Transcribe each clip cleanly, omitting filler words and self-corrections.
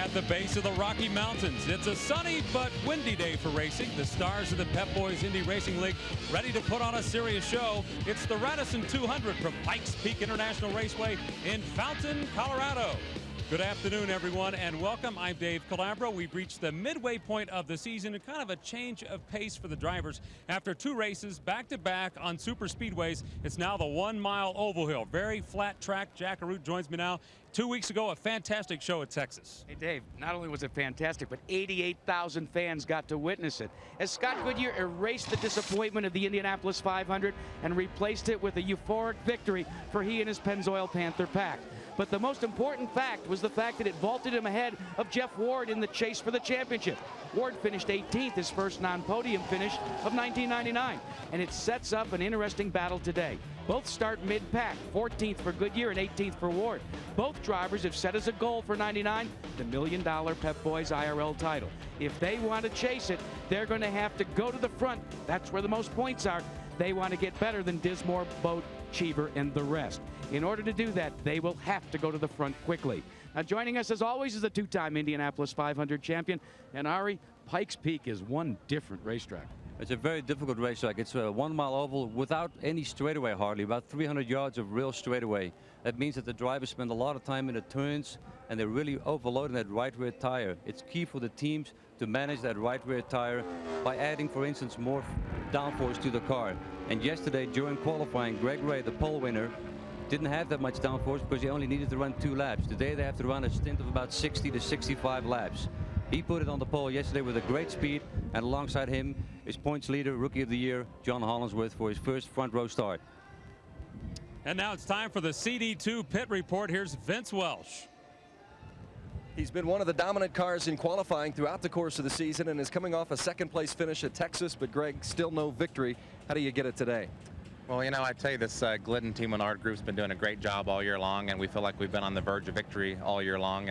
at the base of the Rocky Mountains. It's a sunny but windy day for racing. The stars of the Pep Boys Indy Racing League ready to put on a serious show. It's the Radisson 200 from Pikes Peak International Raceway in Fountain, Colorado. Good afternoon, everyone, and welcome. I'm Dave Calabro. We've reached the midway point of the season and kind of a change of pace for the drivers. After two races back-to-back on super speedways, it's now the 1 mile oval hill. Very flat track. Jack Arute joins me now. 2 weeks ago, a fantastic show at Texas. Hey, Dave, not only was it fantastic, but 88,000 fans got to witness it. As Scott Goodyear erased the disappointment of the Indianapolis 500 and replaced it with a euphoric victory for he and his Pennzoil Panther pack. But the most important fact was the fact that it vaulted him ahead of Jeff Ward in the chase for the championship. Ward finished 18th, his first non-podium finish of 1999. And it sets up an interesting battle today. Both start mid-pack, 14th for Goodyear and 18th for Ward. Both drivers have set as a goal for 99 the $1 million Pep Boys IRL title. If they want to chase it, they're going to have to go to the front. That's where the most points are. They want to get better than Dismore, Boat, Cheever, and the rest. In order to do that, they will have to go to the front quickly. Now, joining us as always is the two-time Indianapolis 500 champion. And Ari, Pikes Peak is one different racetrack. It's a very difficult racetrack. It's a 1 mile oval without any straightaway hardly, about 300 yards of real straightaway. That means that the drivers spend a lot of time in the turns and they're really overloading that right rear tire. It's key for the teams to manage that right rear tire by adding, for instance, more downforce to the car. And yesterday during qualifying, Greg Ray, the pole winner, didn't have that much downforce because he only needed to run 2 laps. Today they have to run a stint of about 60 to 65 laps. He put it on the pole yesterday with a great speed, and alongside him is points leader, Rookie of the Year, John Hollinsworth, for his first front row start. And now it's time for the CD2 pit report. Here's Vince Welsh. He's been one of the dominant cars in qualifying throughout the course of the season and is coming off a second-place finish at Texas, but Greg, still no victory. How do you get it today? Well, you know, I tell you, this Glidden Team Menard group's been doing a great job all year long, and we feel like we've been on the verge of victory all year long.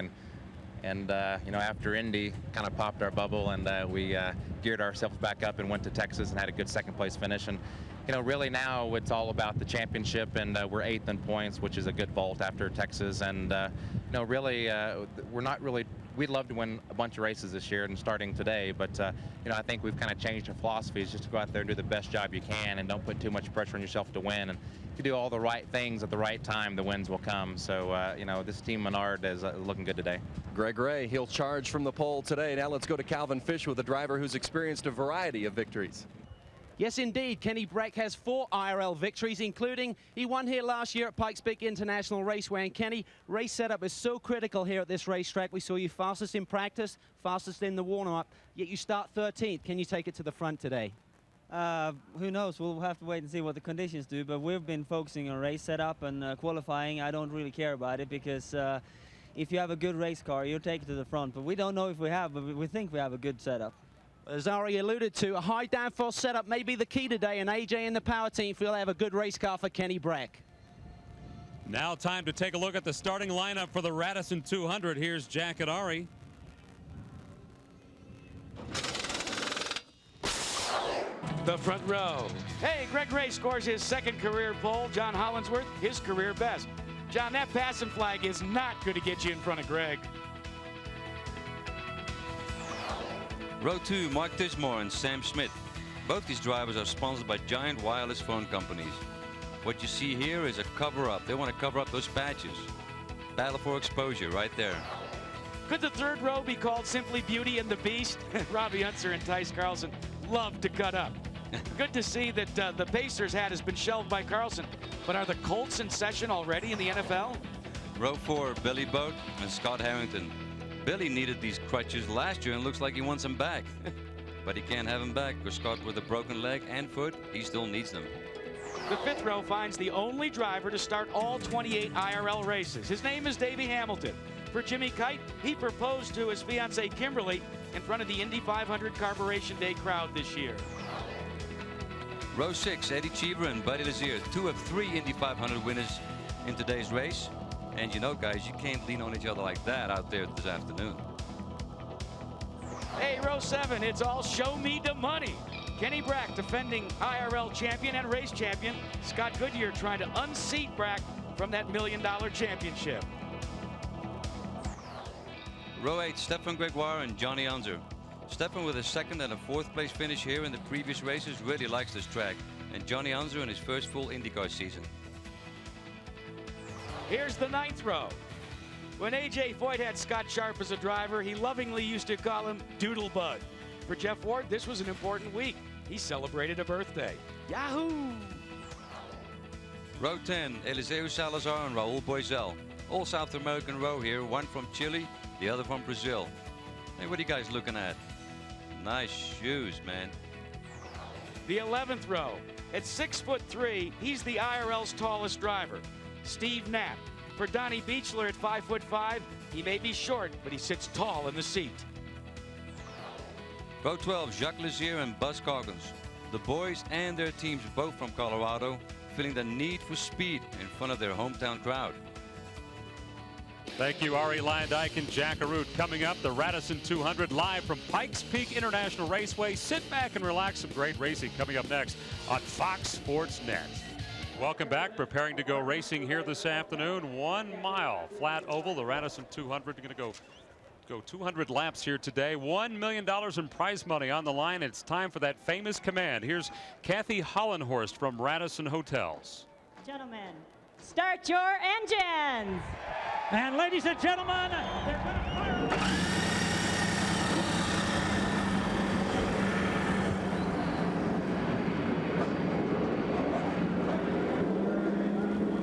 And you know, after Indy kind of popped our bubble, and we geared ourselves back up and went to Texas and had a good second-place finish. And you know, really now it's all about the championship, and we're 8th in points, which is a good vault after Texas. And you know, really, we're not really. We'd love to win a bunch of races this year and starting today, but you know, I think we've kind of changed our philosophies just to go out there and do the best job you can and don't put too much pressure on yourself to win. And if you do all the right things at the right time, the wins will come. So you know, this Team Menard is looking good today. Greg Ray, he'll charge from the pole today. Now let's go to Calvin Fish with a driver who's experienced a variety of victories. Yes, indeed. Kenny Brack has 4 IRL victories, including he won here last year at Pikes Peak International Raceway. And Kenny, race setup is so critical here at this racetrack. We saw you fastest in practice, fastest in the warm-up, yet you start 13th. Can you take it to the front today? Who knows? We'll have to wait and see what the conditions do. But we've been focusing on race setup and qualifying. I don't really care about it because if you have a good race car, you'll take it to the front. But we don't know if we have, but we think we have a good setup. As Ari alluded to, a high downforce setup may be the key today, and AJ and the power team feel they have a good race car for Kenny Brack. Now time to take a look at the starting lineup for the Radisson 200. Here's Jack and Ari. The front row. Hey, Greg Ray scores his second career pole. John Hollinsworth, his career best. John, that passing flag is not going to get you in front of Greg. Row 2, Mark Dismore and Sam Smith. Both these drivers are sponsored by giant wireless phone companies. What you see here is a cover-up. They want to cover up those patches. Battle for exposure right there. Could the third row be called simply Beauty and the Beast? Robbie Unser and Tice Carlson love to cut up. Good to see that the Pacers hat has been shelved by Carlson. But are the Colts in session already in the NFL? Row 4, Billy Boat and Scott Harrington. Billy needed these crutches last year and looks like he wants them back. But he can't have them back because Scott, with a broken leg and foot, he still needs them. The fifth row finds the only driver to start all 28 IRL races. His name is Davey Hamilton. For Jimmy Kite, he proposed to his fiancée Kimberly in front of the Indy 500 Carburation Day crowd this year. Row 6, Eddie Cheever and Buddy Lazier, 2 of 3 Indy 500 winners in today's race. And you know, guys, you can't lean on each other like that out there this afternoon. Hey, row 7, it's all show me the money. Kenny Brack, defending IRL champion and race champion. Scott Goodyear trying to unseat Brack from that $1 million championship. Row 8, Stefan Gregoire and Johnny Unser. Stefan, with a second and a fourth place finish here in the previous races, really likes this track. And Johnny Unser in his first full IndyCar season. Here's the 9th row. When A.J. Foyt had Scott Sharp as a driver, he lovingly used to call him Doodle Bud. For Jeff Ward, this was an important week. He celebrated a birthday. Yahoo! Row 10, Eliseu Salazar and Raul Boisel. All South American row here, one from Chile, the other from Brazil. Hey, what are you guys looking at? Nice shoes, man. The 11th row. At 6'3", he's the IRL's tallest driver, Steve Knapp. For Donnie Beechler at 5'5", he may be short, but he sits tall in the seat. Row 12, Jacques Lazier and Buzz Coggins. The boys and their teams, both from Colorado, feeling the need for speed in front of their hometown crowd. Thank you, Ari Lyndike and Jack Arute. Coming up, the Radisson 200 live from Pikes Peak International Raceway. Sit back and relax. Some great racing coming up next on Fox Sports Net. Welcome back. Preparing to go racing here this afternoon. 1 mile flat oval. The Radisson 200 going to go 200 laps here today. $1 million in prize money on the line. It's time for that famous command. Here's Kathy Hollenhorst from Radisson Hotels. Gentlemen, start your engines. And ladies and gentlemen, they're going to fire.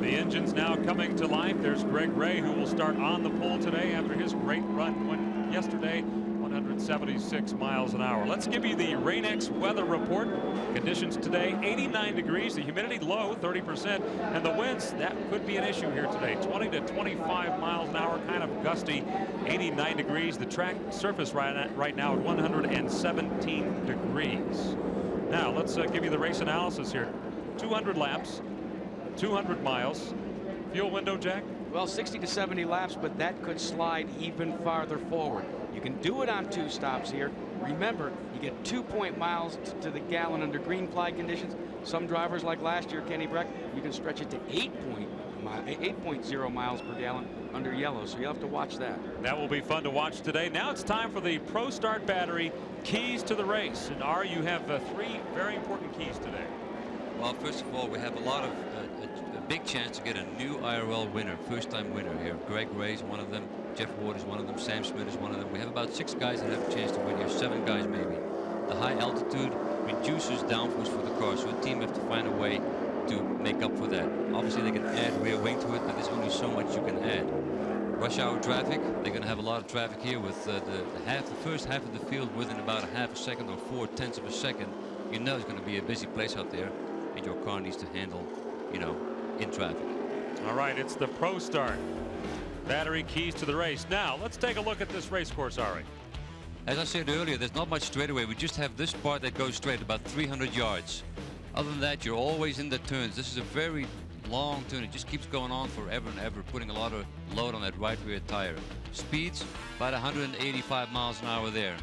The engine's now coming to life. There's Greg Ray, who will start on the pole today after his great run yesterday, 176 miles an hour. Let's give you the Rain-X weather report. Conditions today, 89 degrees, the humidity low, 30%, and the winds, that could be an issue here today. 20 to 25 miles an hour, kind of gusty, 89 degrees. The track surface right now at 117 degrees. Now, let's give you the race analysis here. 200 laps, 200 miles. Fuel window, Jack? Well, 60 to 70 laps, but that could slide even farther forward. You can do it on 2 stops here. Remember, you get 2 miles to the gallon under green flag conditions. Some drivers, like last year, Kenny Breck, you can stretch it to 8.0 miles per gallon under yellow, so you'll have to watch that. That will be fun to watch today. Now it's time for the Pro Start Battery keys to the race. And Ari, you have 3 very important keys today. Well, first of all, we have a big chance to get a new IRL winner, first-time winner here. Greg Ray is one of them. Jeff Ward is one of them. Sam Smith is one of them. We have about 6 guys that have a chance to win here, 7 guys maybe. The high altitude reduces downforce for the car, so a team have to find a way to make up for that. Obviously, they can add rear wing to it, but there's only so much you can add. Rush hour traffic, they're going to have a lot of traffic here with the first half of the field within about a half a second or 4/10 of a second. You know it's going to be a busy place out there, and your car needs to handle, you know, in traffic. All right, it's the Pro Start Battery keys to the race. Now, let's take a look at this race course, Ari. As I said earlier, there's not much straightaway. We just have this part that goes straight, about 300 yards. Other than that, you're always in the turns. This is a very long turn. It just keeps going on forever and ever, putting a lot of load on that right rear tire. Speeds, about 185 miles an hour there.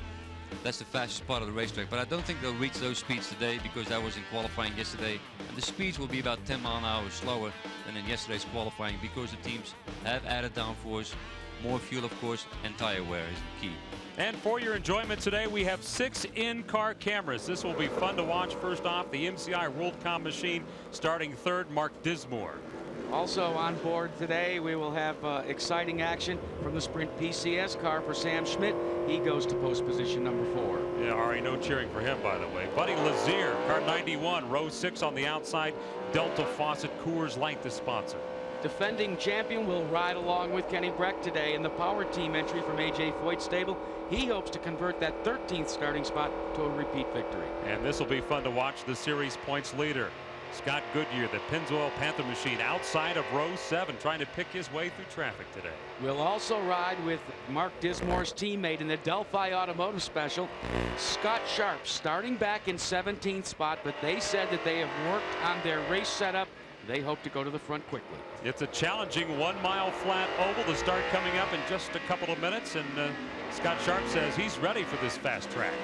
That's the fastest part of the racetrack, but I don't think they'll reach those speeds today because that was in qualifying yesterday. And the speeds will be about 10 miles an hour slower than in yesterday's qualifying because the teams have added downforce, more fuel, of course, and tire wear is the key. And for your enjoyment today, we have 6 in-car cameras. This will be fun to watch. First off, the MCI WorldCom machine, starting 3rd, Mark Dismore. Also on board today, we will have exciting action from the Sprint PCS car for Sam Schmidt. He goes to post position number 4. Yeah, Ari, no cheering for him, by the way. Buddy Lazier, car 91, row 6 on the outside. Delta Faucet Coors Light, the sponsor. Defending champion will ride along with Kenny Breck today in the power team entry from A.J. Foyt's stable. He hopes to convert that 13th starting spot to a repeat victory. And this will be fun to watch. The series points leader, Scott Goodyear, the Pennzoil Panther machine, outside of row 7, trying to pick his way through traffic today. We'll also ride with Mark Dismore's teammate in the Delphi Automotive Special, Scott Sharp, starting back in 17th spot, but they said that they have worked on their race setup. They hope to go to the front quickly. It's a challenging 1 mile flat oval. The start coming up in just a couple of minutes, and Scott Sharp says he's ready for this fast track.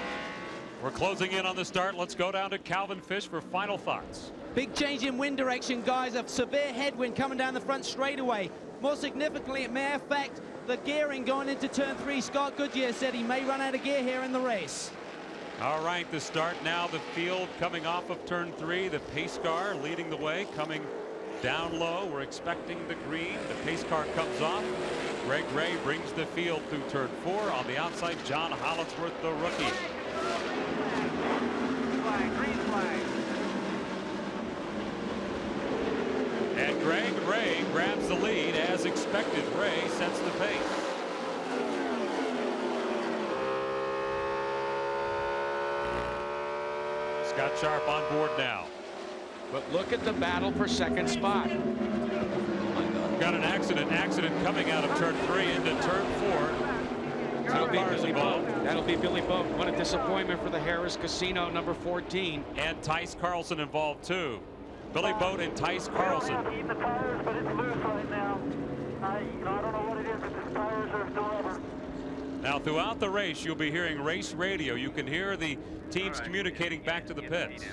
We're closing in on the start. Let's go down to Calvin Fish for final thoughts. Big change in wind direction, guys. A severe headwind coming down the front straightaway. More significantly, it may affect the gearing going into turn 3. Scott Goodyear said he may run out of gear here in the race. All right, the start now, the field coming off of turn 3. The pace car leading the way, coming down low. We're expecting the green. The pace car comes off. Greg Ray brings the field through turn 4. On the outside, John Hollinsworth, the rookie. Green flag. And Greg Ray grabs the lead as expected. Ray sets the pace. Scott Sharp on board now. But look at the battle for second spot. Got an accident coming out of turn 3 into turn 4. That'll be Billy Boat. That'll be Billy Boat. What a disappointment for the Harris Casino, number 14. And Tice Carlson involved too. Billy Boat and Tice Carlson. The tires, but it's loose right now. I don't know what it is, but the tires are still over. Now throughout the race you'll be hearing race radio. You can hear the teams communicating back to the pits.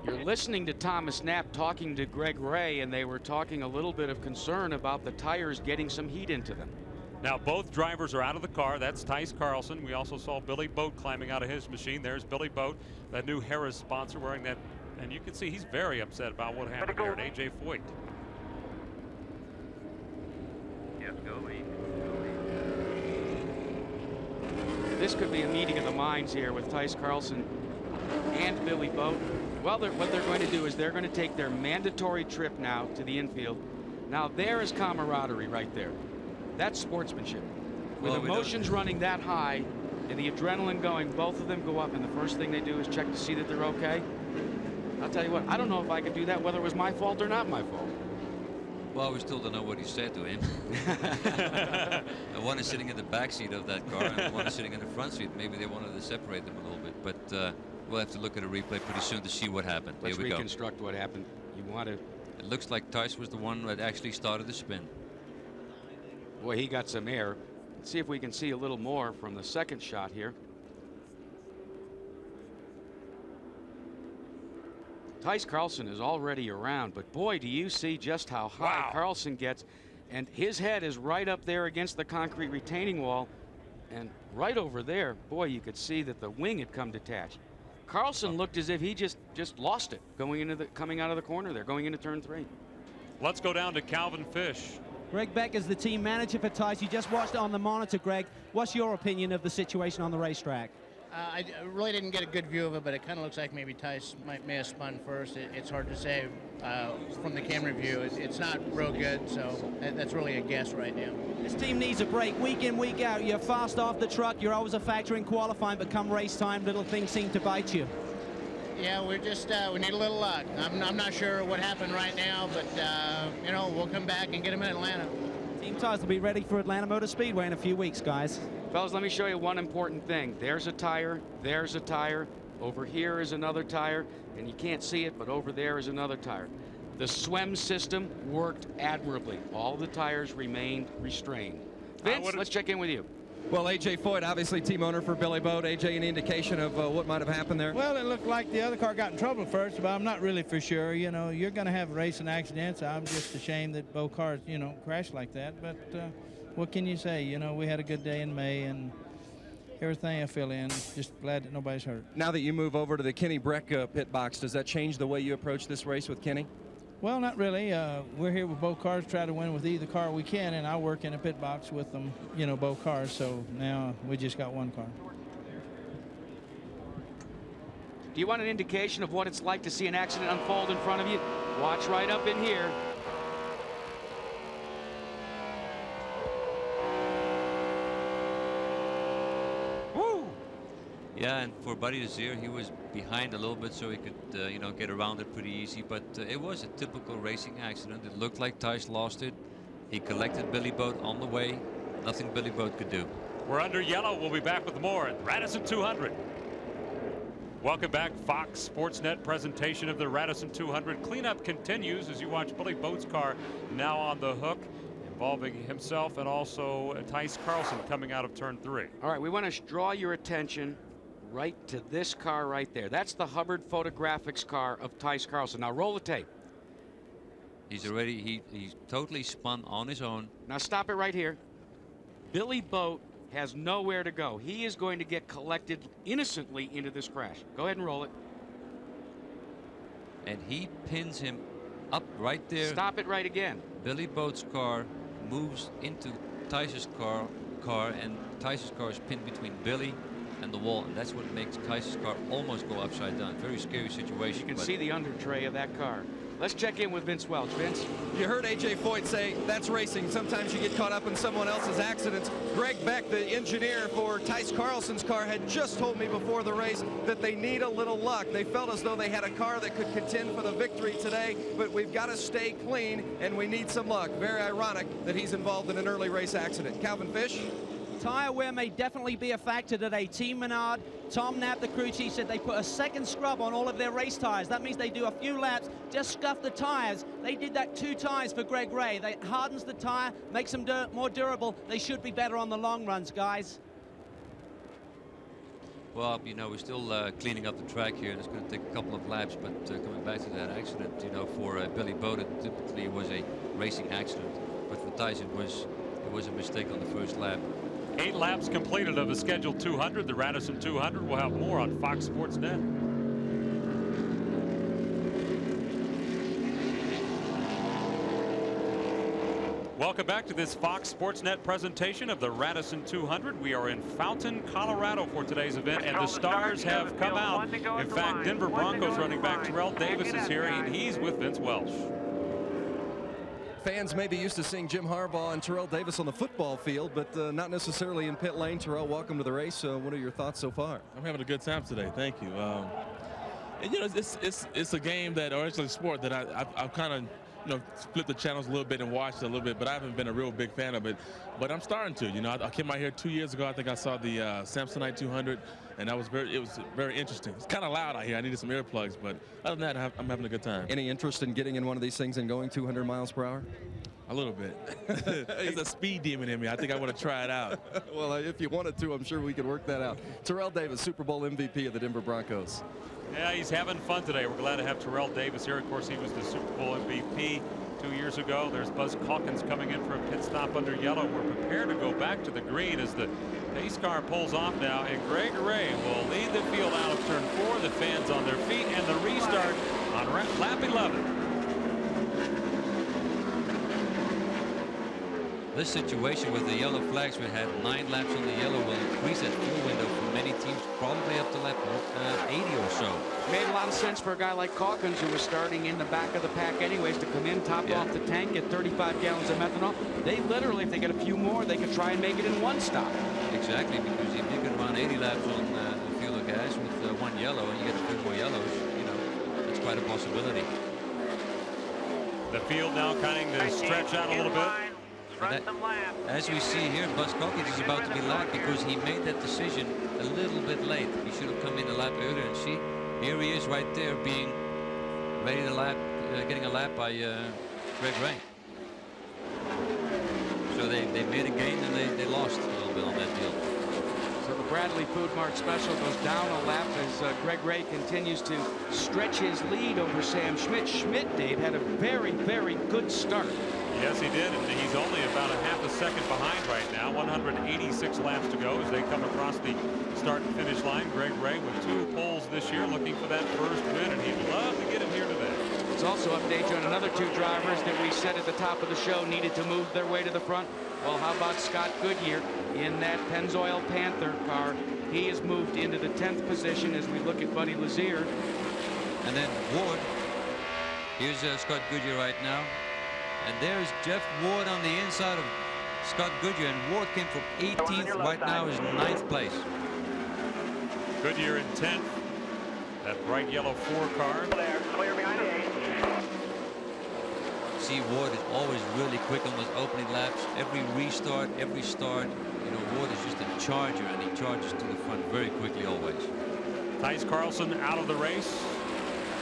You're listening to Thomas Knapp talking to Greg Ray, and they were talking a little bit of concern about the tires getting some heat into them. Now both drivers are out of the car. That's Tice Carlson. We also saw Billy Boat climbing out of his machine. There's Billy Boat, that new Harris sponsor, wearing that, and you can see he's very upset about what happened here at AJ Foyt. Yes, go lead. This could be a meeting of the minds here with Tice Carlson and Billy Boat. Well, what they're going to do is they're going to take their mandatory trip now to the infield. Now there is camaraderie right there. That's sportsmanship. With emotions running that high and the adrenaline going, both of them go up, and the first thing they do is check to see that they're okay. I'll tell you what, I don't know if I could do that, whether it was my fault or not my fault. Well, we still don't know what he said to him. One is sitting in the back seat of that car, and one is sitting in the front seat. Maybe they wanted to separate them a little bit, but we'll have to look at a replay pretty soon to see what happened. Let's Here we reconstruct what happened. You want to... It looks like Tice was the one that actually started the spin. Boy, he got some air. Let's see if we can see a little more from the second shot here. Tice Carlson is already around, but boy, do you see just how high Carlson gets. And his head is right up there against the concrete retaining wall. And right over there, boy, you could see that the wing had come detached. Carlson looked as if he just lost it coming out of the corner there, going into turn 3. Let's go down to Calvin Fish. Greg Beck is the team manager for Tice. You just watched it on the monitor, Greg. What's your opinion of the situation on the racetrack? I really didn't get a good view of it, but it kind of looks like maybe Tice may have spun first. It's hard to say from the camera view. It's not real good, so that's really a guess right now. This team needs a break week in, week out. You're fast off the truck. You're always a factor in qualifying, but come race time, little things seem to bite you. Yeah, we're just we need a little luck. I'm not sure what happened right now, but you know, we'll come back and get them in Atlanta. Team Tires will be ready for Atlanta Motor Speedway in a few weeks, guys. Fellas, let me show you one important thing. There's a tire, there's a tire, over here is another tire, and you can't see it, but over there is another tire. The SWEM system worked admirably. All the tires remained restrained. Vince, let's check in with you. Well, AJ Foyt, obviously team owner for Billy Boat. AJ, any indication of what might have happened there? Well, it looked like the other car got in trouble first, but I'm not really for sure. You know, you're going to have racing accidents. I'm just ashamed that both cars, you know, crashed like that. But what can you say? You know, we had a good day in May, and everything I fill in. Just glad that nobody's hurt. Now that you move over to the Kenny Breck pit box, does that change the way you approach this race with Kenny? Well, not really. We're here with both cars, try to win with either car we can, and I work in a pit box with them, you know, both cars. So now we just got one car. Do you want an indication of what it's like to see an accident unfold in front of you? Watch right up in here. Yeah, and for Buddy Desir, he was behind a little bit so he could, you know, get around it pretty easy. But it was a typical racing accident. It looked like Tice lost it. He collected Billy Boat on the way. Nothing Billy Boat could do. We're under yellow. We'll be back with more at Radisson 200. Welcome back. Fox Sportsnet presentation of the Radisson 200. Cleanup continues as you watch Billy Boat's car now on the hook, involving himself and also Tice Carlson coming out of turn 3. All right, we want to draw your attention right to this car right there. That's the Hubbard Photographics car of Tice Carlson. Now roll the tape. He's totally spun on his own. Now stop it right here. Billy Boat has nowhere to go. He is going to get collected innocently into this crash. Go ahead and roll it. And he pins him up right there. Stop it right again. Billy Boat's car moves into Tice's car, and Tice's car is pinned between Billy and the wall, and that's what makes Tice's car almost go upside down. Very scary situation. You can see the under tray of that car. Let's check in with Vince Welch. Vince? You heard A.J. Foyt say that's racing. Sometimes you get caught up in someone else's accidents. Greg Beck, the engineer for Tice Carlson's car, had just told me before the race that they need a little luck. They felt as though they had a car that could contend for the victory today, but we've got to stay clean, and we need some luck. Very ironic that he's involved in an early race accident. Calvin Fish? Tire wear may definitely be a factor today. Team Menard, Tom Knapp, the crew chief, said they put a second scrub on all of their race tires. That means they do a few laps, just scuff the tires. They did that 2 times for Greg Ray. They hardens the tire, makes them more durable. They should be better on the long runs, guys. Well, you know, we're still cleaning up the track here, and it's going to take a couple of laps. But coming back to that accident, you know, for Billy Boat, it typically was a racing accident, but for Tice, it was a mistake on the first lap. 8 laps completed of the scheduled 200. The Radisson 200. We'll have more on Fox Sports Net. Welcome back to this Fox Sports Net presentation of the Radisson 200. We are in Fountain, Colorado for today's event, and the stars have come out. In fact, Denver Broncos running back Terrell Davis is here, and he's with Vince Welch. Fans may be used to seeing Jim Harbaugh and Terrell Davis on the football field, but not necessarily in pit lane. Terrell, welcome to the race. What are your thoughts so far? I'm having a good time today. Thank you. And you know, it's a game that, or it's a sport that I've kind of, you know, split the channels a little bit and watched it a little bit, but I haven't been a real big fan of it. But I'm starting to. You know, I came out here 2 years ago. I think I saw the Samsonite 200, and it was very interesting. It's kind of loud out here. I needed some earplugs, but other than that, I'm having a good time. Any interest in getting in one of these things and going 200 miles per hour? A little bit. There's a speed demon in me. I think I want to try it out. Well, if you wanted to, I'm sure we could work that out. Terrell Davis, Super Bowl MVP of the Denver Broncos. Yeah, he's having fun today. We're glad to have Terrell Davis here. Of course, he was the Super Bowl MVP 2 years ago. There's Buzz Calkins coming in for a pit stop under yellow. We're prepared to go back to the green as the pace car pulls off now, and Greg Ray will lead the field out of turn 4. The fans on their feet, and the restart on lap 11. This situation with the yellow flags, we had 9 laps on the yellow, will increase that fuel window for many teams, probably up to lap 80 or so. Made a lot of sense for a guy like Calkins, who was starting in the back of the pack anyways, to come in, top off the tank, get 35 gallons of methanol. They literally, if they get a few more, they could try and make it in one stop. Exactly, because if you can run 80 laps on the fuel of gas with 1 yellow and you get 3 more yellows, you know, it's quite a possibility. The field now kind of stretch out a little bit. That, as we see here, Buzz Calkins is about to be lapped because he made that decision a little bit late. He should have come in a lap earlier, and see, here he is right there being ready to lap, getting a lap by Greg Ray. So they made a gain and they lost a little bit on that deal. So the Bradley Food Mart special goes down a lap as Greg Ray continues to stretch his lead over Sam Schmidt. Schmidt, Dave, had a very, very good start. Yes, he did, and he's only about a half a second behind right now. 186 laps to go as they come across the start and finish line. Greg Ray with 2 poles this year, looking for that first win, and he'd love to get him here today. Let's also update you on another 2 drivers that we said at the top of the show needed to move their way to the front. Well, how about Scott Goodyear in that Pennzoil Panther car? He has moved into the 10th position as we look at Buddy Lazier. And then Ward. Here's Scott Goodyear right now. And there's Jeff Ward on the inside of Scott Goodyear, and Ward came from 18th, right now is 9th place. Goodyear in 10th. That bright yellow 4 car. Clear behind the 8. See, Ward is always really quick on those opening laps. Every restart, every start, you know, Ward is just a charger, and he charges to the front very quickly always. Tice Carlson out of the race.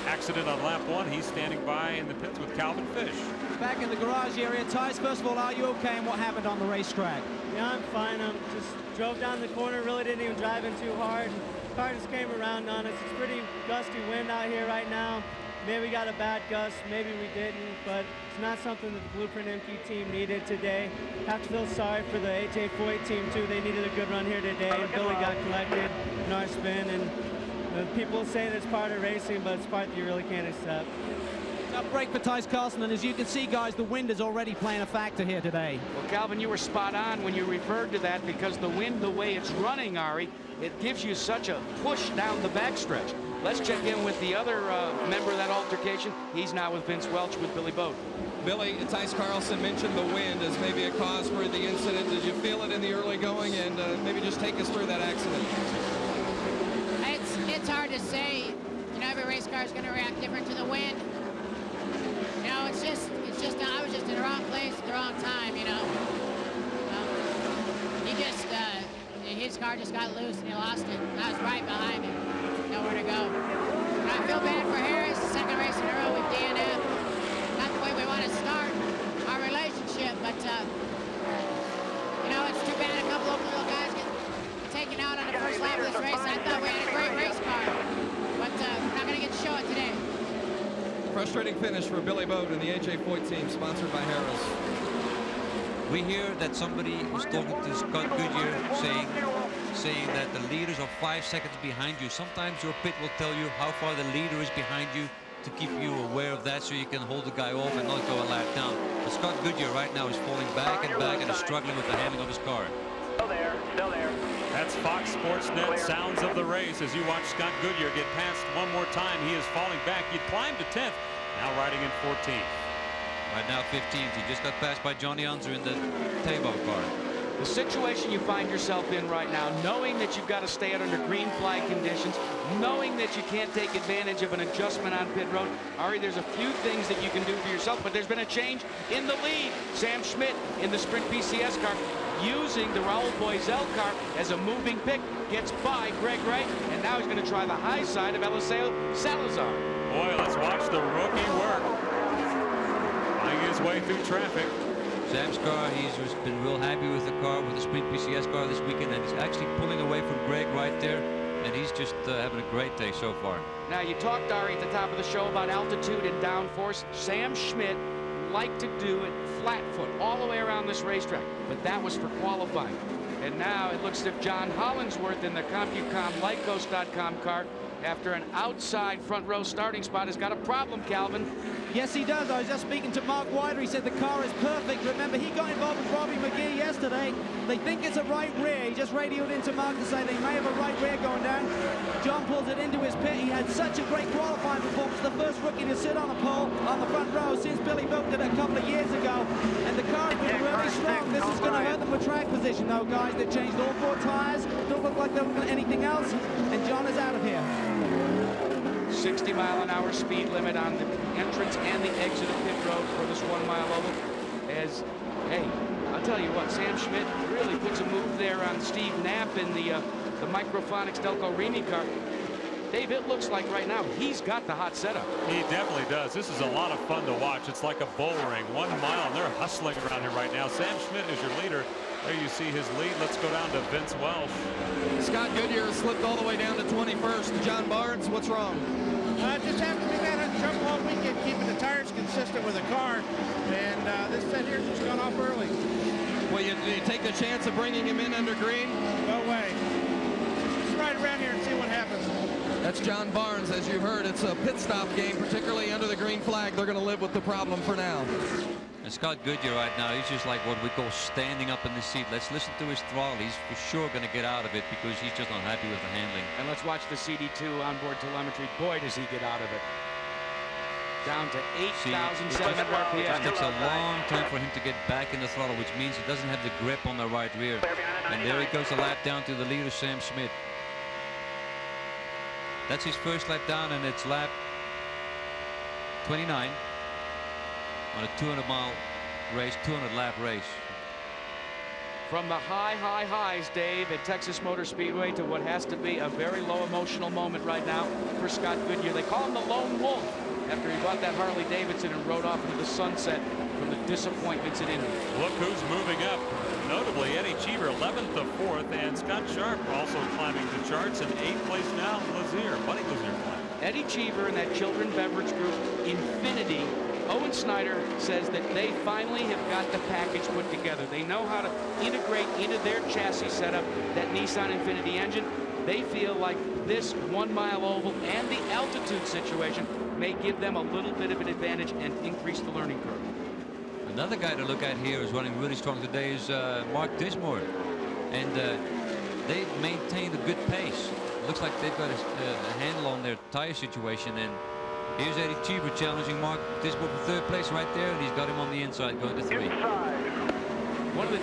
Accident on lap 1. He's standing by in the pits with Calvin Fish. Back in the garage area. Tice, first of all, are you okay, and what happened on the racetrack? Yeah, I'm fine. I just drove down the corner, really didn't even drive in too hard. The car just came around on us. It's pretty gusty wind out here right now. maybe got a bad gust, maybe we didn't, but it's not something that the Blueprint MQ team needed today. Have to feel sorry for the AJ Foyt team too. They needed a good run here today, and Billy got collected in our spin, and people say that it's part of racing, but it's part that you really can't accept. Tough break for Tyce Carlson, and as you can see, guys, the wind is already playing a factor here today. Well, Calvin, you were spot on when you referred to that, because the wind, the way it's running, Ari, it gives you such a push down the backstretch. Let's check in with the other member of that altercation. He's now with Vince Welch with Billy Boat. Billy, Tyce Carlson mentioned the wind as maybe a cause for the incident. Did you feel it in the early going? And maybe just take us through that accident. It's hard to say. You know, every race car is going to react different to the wind. You know, it's just I was just in the wrong place at the wrong time, you know. His car just got loose and he lost it. I was right behind him. Nowhere to go. And I feel bad for Harris, the second race in a row with DNF. Not the way we want to start our relationship, but you know, it's too bad a couple of little guys get taken out on the first lap of this race. I thought we had a great race car, but we're not going to get to show it today. Frustrating finish for Billy Boat and the AJ Foyt team, sponsored by Harris. We hear that somebody is talking to Scott Goodyear saying that the leaders are 5 seconds behind you. Sometimes your pit will tell you how far the leader is behind you to keep you aware of that, so you can hold the guy off and not go a lap down. But Scott Goodyear right now is falling back and is struggling with the handling of his car. Still there, still there. That's Fox Sports Net sounds of the race as you watch Scott Goodyear get passed one more time. He is falling back. He climbed to 10th, now riding in 14th. Right now 15th. He just got passed by Johnny Unser in the Tabo car. The situation you find yourself in right now, knowing that you've got to stay out under green flag conditions, knowing that you can't take advantage of an adjustment on pit road. Ari, there's a few things that you can do for yourself, but there's been a change in the lead. Sam Schmidt in the Sprint PCS car, using the Raul Boisel car as a moving pick, gets by Greg Wright, and now he's going to try the high side of Eliseo Salazar. Boy, let's watch the rookie work. Finding his way through traffic. Sam's car, he's just been real happy with the car, with the Sprint PCS car this weekend, and he's actually pulling away from Greg right there, and he's just having a great day so far. Now, you talked, Ari, at the top of the show about altitude and downforce. Sam Schmidt liked to do it flat foot all the way around this racetrack, but that was for qualifying. And now it looks as if John Hollingsworth in the CompuCom Lightcoast.com car, after an outside front row starting spot, has got a problem, Calvin. Yes, he does. I was just speaking to Mark Wider. He said the car is perfect. Remember, he got involved with Robbie McGee yesterday. They think it's a right rear. He just radioed into Mark to say they may have a right rear going down. John pulls it into his pit. He had such a great qualifying performance. The first rookie to sit on a pole on the front row since Billy Boat did it a couple of years ago. And the car's been really strong. This is going to hurt them with track position, though, guys. They changed all 4 tires. Don't look like they're looking at anything else. And John is out of here. 60-mile-an-hour speed limit on the entrance and the exit of pit road for this 1 mile oval. As, hey, I'll tell you what, Sam Schmidt really puts a move there on Steve Knapp in the Microphonics Delco Remy car. Dave, it looks like right now he's got the hot setup. He definitely does. This is a lot of fun to watch. It's like a bull ring. 1 mile, and they're hustling around here right now. Sam Schmidt is your leader. There you see his lead. Let's go down to Vince Welch. Scott Goodyear slipped all the way down to 21st. John Barnes, what's wrong? Just happened to be having trouble all weekend keeping the tires consistent with the car, and this set here just got off early. Well, you take the chance of bringing him in under green? No way. Just ride around here and see what happens. That's John Barnes. As you've heard, it's a pit stop game, particularly under the green flag. They're going to live with the problem for now. And Scott Goodyear right now, he's just like what we call standing up in the seat. Let's listen to his throttle. He's for sure going to get out of it because he's just not happy with the handling. And let's watch the CD2 onboard telemetry. Boy, does he get out of it. Down to 8,700 RPM. It takes a long time for him to get back in the throttle, which means he doesn't have the grip on the right rear. And there he goes a lap down to the leader, Sam Schmidt. That's his first lap down, and it's lap 29 on a 200-mile race, 200-lap race. From the highs, Dave, at Texas Motor Speedway to what has to be a very low emotional moment right now for Scott Goodyear. They call him the Lone Wolf after he bought that Harley Davidson and rode off into the sunset from the disappointments at Indy. Look who's moving up. Notably, Eddie Cheever 11th to 4th, and Scott Sharp also climbing the charts in 8th place now. Buddy Lazier climbing. Eddie Cheever and that Children Beverage Group, Infinity, Owen Snyder says that they finally have got the package put together. They know how to integrate into their chassis setup that Nissan Infinity engine. They feel like this 1 mile oval and the altitude situation may give them a little bit of an advantage and increase the learning curve. Another guy to look at here is running really strong today is Mark Dismore. And they've maintained a good pace. Looks like they've got a handle on their tire situation. And here's Eddie Cheever challenging Mark Dismore for 3rd place right there, and he's got him on the inside going to 3. One of the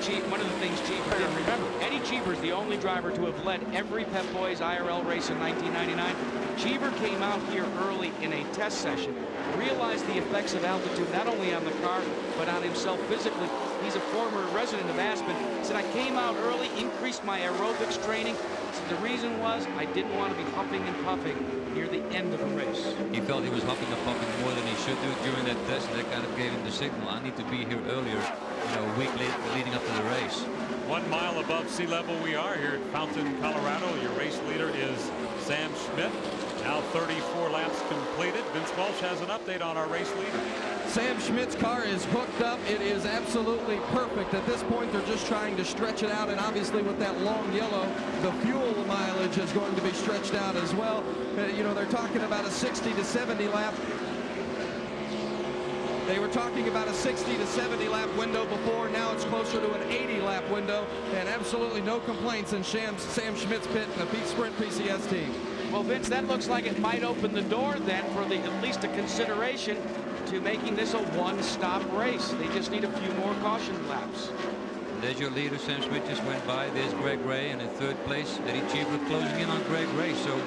things Cheever did, remember, Eddie Cheever is the only driver to have led every Pep Boys IRL race in 1999. Cheever came out here early in a test session, realized the effects of altitude not only on the car but on himself physically. He's a former resident of Aspen. Said, I came out early, increased my aerobics training. Said the reason was I didn't want to be huffing and puffing near the end of the race. He felt he was huffing and puffing more than he should do during that test, and that kind of gave him the signal. I need to be here earlier, a week leading up to the race. 1 mile above sea level we are here at Fountain, Colorado. Your race leader is Sam Schmidt. Now 34 laps completed. Vince Welch has an update on our race leader. Sam Schmidt's car is hooked up. It is absolutely perfect. At this point, they're just trying to stretch it out, and obviously with that long yellow, the fuel mileage is going to be stretched out as well. They're talking about a 60 to 70 lap. They were talking about a 60 to 70 lap window before. Now it's closer to an 80 lap window, and absolutely no complaints in Sam Schmidt's pit and the Pete Sprint PCS team. Well, Vince, that looks like it might open the door then for at least a consideration to making this a one-stop race. They just need a few more caution laps. There's your leader. Sam Schmidt just went by. There's Greg Ray, and in 3rd place, Eddie Cheever closing in on Greg Ray. So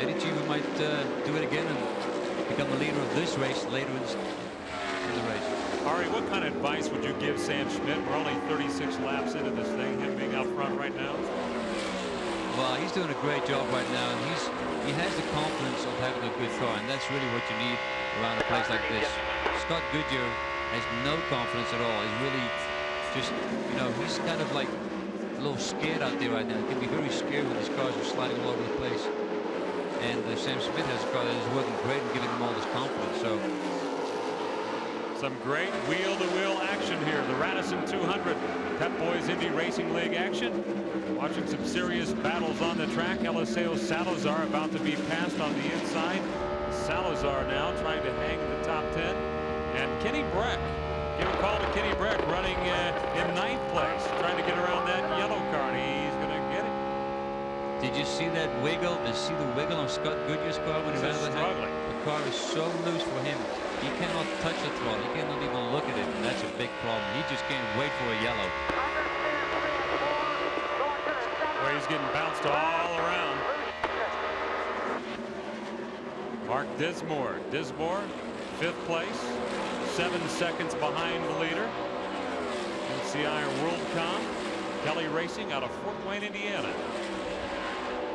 Eddie Cheever might do it again and become the leader of this race later in the race. Ari, what kind of advice would you give Sam Schmidt? We're only 36 laps into this thing, him being out front right now. Well, he's doing a great job right now, and he has the confidence of having a good car, and that's really what you need around a place like this. Scott Goodyear has no confidence at all. He's really just, he's kind of like a little scared out there right now. He can be very scared when his cars are sliding all over the place. And Sam Schmidt has a car that is working great and giving him all this confidence. So some great wheel-to-wheel action here. The Radisson 200 Pep Boys Indy Racing League action. Watching some serious battles on the track. Eliseo Salazar about to be passed on the inside. Salazar now trying to hang in the top 10. And Kenny Breck. Give a call to Kenny Breck running in 9th place. Trying to get around that yellow car. And he's going to get it. Did you see that wiggle? Did you see the wiggle on Scott Goodyear's car when he ran struggling? The car is so loose for him. He cannot touch the throttle. He cannot even look at it, and that's a big problem. He just can't wait for a yellow. Well, he's getting bounced all around. Mark Dismore. Dismore, 5th place, 7 seconds behind the leader. NCI WorldCom. Kelly Racing out of Fort Wayne, Indiana.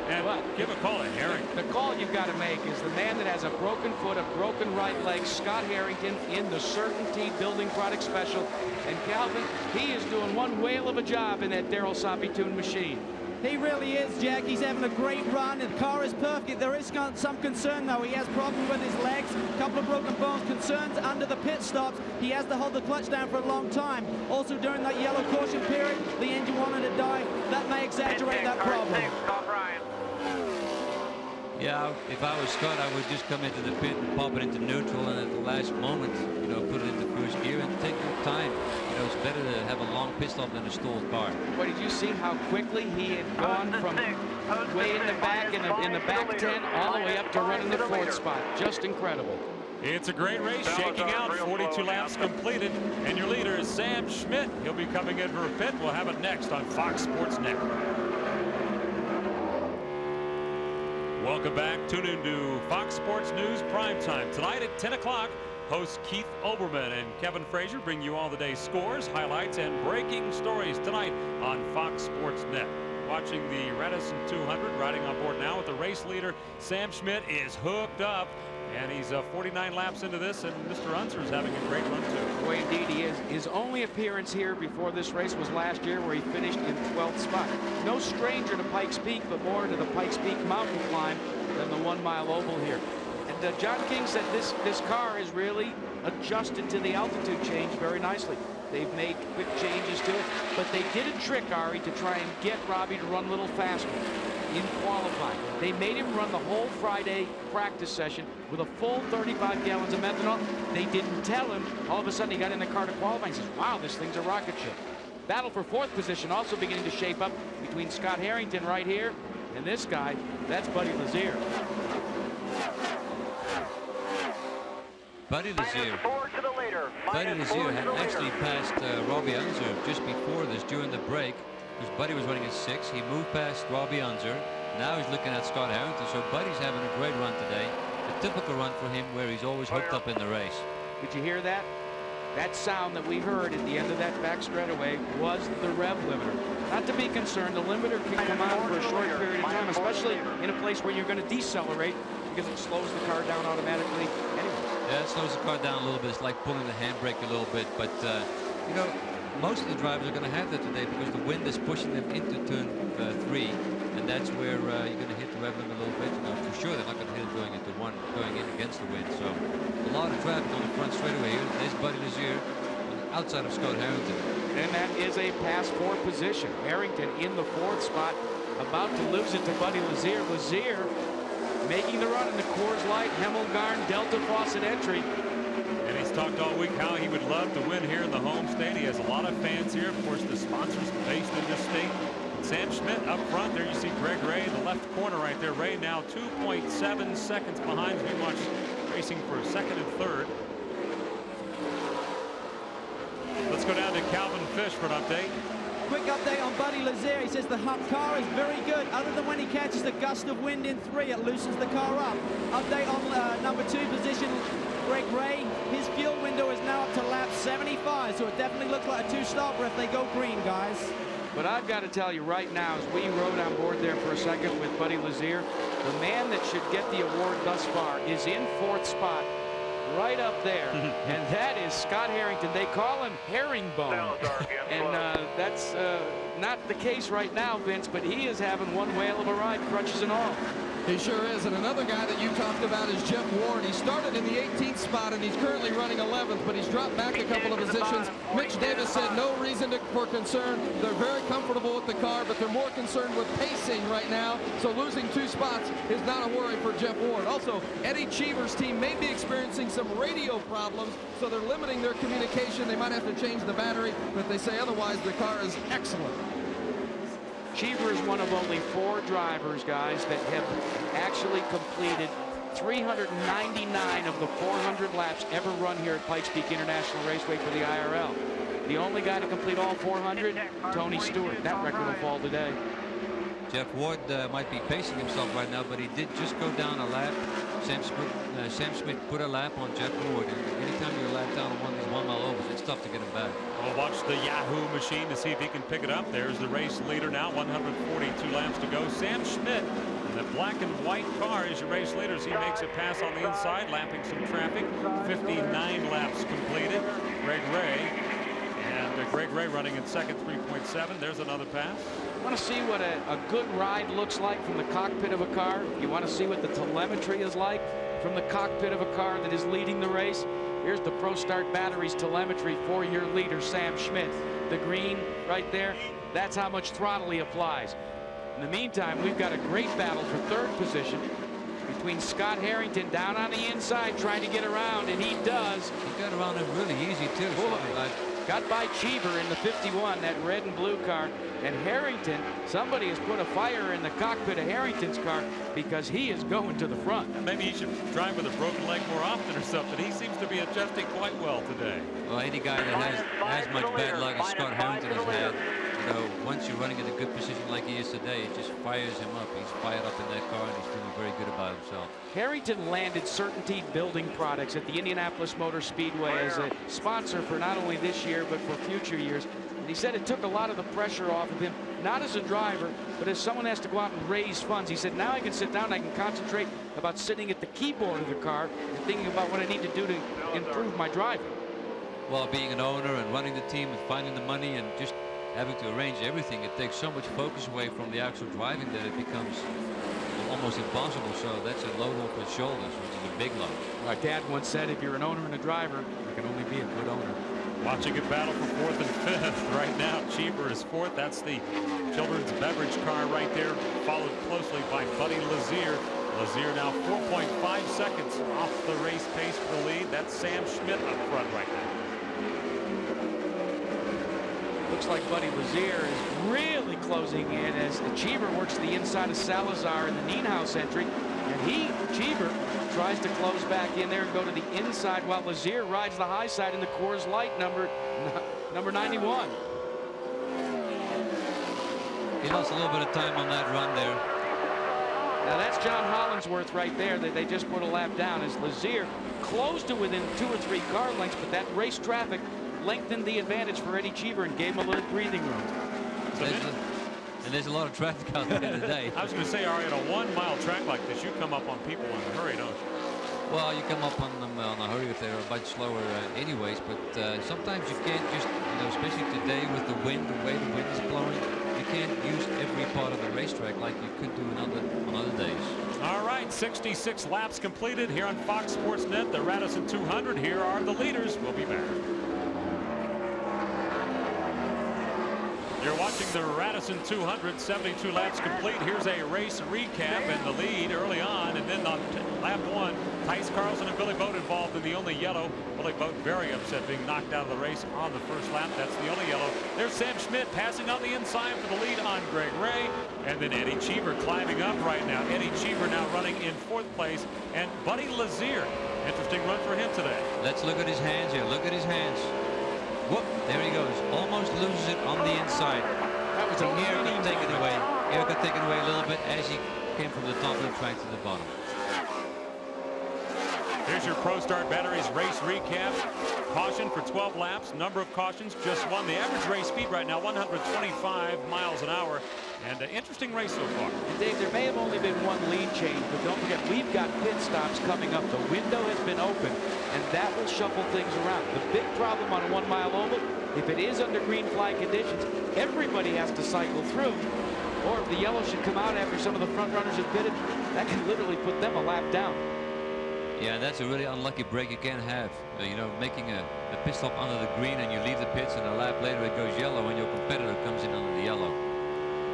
And give a call to Harrington. The call you've got to make is the man that has a broken foot, a broken right leg, Scott Harrington, in the Certainty Building Product Special. And Calvin, he is doing one whale of a job in that Darrell Soppe tuned machine. He really is, Jack. He's having a great run. The car is perfect. There is some concern, though. He has problems with his legs, a couple of broken bones, concerns under the pit stops. He has to hold the clutch down for a long time. Also, during that yellow caution period, the engine wanted to die. That may exaggerate that problem. Yeah, if I was Scott, I would just come into the pit and pop it into neutral, and at the last moment, put it into first gear and take your time. It's better to have a long pit stop than a stalled car. But did you see how quickly he had gone from way in the back, in the back 10, all the way up to running the 4th spot? Just incredible. It's a great race, shaking out, 42 laps completed, and your leader is Sam Schmidt. He'll be coming in for a pit. We'll have it next on Fox Sports Network. Welcome back. Tune in to Fox Sports News Primetime. Tonight at 10 o'clock, hosts Keith Olbermann and Kevin Frazier bring you all the day's scores, highlights, and breaking stories tonight on Fox Sports Net. Watching the Radisson 200, riding on board now with the race leader. Sam Schmidt is hooked up, and he's 49 laps into this, and Mr. Unser is having a great run, too. Boy, indeed he is. His only appearance here before this race was last year, where he finished in 12th spot. No stranger to Pikes Peak, but more to the Pikes Peak mountain climb than the 1 mile oval here. John King said this car is really adjusted to the altitude change very nicely. They've made quick changes to it, but they did a trick, Ari, to try and get Robbie to run a little faster in qualifying. They made him run the whole Friday practice session with a full 35 gallons of methanol. They didn't tell him. All of a sudden, he got in the car to qualify and says, wow, this thing's a rocket ship. Battle for 4th position also beginning to shape up between Scott Harrington right here and this guy. That's Buddy Lazier. Buddy Lazier had actually passed Robbie Unser just before this during the break, because Buddy was running at 6. He moved past Robbie Unser. Now he's looking at Scott Harrington. So Buddy's having a great run today. A typical run for him where he's always hooked up in the race. Did you hear that? That sound that we heard at the end of that back straightaway was the rev limiter. Not to be concerned, the limiter can come on for a short period of time, especially in a place where you're going to decelerate, because it slows the car down automatically anyway. Yeah, it slows the car down a little bit. It's like pulling the handbrake a little bit. But, you know, most of the drivers are going to have that today because the wind is pushing them into turn 3. And that's where you're going to hit the rev limit a little bit. You know, for sure, they're not going to hit it going into 1, going in against the wind. So a lot of traffic on the front straightaway here. There's Buddy Lazier outside of Scott Harrington. And that is a pass 4 position. Harrington in the 4th spot, about to lose it to Buddy Lazier. Lazier making the run in the Coors Light Hemmelgarn Delta Faucet entry. And he's talked all week how he would love to win here in the home state. He has a lot of fans here. Of course, the sponsors based in this state. Sam Schmidt up front. There you see Greg Ray in the left corner right there. Ray now 2.7 seconds behind as we watch racing for 2nd and 3rd. Let's go down to Calvin Fish for an update. Quick update on Buddy Lazier. He says the car is very good. Other than when he catches a gust of wind in 3, it loosens the car up. Update on number 2 position, Greg Ray. His fuel window is now up to lap 75, so it definitely looks like a 2-stopper if they go green, guys. But I've got to tell you right now, as we rode on board there for a second with Buddy Lazier, the man that should get the award thus far is in 4th spot, right up there, and that is Scott Harrington. They call him Herringbone, and that's not the case right now, Vince, but he is having one whale of a ride, crutches and all. He sure is. And another guy that you talked about is Jeff Ward. He started in the 18th spot, and he's currently running 11th, but he's dropped back a couple of positions. Mitch Davis said no reason for concern. They're very comfortable with the car, but they're more concerned with pacing right now. So losing 2 spots is not a worry for Jeff Ward. Also, Eddie Cheever's team may be experiencing some radio problems, so they're limiting their communication. They might have to change the battery, but they say otherwise the car is excellent. Cheever is one of only 4 drivers, guys, that have actually completed 399 of the 400 laps ever run here at Pikes Peak International Raceway for the IRL. The only guy to complete all 400, Tony Stewart. That record will fall today. Jeff Ward might be pacing himself right now, but he did just go down a lap. Sam Schmidt put a lap on Jeff Ward, and anytime you're a lap down on one of these 1 mile overs, it's tough to get him back. We'll watch the Yahoo machine to see if he can pick it up. There's the race leader now, 142 laps to go. Sam Schmidt in the black and white car is your race leader as he makes a pass on the inside, lapping some traffic. 59 laps completed. Greg Ray running in 2nd, 3.7. There's another pass. Want to see what a good ride looks like from the cockpit of a car? You want to see what the telemetry is like from the cockpit of a car that is leading the race? Here's the ProStart Batteries telemetry for your leader, Sam Schmidt. The green right there, that's how much throttle he applies. In the meantime, we've got a great battle for 3rd position between Scott Harrington down on the inside trying to get around, and he does. He got around it really easy, too. Got by Cheever in the 51, that red and blue car. And Harrington, somebody has put a fire in the cockpit of Harrington's car because he is going to the front. Maybe he should drive with a broken leg more often or something. He seems to be adjusting quite well today. Well, any guy that has as much bad luck as Scott Harrington has had, you know, once you're running in a good position like he is today, it just fires him up. He's fired up in that car, and he's feeling very good about himself. Harrington landed Certainty Building Products at the Indianapolis Motor Speedway as a sponsor for not only this year, but for future years. And he said it took a lot of the pressure off of him, not as a driver, but as someone has to go out and raise funds. He said, now I can sit down and I can concentrate about sitting at the keyboard of the car and thinking about what I need to do to improve my driving. Well, being an owner and running the team and finding the money and just having to arrange everything, it takes so much focus away from the actual driving that it becomes a almost impossible. So that's a load off his shoulders, which is a big load. My dad once said, if you're an owner and a driver, you can only be a good owner. Watching it battle for 4th and 5th. Right now, Cheever is 4th. That's the children's beverage car right there, followed closely by Buddy Lazier. Lazier now 4.5 seconds off the race pace for the lead. That's Sam Schmidt up front right now. Looks like Buddy Lazier is really closing in as Cheever works the inside of Salazar in the Nienhaus entry. And Cheever, tries to close back in there and go to the inside while Lazier rides the high side in the Coors Light number 91. He lost a little bit of time on that run there. Now that's John Hollinsworth right there that they just put a lap down as Lazier closed to within 2 or 3 car lengths, but that race traffic lengthened the advantage for Eddie Cheever and gave him a little breathing room. And there's a lot of traffic out there today. I was going to say, Ari, at a 1 mile track like this, you come up on people in a hurry, don't you? Well, you come up on them on a hurry if they're a bunch slower anyways, but sometimes you can't just, especially today with the wind, the way the wind is blowing, you can't use every part of the racetrack like you could do on other days. All right, 66 laps completed here on Fox Sports Net. The Radisson 200. Here are the leaders. We'll be back. You're watching the Radisson 200, 72 laps complete. Here's a race recap and the lead early on, and then on lap 1, Tice Carlson and Billy Boat involved in the only yellow. Billy Boat very upset being knocked out of the race on the first lap. That's the only yellow. There's Sam Schmidt passing on the inside for the lead on Greg Ray, and then Eddie Cheever climbing up right now. Eddie Cheever now running in 4th place, and Buddy Lazier. Interesting run for him today. Let's look at his hands here. Look at his hands. Whoop, there he goes. Almost loses it on the inside. That was a Air could take it away. Air could take it away a little bit as he came from the top of the track to the bottom. Here's your Pro Start Batteries race recap. Caution for 12 laps. Number of cautions, just 1. The average race speed right now, 125 miles an hour. And an interesting race so far. And Dave, there may have only been 1 lead change, but don't forget, we've got pit stops coming up. The window has been open, and that will shuffle things around. The big problem on a 1 mile oval, if it is under green flag conditions, everybody has to cycle through. Or if the yellow should come out after some of the front runners have pitted, that can literally put them a lap down. Yeah, that's a really unlucky break you can't have. Making a pit stop under the green and you leave the pits and a lap later it goes yellow and your competitor comes in under the yellow.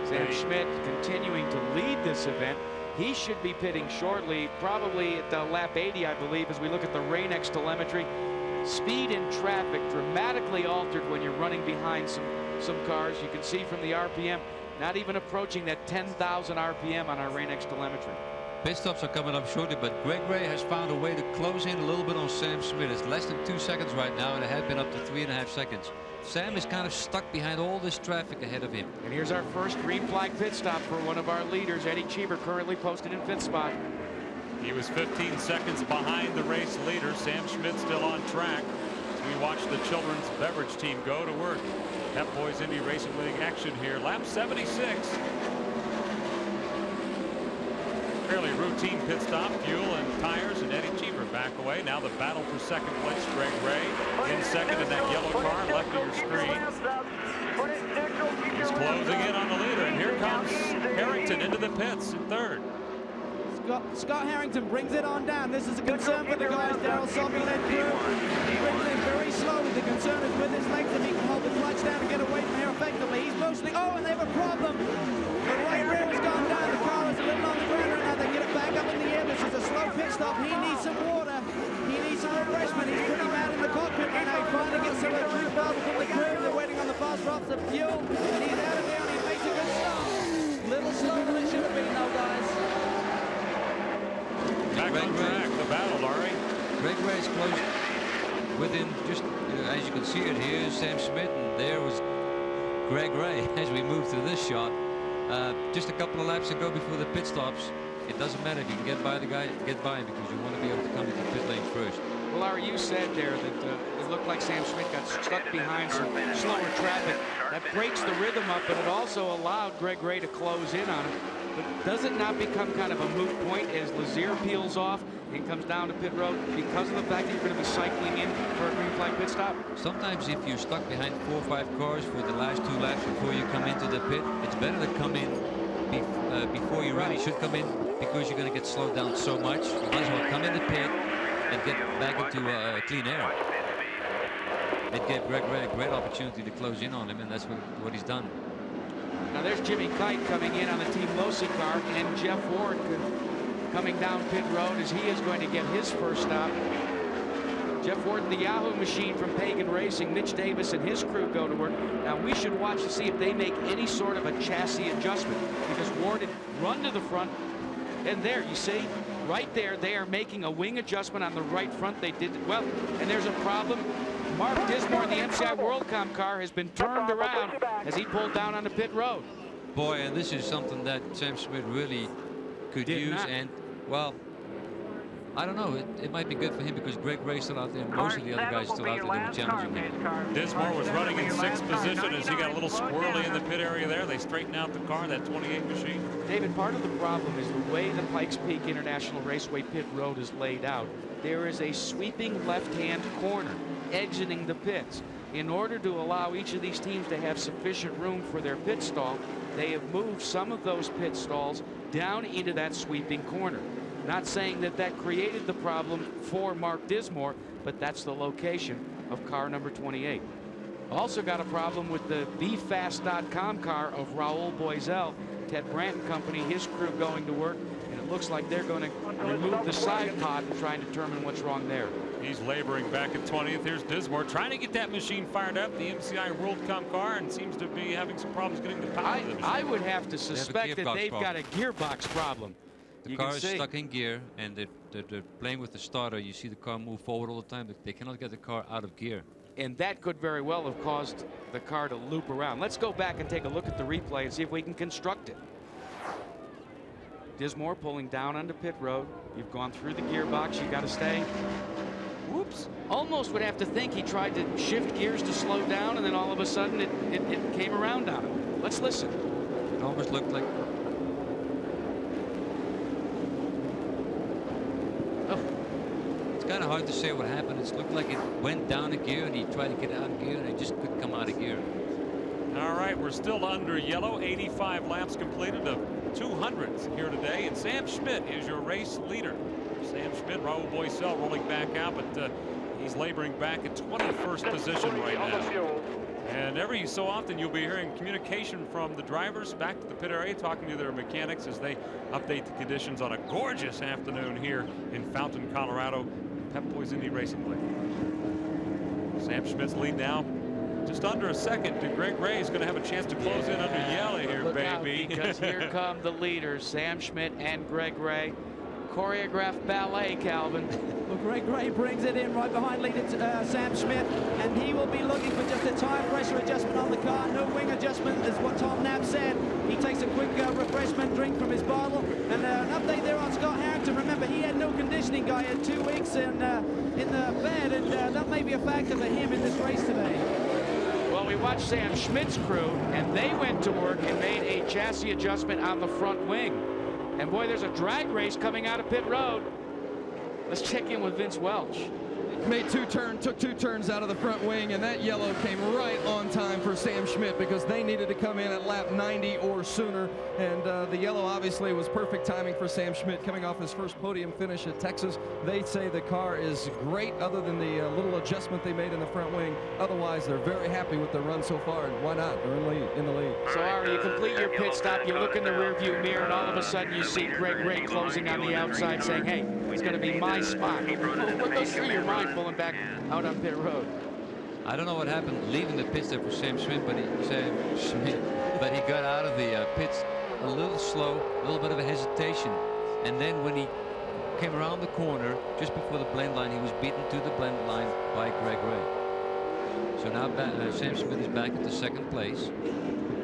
Sam Schmidt continuing to lead this event. He should be pitting shortly, probably at lap 80, I believe, as we look at the Rain-X telemetry. Speed in traffic dramatically altered when you're running behind some cars. You can see from the RPM, not even approaching that 10,000 RPM on our Rain-X telemetry. Pit stops are coming up shortly, but Greg Ray has found a way to close in a little bit on Sam Schmidt. It's less than 2 seconds right now, and it had been up to 3.5 seconds. Sam is kind of stuck behind all this traffic ahead of him. And here's our first green flag pit stop for one of our leaders, Eddie Cheever, currently posted in 5th spot. He was 15 seconds behind the race leader. Sam Schmidt still on track. We watch the children's beverage team go to work. Pep Boys Indy Racing League action here. Lap 76. Fairly routine pit stop, fuel and tires, and Eddie Cheever back away. Now the battle for second place. Greg Ray in second in that yellow car left of your screen. He's closing in on the leader, and here comes Harrington into the pits in 3rd. Scott Harrington brings it on down. This is a concern for the guys. Daryl Sobey led through. He brings it very slowly. The concern is with his legs, if he can hold the clutch down and get away from here effectively. He's motioning. Oh, and they have a problem. The right rear has gone down. The car is a little on the ground right now. They get it back up in the air. This is a slow pit stop. He needs some water. He needs some refreshment. He's pretty mad in the cockpit right now. He finally gets some of the drink bubble from the crew. They're waiting on the fast drops of fuel. And he's out of there and he makes a good start. Little slower than it should have been though, guys. Back on track, the battle, Laurie. Greg Ray's close within just, as you can see it here, Sam Schmidt, and there was Greg Ray as we move through this shot. Just a couple of laps to go before the pit stops. It doesn't matter if you can get by the guy, get by him, because you want to be able to come into the pit lane first. Well, Larry, you said there that it looked like Sam Schmidt got stuck behind some slower traffic. That breaks the rhythm up, but it also allowed Greg Ray to close in on it. But does it not become kind of a moot point as Lazier peels off and comes down to pit road because of the fact that you're going to be cycling in for a green flag pit stop? Sometimes if you're stuck behind 4 or 5 cars for the last 2 laps before you come into the pit, it's better to come in before you really should come in, because you're going to get slowed down so much. You might as well come in the pit and get back into clean air. It gave Greg Ray a great opportunity to close in on him, and that's what he's done. Now there's Jimmy Kite coming in on the Team Losi car, and Jeff Ward coming down pit road as he is going to get his first stop. Jeff Ward in the Yahoo machine from Pagan Racing. Mitch Davis and his crew go to work. Now we should watch to see if they make any sort of a chassis adjustment, because Ward had run to the front, and there you see right there they are making a wing adjustment on the right front. They did well, and there's a problem. Mark Dismore in the MCI WorldCom car has been turned around as he pulled down on the pit road. Boy, and this is something that Sam Schmidt really could use. And well, I don't know, it might be good for him, because Greg Ray's still out there and most of the other guys still out there that were challenging him. Dismore was running in 6th position as he got a little squirrely in the pit area there. They straightened out the car, that 28 machine. David, part of the problem is the way the Pikes Peak International Raceway pit road is laid out. There is a sweeping left-hand corner exiting the pits. In order to allow each of these teams to have sufficient room for their pit stall, they have moved some of those pit stalls down into that sweeping corner. Not saying that that created the problem for Mark Dismore, but that's the location of car number 28. Also got a problem with the BeFast.com car of Raul Boisel, Ted Branton Company, his crew going to work, and it looks like they're going to remove the side pod and try and determine what's wrong there. He's laboring back at 20th. Here's Dismore trying to get that machine fired up, the MCI WorldCom car, and seems to be having some problems getting the power to the machine. I would have to suspect that they've got a gearbox problem. The car is stuck in gear, and they're playing with the starter. You see the car move forward all the time, but they cannot get the car out of gear. And that could very well have caused the car to loop around. Let's go back and take a look at the replay and see if we can construct it. Dismore pulling down onto pit road. You've gone through the gearbox. You got to stay. Whoops. Almost would have to think he tried to shift gears to slow down, and then all of a sudden it came around on him. Let's listen. It almost looked like... It's kind of hard to say what happened. It looked like it went down a gear, and he tried to get out of gear, and it just couldn't come out of gear. All right, we're still under yellow. 85 laps completed of 200s here today, and Sam Schmidt is your race leader. Sam Schmidt, Raul Boisel rolling back out, but he's laboring back at 21st position right now. And every so often you'll be hearing communication from the drivers back to the pit area, talking to their mechanics as they update the conditions on a gorgeous afternoon here in Fountain, Colorado, Pep Boys Indy Racing League. Sam Schmidt's lead now just under a second to Greg Ray. Is going to have a chance to close in under yellow here, Look baby. out, because here come the leaders, Sam Schmidt and Greg Ray. Choreographed ballet, Calvin. Well, Greg Ray brings it in right behind leader Sam Schmidt, and he will be looking for just a tire pressure adjustment on the car. No wing adjustment is what Tom Knapp said. He takes a quick refreshment drink from his bottle. And an update there on Scott Harrington. Remember, he had no conditioning guy. He had 2 weeks in the bed, and that may be a factor for him in this race today. Well, we watched Sam Schmidt's crew, and they went to work and made a chassis adjustment on the front wing. And boy, there's a drag race coming out of pit road. Let's check in with Vince Welch. Made took 2 turns out of the front wing, and that yellow came right on time for Sam Schmidt, because they needed to come in at lap 90 or sooner. And the yellow obviously was perfect timing for Sam Schmidt coming off his first podium finish at Texas. They say the car is great other than the little adjustment they made in the front wing. Otherwise, they're very happy with their run so far, and why not? They're in the lead. So, Ari, you complete your pit stop, you look in the rearview mirror, and all of a sudden you see Greg Ray closing on the outside saying, hey, it's going to be my spot. What goes through your mind pulling back out on pit road? I don't know what happened leaving the pits there for Sam Schmidt, but he got out of the pits a little slow, a little bit of a hesitation, and then when he came around the corner just before the blend line, he was beaten to the blend line by Greg Ray. So now Sam Schmidt is back at the 2nd place.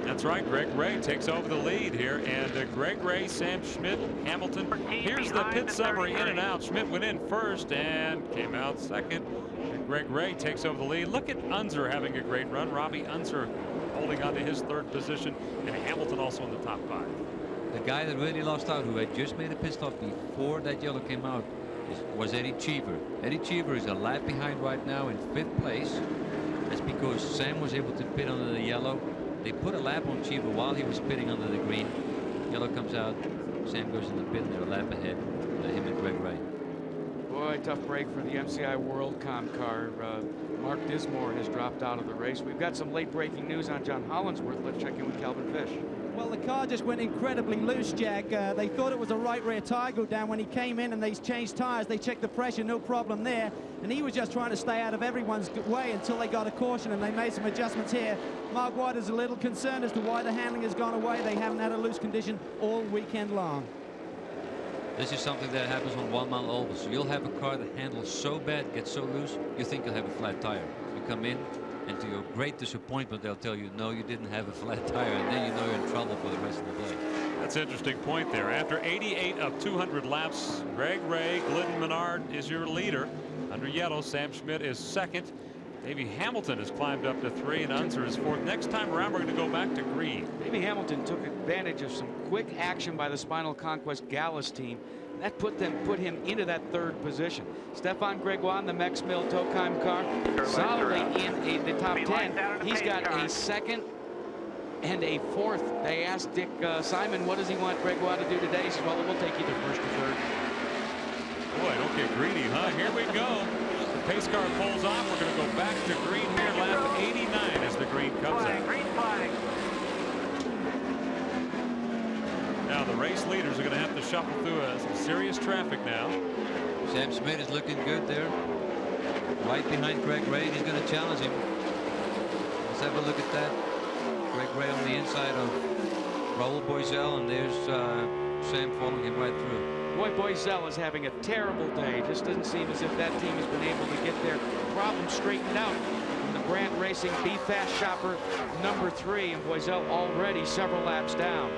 That's right. Greg Ray takes over the lead here, and Greg Ray, Sam Schmidt, Hamilton. Here's the pit summary in and out. Schmidt went in first and came out second. And Greg Ray takes over the lead. Look at Unser having a great run. Robbie Unser holding on to his 3rd position, and Hamilton also in the top 5. The guy that really lost out, who had just made a pit stop before that yellow came out, was Eddie Cheever. Eddie Cheever is a lap behind right now in 5th place. That's because Sam was able to pit under the yellow. They put a lap on Cheever while he was pitting under the green. Yellow comes out. Sam goes in the pit, and they're a lap ahead. Him and Greg Ray. Boy, tough break for the MCI WorldCom car. Mark Dismore has dropped out of the race. We've got some late breaking news on John Hollinsworth. Let's check in with Calvin Fish. Well, the car just went incredibly loose, Jack. They thought it was a right rear tire go down when he came in, and they changed tires. They checked the pressure, no problem there. And he was just trying to stay out of everyone's way until they got a caution, and they made some adjustments here. Mark White is a little concerned as to why the handling has gone away. They haven't had a loose condition all weekend long. This is something that happens on 1 mile ovals. You'll have a car that handles so bad, gets so loose, you think you'll have a flat tire. You come in, and to your great disappointment, they'll tell you, no, you didn't have a flat tire, and then you know you're in trouble for the rest of the day. That's an interesting point there. After 88 of 200 laps, Greg Ray, Glidden Menard is your leader. Under yellow, Sam Schmidt is second. Davey Hamilton has climbed up to 3, and Unser is 4th. Next time around, we're going to go back to green. Davey Hamilton took advantage of some quick action by the Spinal Conquest Gallus team. That put him into that 3rd position. Stefan Gregoire in the Mex Mill Tokheim car, solidly in the top 10. He's got a 2nd and a 4th. They asked Dick Simon, what does he want Gregoire to do today? He says, well, we'll take either 1st or 3rd. Boy, don't get greedy, huh? Here we go. The pace car pulls off. We're going to go back to green here, lap 89 as the green comes out. Green flag. Now the race leaders are going to have to shuffle through some serious traffic now. Sam Schmidt is looking good there. Right behind Greg Ray. He's going to challenge him. Let's have a look at that. Greg Ray on the inside of Raul Boisel, and there's Sam following him right through. Boy, Boisel is having a terrible day. Just doesn't seem as if that team has been able to get their problem straightened out. From the Brandt Racing Be Fast Shopper number 3, and Boisel already several laps down.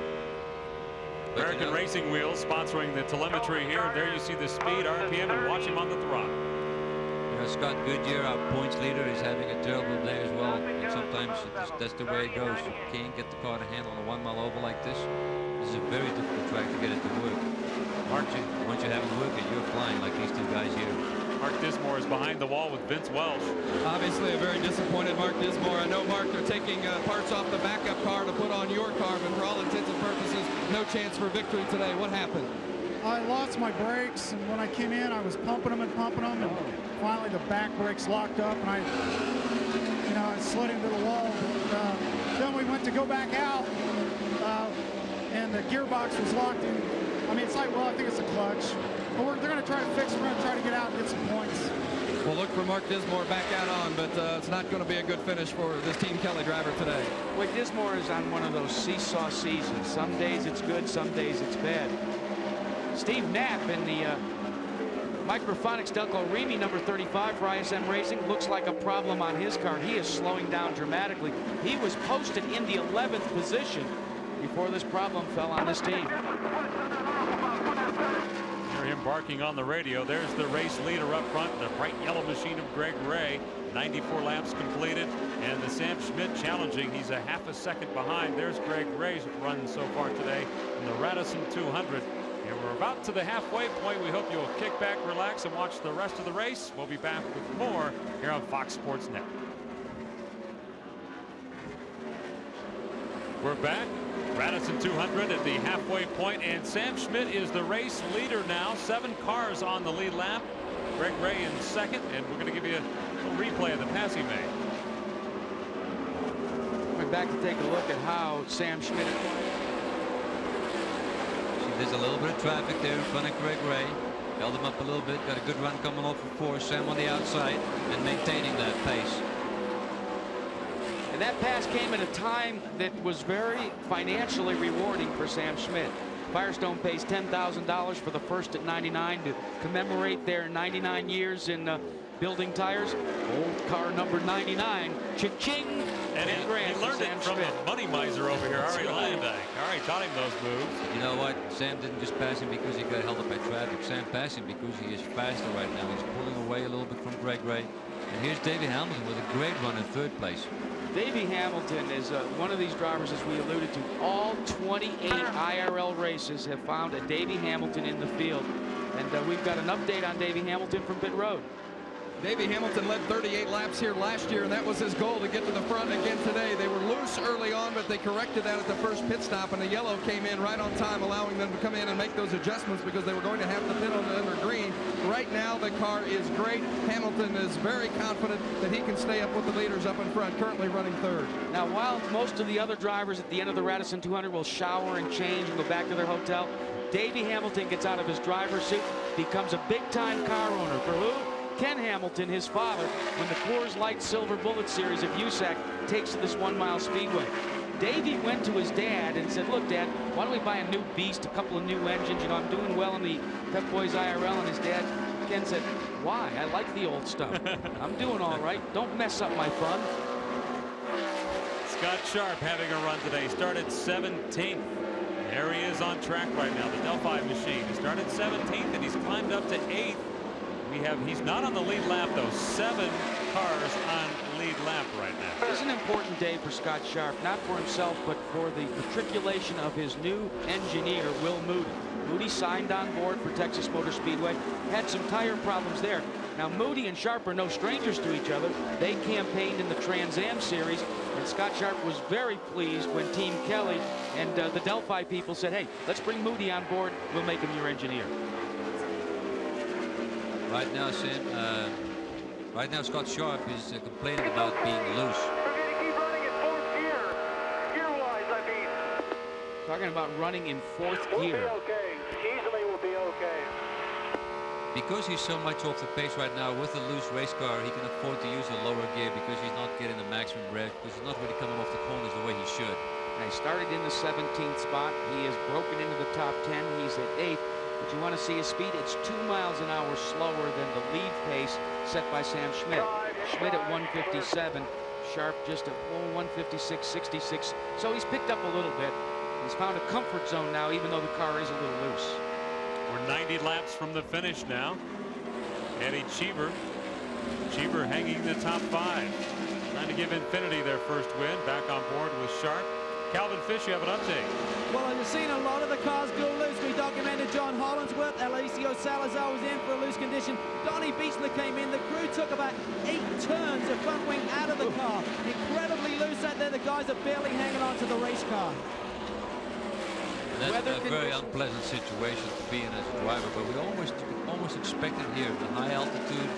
American Racing Wheels sponsoring the telemetry here. There you see the speed, RPM, and watch him on the throttle. You know, Scott Goodyear, our points leader, is having a terrible day as well. And sometimes that's the way it goes. You can't get the car to handle on a 1 mile oval like this. This is a very difficult track to get it to work. Once you have it working, you're flying like these 2 guys here. Mark Dismore is behind the wall with Vince Welsh. Obviously a very disappointed Mark Dismore. I know, Mark, they're taking parts off the backup car to put on your car, but for all intents and purposes, no chance for victory today. What happened? I lost my brakes, and when I came in, I was pumping them, and finally the back brakes locked up, and I slid into the wall. But, then we went to go back out, and the gearbox was locked in. I mean, it's like, well, I think it's a clutch. But they're going to try to fix it. We're going to try to get out and get some points. We'll look for Mark Dismore back out on, but it's not going to be a good finish for this Team Kelly driver today. Boy, Dismore is on one of those seesaw seasons. Some days it's good, some days it's bad. Steve Knapp in the Microphonics Delco Remy number 35 for ISM Racing. Looks like a problem on his car. He is slowing down dramatically. He was posted in the 11th position before this problem fell on his team. Hear him barking on the radio. There's the race leader up front, the bright yellow machine of Greg Ray. 94 laps completed, and the Sam Schmidt challenging. He's a half a second behind. There's Greg Ray's run so far today in the Radisson 200. And we're about to the halfway point. We hope you'll kick back, relax, and watch the rest of the race. We'll be back with more here on Fox Sports Network. We're back. Radisson 200 at the halfway point, and Sam Schmidt is the race leader now. 7 cars on the lead lap. Greg Ray in second, and we're going to give you a little replay of the pass he made. We're back to take a look at how Sam Schmidt. There's a little bit of traffic there in front of Greg Ray. Held him up a little bit. Got a good run coming off of 4. Sam on the outside and maintaining that pace. And that pass came at a time that was very financially rewarding for Sam Schmidt. Firestone pays $10,000 for the first at 99 to commemorate their 99 years in building tires. Old car number 99. Cha-ching! And he learned it from a money miser over here, Ari Landak. Ari taught him those moves. You know what? Sam didn't just pass him because he got held up by traffic. Sam passed him because he is faster right now. He's pulling away a little bit from Greg Ray. And here's Davey Hamilton with a great run in 3rd place. Davey Hamilton is one of these drivers, as we alluded to. All 28 IRL races have found a Davey Hamilton in the field. And we've got an update on Davey Hamilton from pit road. Davey Hamilton led 38 laps here last year, and that was his goal, to get to the front again today. They were loose early on, but they corrected that at the first pit stop, and the yellow came in right on time, allowing them to come in and make those adjustments because they were going to have to pit on the under green. Right now, the car is great. Hamilton is very confident that he can stay up with the leaders up in front, currently running third. Now, while most of the other drivers at the end of the Radisson 200 will shower and change and go back to their hotel, Davey Hamilton gets out of his driver's suit, becomes a big-time car owner. For who? Ken Hamilton, his father, when the Coors Light Silver Bullet Series of USAC takes to this 1 mile speedway. Davey went to his dad and said, look, Dad, why don't we buy a new beast, a couple of new engines? You know, I'm doing well in the Pep Boys IRL. And his dad, Ken, said, why? I like the old stuff. I'm doing all right. Don't mess up my fun. Scott Sharp having a run today. Started 17th. There he is on track right now, the Delphi machine. He started 17th, and he's climbed up to 8th. He's not on the lead lap, though. 7 cars on lead lap right now. It's an important day for Scott Sharp, not for himself, but for the matriculation of his new engineer, Will Moody. Moody signed on board for Texas Motor Speedway, had some tire problems there. Now, Moody and Sharp are no strangers to each other. They campaigned in the Trans Am Series, and Scott Sharp was very pleased when Team Kelly and the Delphi people said, hey, let's bring Moody on board. We'll make him your engineer. Right now, Sam, right now Scott Sharp is complaining about being loose. Talking about running in 4th gear. We'll be okay. Easily we'll be okay. Because he's so much off the pace right now with a loose race car, he can afford to use a lower gear because he's not getting the maximum rev, because he's not really coming off the corners the way he should. Now, he started in the 17th spot. He has broken into the top 10. He's at 8th. But you want to see his speed. It's 2 miles an hour slower than the lead pace set by Sam Schmidt. Schmidt at 157. Sharp just at 156.66. So he's picked up a little bit. He's found a comfort zone now, even though the car is a little loose. We're 90 laps from the finish now. Eddie Cheever hanging in the top 5. Trying to give Infinity their first win. Back on board with Sharp. Calvin Fish, you have an update. Well, I've seen a lot of the cars go loose. We documented John Hollinsworth. Alicio Salazar was in for a loose condition. Donnie Beechler came in. The crew took about 8 turns of front wing out of the car. Incredibly loose out there. The guys are barely hanging on to the race car. That's a very unpleasant situation to be in as a driver, but we almost expected here the high altitude,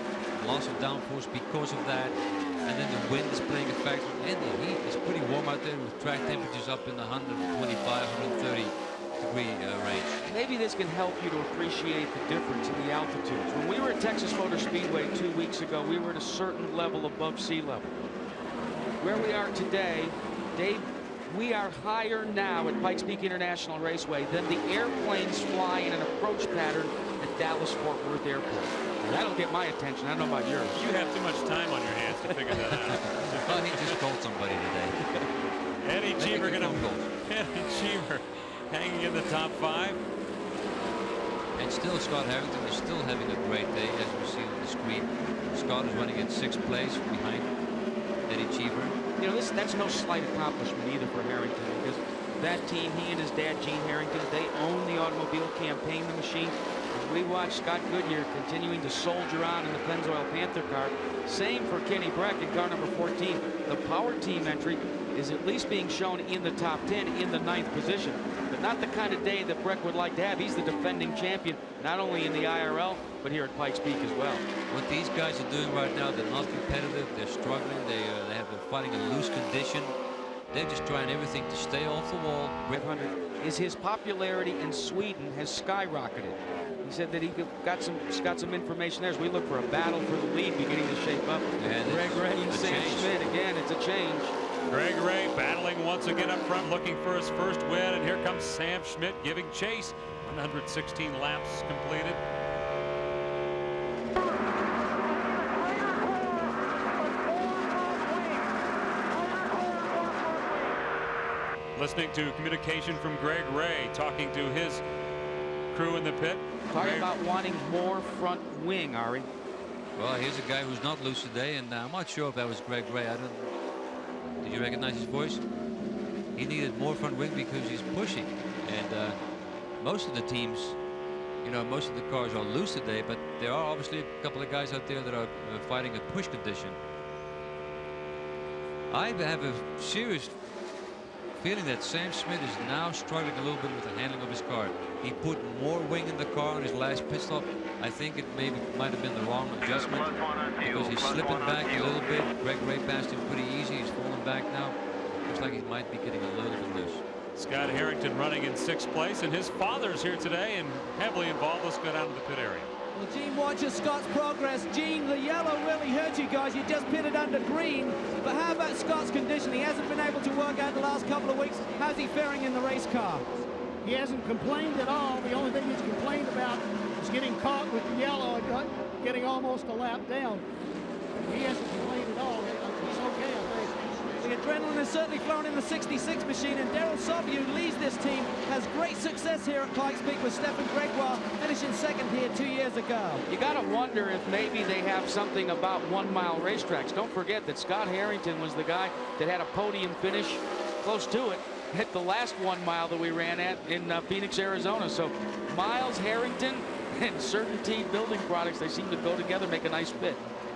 loss of downforce because of that, and then the wind is playing a factor, and the heat is pretty warm out there with track temperatures up in the 125, 130 degree range. Maybe this can help you to appreciate the difference in the altitudes. When we were at Texas Motor Speedway 2 weeks ago, we were at a certain level above sea level. Where we are today, Dave, we are higher now at Pikes Peak International Raceway than the airplanes fly in an approach pattern at Dallas-Fort Worth Airport. And that'll get my attention. I don't know about yours. You have too much time on your hands to figure that out. Well, he just called somebody today. Eddie Cheever hanging in the top 5. And still Scott Harrington is still having a great day, as we see on the screen. Scott is running in 6th place behind Eddie Cheever. You know, that's no slight accomplishment either for Harrington, because that team, he and his dad, Gene Harrington, they own the automobile, campaign the machine. And we watch Scott Goodyear continuing to soldier on in the Pennzoil Panther car. Same for Kenny Breck in car number 14. The power team entry is at least being shown in the top 10 in the 9th position. But not the kind of day that Breck would like to have. He's the defending champion, not only in the IRL, but here at Pikes Peak as well. What these guys are doing right now, they're not competitive, they're struggling, they're fighting a loose condition. They're just trying everything to stay off the wall. 500 is his popularity in Sweden has skyrocketed. He said that he got some information there as we look for a battle for the lead beginning to shape up. Greg Ray and Sam Schmidt, again, it's a change. Greg Ray battling once again up front, looking for his first win, and here comes Sam Schmidt giving chase. 116 laps completed. Listening to communication from Greg Ray, talking to his crew in the pit. Talking about wanting more front wing, Ari. Well, here's a guy who's not loose today, and I'm not sure if that was Greg Ray. Did you recognize his voice? He needed more front wing because he's pushing, and most of the teams you know, most of the cars are loose today, but there are obviously a couple of guys out there that are fighting a push condition. I have a serious feeling that Sam Smith is now struggling a little bit with the handling of his car. He put more wing in the car on his last pit stop. I think it might have been the wrong adjustment because he's slipping back a little bit. Greg Ray passed him pretty easy. He's falling back now. Looks like he might be getting a little bit loose. Scott Harrington running in 6th place, and his father's here today and heavily involved. Let's go down to the pit area. Well, Gene watches Scott's progress. Gene, the yellow really hurt you guys. You just pitted under green. But how about Scott's condition? He hasn't been able to work out the last couple of weeks. How's he faring in the race car? He hasn't complained at all. The only thing he's complained about is getting caught with the yellow and getting almost a lap down. He hasn't complained at all. He's okay, I think. The adrenaline is certainly flowing in the 66 machine, and Daryl Sobey, who leads this team, has great success here at Pikes Peak with Stefan Gregoire finishing 2nd here 2 years ago. You got to wonder if maybe they have something about 1 mile racetracks. Don't forget that Scott Harrington was the guy that had a podium finish close to it at the last 1 mile that we ran at in Phoenix, Arizona. So Miles, Harrington, and Certainty Building Products, they seem to go together, make a nice fit.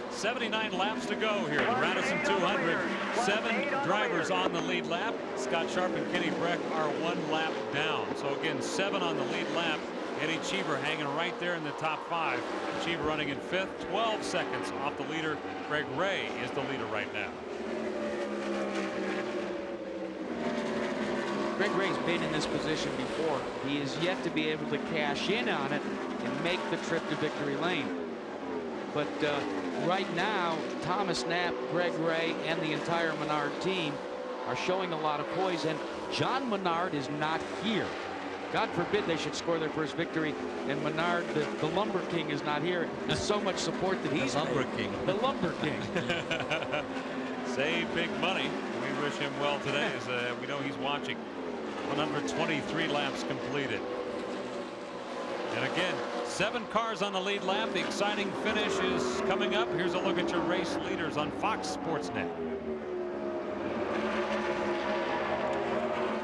79 laps to go here. The Radisson 200. 7 drivers on the lead lap. Scott Sharp and Kenny Breck are 1 lap down. So again, 7 on the lead lap. Eddie Cheever hanging right there in the top 5. Cheever running in 5th, 12 seconds off the leader. Greg Ray is the leader right now. Greg Ray's been in this position before. He is yet to be able to cash in on it and make the trip to victory lane. But right now, Thomas Knapp, Greg Ray, and the entire Menard team are showing a lot of poise, and John Menard is not here. God forbid they should score their first victory, and Menard, the Lumber King, is not here. There's so much support that he's the Lumber King. The Lumber King. Save big money. We wish him well today, as we know he's watching. 123 laps completed. And again, 7 cars on the lead lap. The exciting finish is coming up. Here's a look at your race leaders on Fox Sports Net.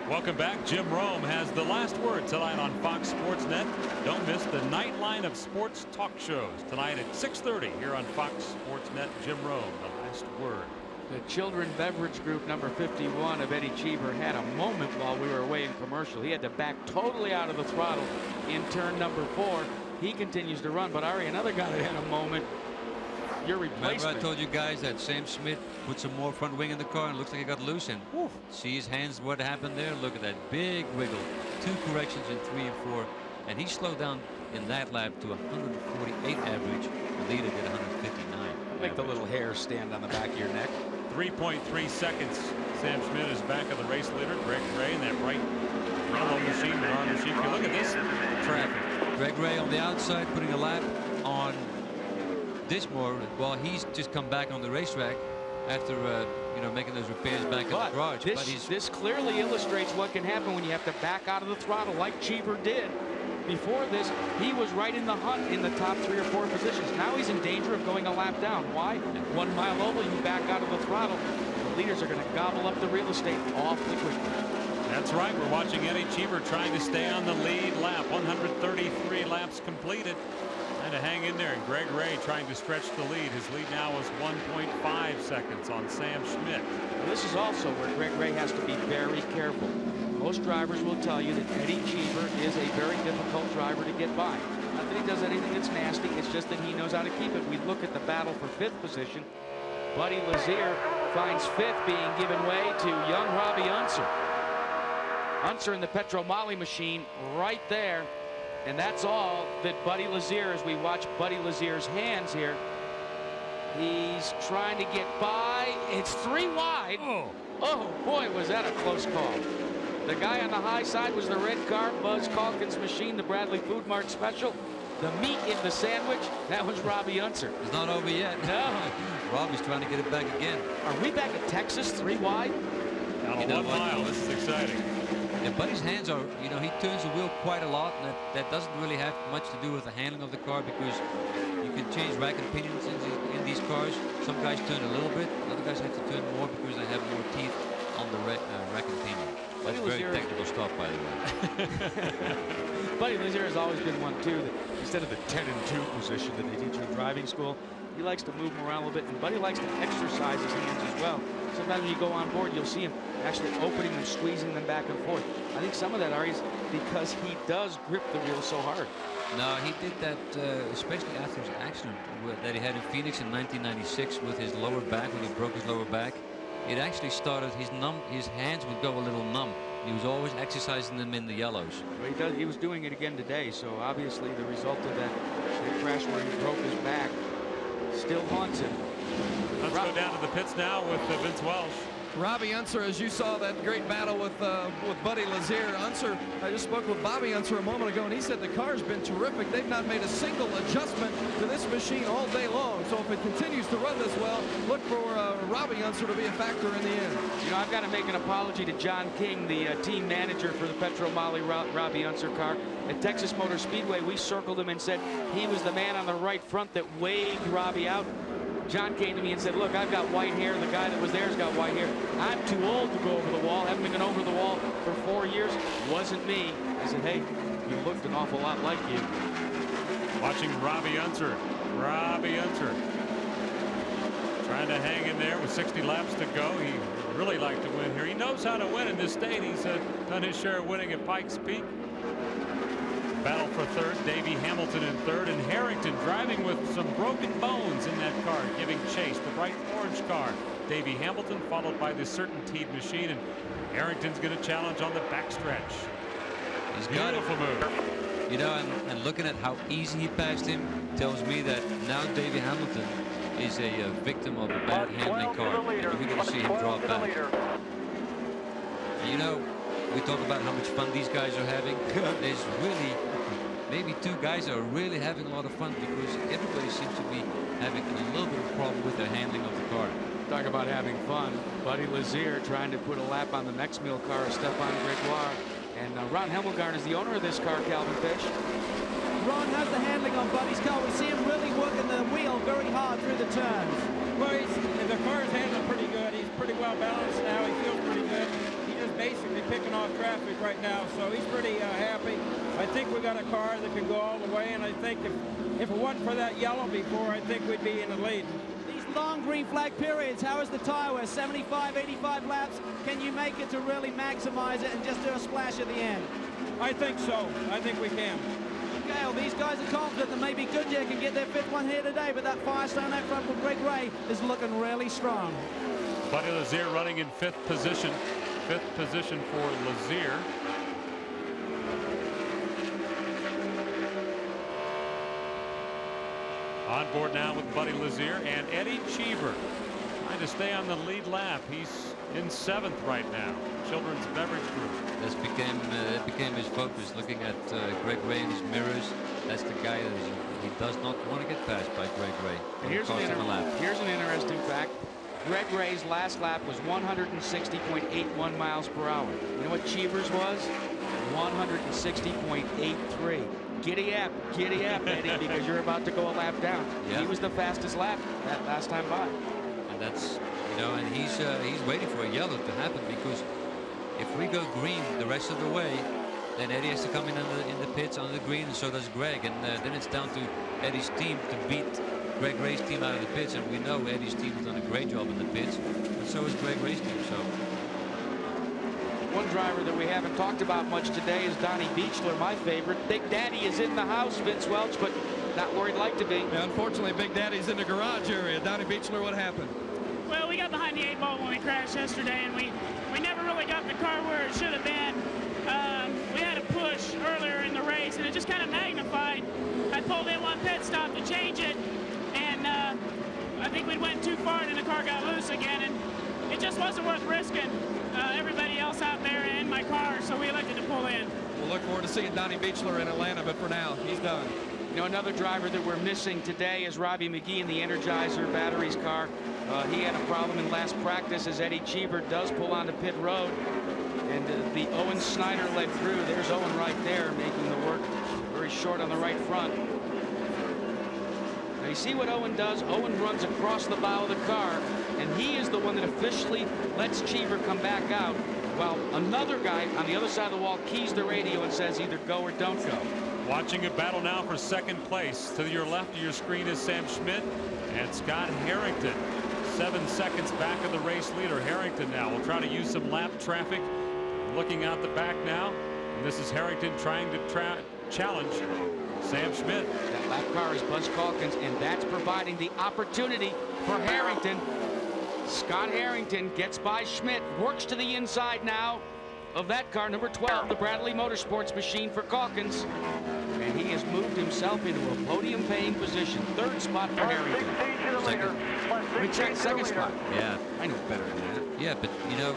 Welcome back. Jim Rome has the last word tonight on Fox Sports Net. Don't miss the Nightline of Sports talk shows tonight at 6:30 here on Fox Sports Net. Jim Rome, the last word. The Children Beverage Group number 51 of Eddie Cheever had a moment while we were away in commercial. He had to back totally out of the throttle in turn number 4. He continues to run, but Ari, another guy that had a moment, your replacement. Remember I told you guys that Sam Smith put some more front wing in the car and it looks like he got loose. And see his hands, what happened there? Look at that big wiggle. 2 corrections in 3 and 4. And he slowed down in that lap to 148 average. The leader did 159. Make the little hair stand on the back of your neck. 3.3 seconds. Sam Smith is back of the race leader. Greg Ray in that bright yellow machine, Menard machine. If you look at this traffic. Greg Ray on the outside putting a lap on Dismore. Well, he's just come back on the racetrack after you know, making those repairs back in the garage. This clearly illustrates what can happen when you have to back out of the throttle like Cheever did. Before this, he was right in the hunt in the top 3 or 4 positions. Now he's in danger of going a lap down. Why? 1 mile oval, you back out of the throttle. The leaders are going to gobble up the real estate awfully quickly. That's right. We're watching Eddie Cheever trying to stay on the lead lap. 133 laps completed. Trying to hang in there. And Greg Ray trying to stretch the lead. His lead now is 1.5 seconds on Sam Schmidt. This is also where Greg Ray has to be very careful. Most drivers will tell you that Eddie Cheever is a very difficult driver to get by. Not that he does anything that's nasty, it's just that he knows how to keep it. We look at the battle for 5th position. Buddy Lazier finds 5th, being given way to young Robbie Unser. Unser in the Petromali machine right there. And that's all that Buddy Lazier, as we watch Buddy Lazier's hands here. He's trying to get by. It's 3 wide. Oh boy, was that a close call. The guy on the high side was the red car, Buzz Calkins' machine, the Bradley Food Mart special. The meat in the sandwich, that was Robbie Unser. It's not over yet. No. Robbie's trying to get it back again. Are we back at Texas, 3 wide? Down to 1 mile. This is exciting. And Buddy's hands are, you know, he turns the wheel quite a lot, and that doesn't really have much to do with the handling of the car, because you can change rack and pinions in these cars. Some guys turn a little bit, other guys have to turn more because they have more teeth on the rack and pinion. That's a very technical stuff, by the way. Buddy Lazier has always been one, too, that instead of the 10 and 2 position that they teach you in driving school, he likes to move them around a little bit, and Buddy likes to exercise his hands as well. Sometimes when you go on board, you'll see him actually opening them, squeezing them back and forth. I think some of that, Ari, is because he does grip the wheel so hard. No, he did that especially after his accident that he had in Phoenix in 1996 with his lower back, when he broke his lower back. It actually started, his hands would go a little numb. He was always exercising them in the yellows. Well, he was doing it again today, so obviously the result of that crash where he broke his back still haunts him. Let's go down to the pits now with Vince Welsh. Robbie Unser, as you saw that great battle with Buddy Lazier. Unser, I just spoke with Bobby Unser a moment ago, and he said the car's been terrific. They've not made a single adjustment to this machine all day long. So if it continues to run this well, look for Robbie Unser to be a factor in the end. You know, I've got to make an apology to John King, the team manager for the Petro Mali Robbie Unser car. At Texas Motor Speedway, we circled him and said he was the man on the right front that waved Robbie out. John came to me and said, look, I've got white hair. The guy that was there's got white hair. I'm too old to go over the wall. Haven't been over the wall for 4 years. Wasn't me. I said, hey, you looked an awful lot like you. Watching Robbie Unser. Robbie Unser trying to hang in there with 60 laps to go. He really liked to win here. He knows how to win in this state. He's done his share of winning at Pikes Peak. Battle for third, Davey Hamilton in third, and Harrington driving with some broken bones in that car, giving chase. The bright orange car, Davey Hamilton, followed by the Certainteed machine, and Harrington's going to challenge on the backstretch. He's got Beautiful move. You know, and looking at how easy he passed him tells me that now Davey Hamilton is a victim of a bad handling car. And you're going to see him drop back. And you know, we talk about how much fun these guys are having. There's really maybe two guys that are really having a lot of fun because everybody seems to be having a little bit of a problem with their handling of the car. Talk about having fun. Buddy Lazier trying to put a lap on the next mill car of Stefan Gregoire. And Ron Hemmelgarn is the owner of this car, Calvin Fish. Ron has the handling on Buddy's car. We see him really working the wheel very hard through the turns. Well, the car is handling pretty good. He's pretty well balanced now. He feels pretty good. He's just basically picking off traffic right now, so he's pretty happy. I think we got a car that can go all the way, and I think if it wasn't for that yellow before, I think we'd be in the lead. These long green flag periods, how is the tire wear? 75, 85 laps. Can you make it to really maximize it and just do a splash at the end? I think so. I think we can. Okay, well, these guys are confident that maybe Goodyear can get their fifth one here today, but that Firestone that front with Greg Ray is looking really strong. Buddy Lazier running in fifth position. Fifth position for Lazier. On board now with Buddy Lazier and Eddie Cheever trying to stay on the lead lap. He's in seventh right now. Children's Beverage Group. That became his focus, looking at Greg Ray in his mirrors. That's the guy that he does not want to get passed by Greg Ray. Here's an interesting fact. Greg Ray's last lap was 160.81 miles per hour. You know what Cheever's was? 160.83. Giddy up, Eddie, because you're about to go a lap down. Yeah. He was the fastest lap that last time by. And that's, you know, and he's waiting for a yellow to happen, because if we go green the rest of the way, then Eddie has to come in the pits on the green, and so does Greg, and then it's down to Eddie's team to beat Greg Ray's team out of the pits, and we know Eddie's team has done a great job in the pits, and so is Greg Ray's team. So one driver that we haven't talked about much today is Donnie Beechler, my favorite. Big Daddy is in the house, Vince Welch, but not where he'd like to be. Yeah, unfortunately, Big Daddy's in the garage area. Donnie Beechler, what happened? Well, we got behind the 8-ball when we crashed yesterday, and we never really got the car where it should have been. We had a push earlier in the race, and it just kind of magnified. I pulled in one pit stop to change it, and I think we went too far, and the car got loose again, and it just wasn't worth risking everybody else out there in my car, so we elected to pull in. We'll look forward to seeing Donnie Beechler in Atlanta, but for now, he's done. You know, another driver that we're missing today is Robbie McGee in the Energizer Batteries car. He had a problem in last practice as Eddie Cheever does pull onto pit road. And the Owen Snyder led through. There's Owen right there making the work very short on the right front. Now you see what Owen does? Owen runs across the bow of the car, and he is the one that officially lets Cheever come back out. while another guy on the other side of the wall keys the radio and says either go or don't go. Watching a battle now for second place. To your left of your screen is Sam Schmidt and Scott Harrington. 7 seconds back of the race leader. Harrington now will try to use some lap traffic. Looking out the back now. And this is Harrington trying to challenge Sam Schmidt. That lap car is Buzz Calkins, and that's providing the opportunity for Harrington. Scott Harrington gets by Schmidt, works to the inside now of that car, number 12, the Bradley Motorsports machine for Calkins. And he has moved himself into a podium-paying position. Third spot for Harrington. Second spot. Yeah. I know better than that. Yeah, but you know,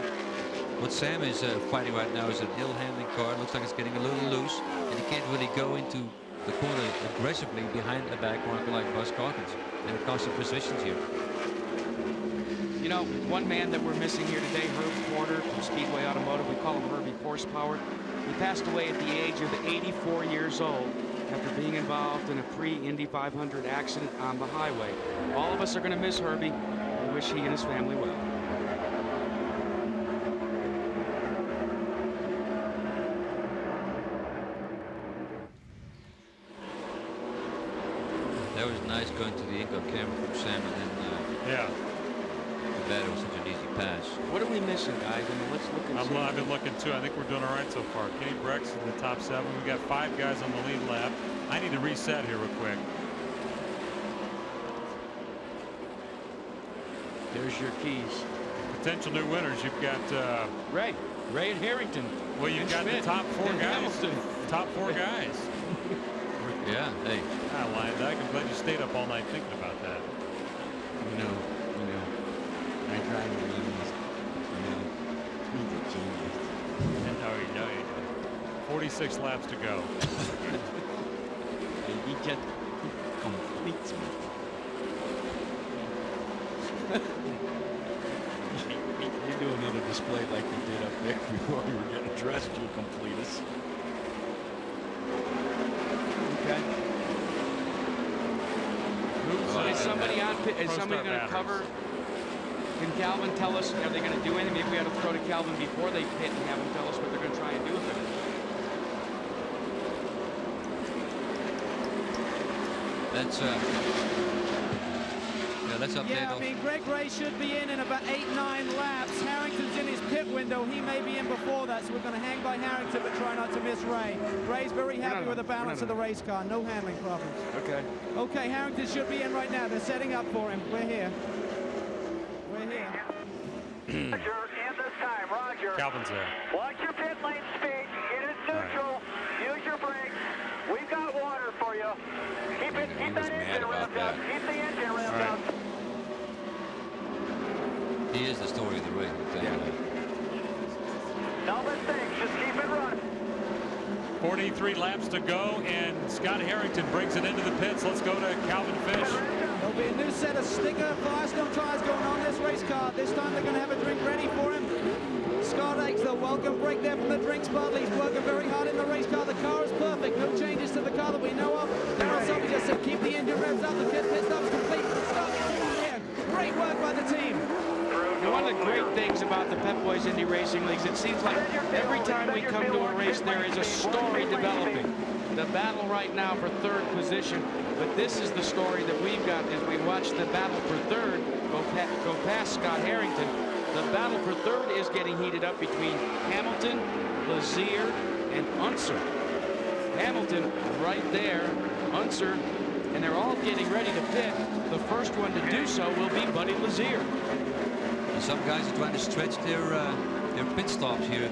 what Sam is fighting right now is an ill-handling car. It looks like it's getting a little loose, and he can't really go into the corner aggressively behind a back marker like Buzz Calkins. And it costs him positions here. You know, one man that we're missing here today, Herb Porter from Speedway Automotive. We call him Herbie Horsepower. He passed away at the age of 84 years old after being involved in a pre-Indy 500 accident on the highway. All of us are going to miss Herbie. We wish he and his family well. That was nice going to the Inco camera from Sam, and then yeah. Too bad it was such an easy pass. What are we missing, guys? I mean, let's look and see. I've been looking too. I think we're doing all right so far. Kenny Breck's in the top 7. We got 5 guys on the lead lap. I need to reset here real quick. There's your keys. Potential new winners. You've got Ray and Harrington. Well, you've got Schmidt the top 4 and guys. Hamilton. Top 4 guys. Yeah. Hey. I lied. I'm glad you stayed up all night thinking about that. You know. I drive the limousine. He's a genius. No, you don't. 46 laps to go. And he just completes me. You're doing it a display like you did up there before we were getting dressed. You complete us. Okay. Is somebody on pit? Is somebody going to cover? Can Calvin tell us? Are they going to do anything? Maybe we got to throw to Calvin before they pit and have him tell us what they're going to try and do with it. Let's update. Yeah, I mean, Greg Ray should be in about 8-9 laps. Harrington's in his pit window. He may be in before that, so we're going to hang by Harrington but try not to miss Ray. Ray's very happy with the balance of the race car. No handling problems. Okay. Okay, Harrington should be in right now. They're setting up for him. We're here. We're here. Roger, in this time, Roger. Calvin's there. Watch your pit lane speed. Get it neutral. Use your brakes. We've got water for you. Keep that engine revved up. Keep the engine revved up. He is the story of the race. No mistakes. Just keep it running. 43 laps to go, and Scott Harrington brings it into the pits. Let's go to Calvin Fish. There'll be a new set of sticker Firestone tires going on this race car. This time they're going to have a drink ready for him. Scott Aches, the welcome break there from the drinks bottle. He's working very hard in the race car. The car is perfect. No changes to the car that we know of. Darryl Selby just said keep the engine revs up. The pit stop's complete. Stop. Yeah. Great work by the team. Now, one of the great things about the Pep Boys Indy Racing Leagues, it seems like every time we come to a race, there is a story developing. The battle right now for 3rd position, but this is the story that we've got as we watch the battle for 3rd go past Scott Harrington. The battle for 3rd is getting heated up between Hamilton, Lazier, and Unser. Hamilton right there, Unser, and they're all getting ready to pit. The first one to do so will be Buddy Lazier. Some guys are trying to stretch their pit stops here,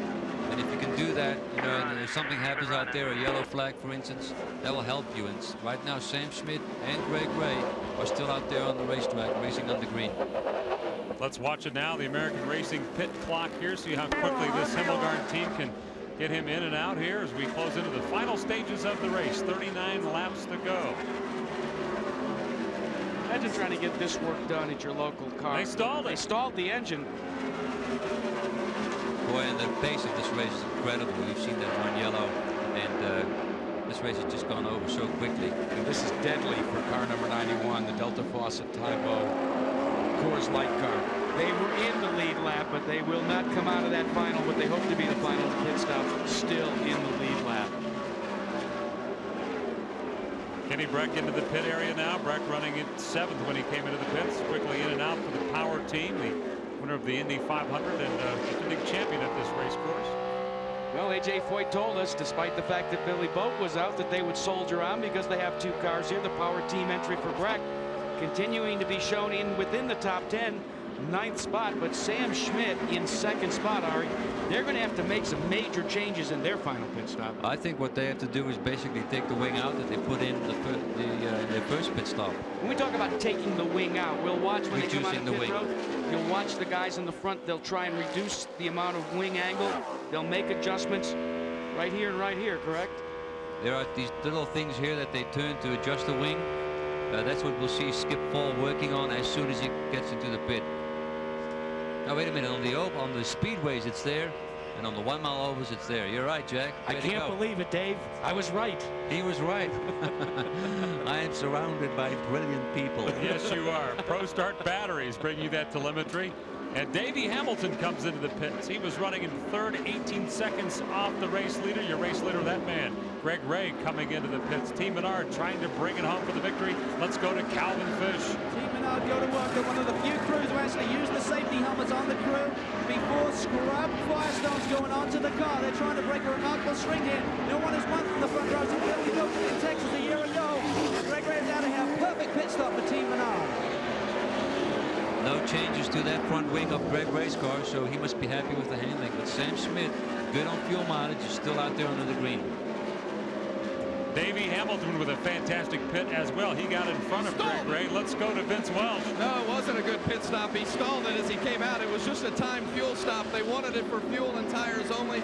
and if you can do that, you know, and if something happens out there, a yellow flag, for instance, that will help you. And right now, Sam Schmidt and Greg Ray are still out there on the racetrack racing on the green. Let's watch it now. The American Racing pit clock here. See how quickly this Himmelgarn team can get him in and out here as we close into the final stages of the race. 39 laps to go. Imagine trying to get this work done at your local car. They stalled it. They stalled the engine. Boy, and the pace of this race is incredible. You've seen that one yellow, and this race has just gone over so quickly. And this is deadly for car number 91, the Delta Fawcett Tybo Coors Light car. They were in the lead lap, but they will not come out of that final, what they hope to be the final pit stop, still in the lead lap. Kenny Breck into the pit area now. Breck running at 7th when he came into the pits. Quickly in and out for the Power team, the winner of the Indy 500 and defending champion at this race course. Well, AJ Foyt told us, despite the fact that Billy Boat was out, that they would soldier on because they have 2 cars here. The Power team entry for Breck continuing to be shown in within the top 10, 9th spot, but Sam Schmidt in 2nd spot. Ari, they're going to have to make some major changes in their final pit stop. I think what they have to do is basically take the wing out that they put in their first pit stop. When we talk about taking the wing out, we'll watch when they come out of pit road. You'll watch the guys in the front. They'll try and reduce the amount of wing angle. They'll make adjustments right here and right here, correct? There are these little things here that they turn to adjust the wing. That's what we'll see Skip Fall working on as soon as he gets into the pit. Now wait a minute, on the speedways it's there, and on the 1 mile ovals it's there. You're right, Jack. I can't believe it, Dave. I was right. He was right. I am surrounded by brilliant people. Yes, you are. Pro Start Batteries bring you that telemetry. And Davey Hamilton comes into the pits. He was running in 3rd, 18 seconds off the race leader. Your race leader, that man, Greg Ray, coming into the pits. Team Menard trying to bring it home for the victory. Let's go to Calvin Fish. Team Menard go to work. They're one of the few crews who actually use the safety helmets on the crew before scrub firestones going onto the car. They're trying to break a remarkable string here. No one has won from the front row since we built in Texas a year ago. Greg Ray's out of here. Perfect pit stop for Team Menard. No changes to that front wing of Greg Ray's car, so he must be happy with the handling. But Sam Schmidt, good on fuel mileage, is still out there under the green. Davey Hamilton with a fantastic pit as well. He got in front of Greg Ray. Let's go to Vince Welch. No, it wasn't a good pit stop. He stalled it as he came out. It was just a timed fuel stop. They wanted it for fuel and tires only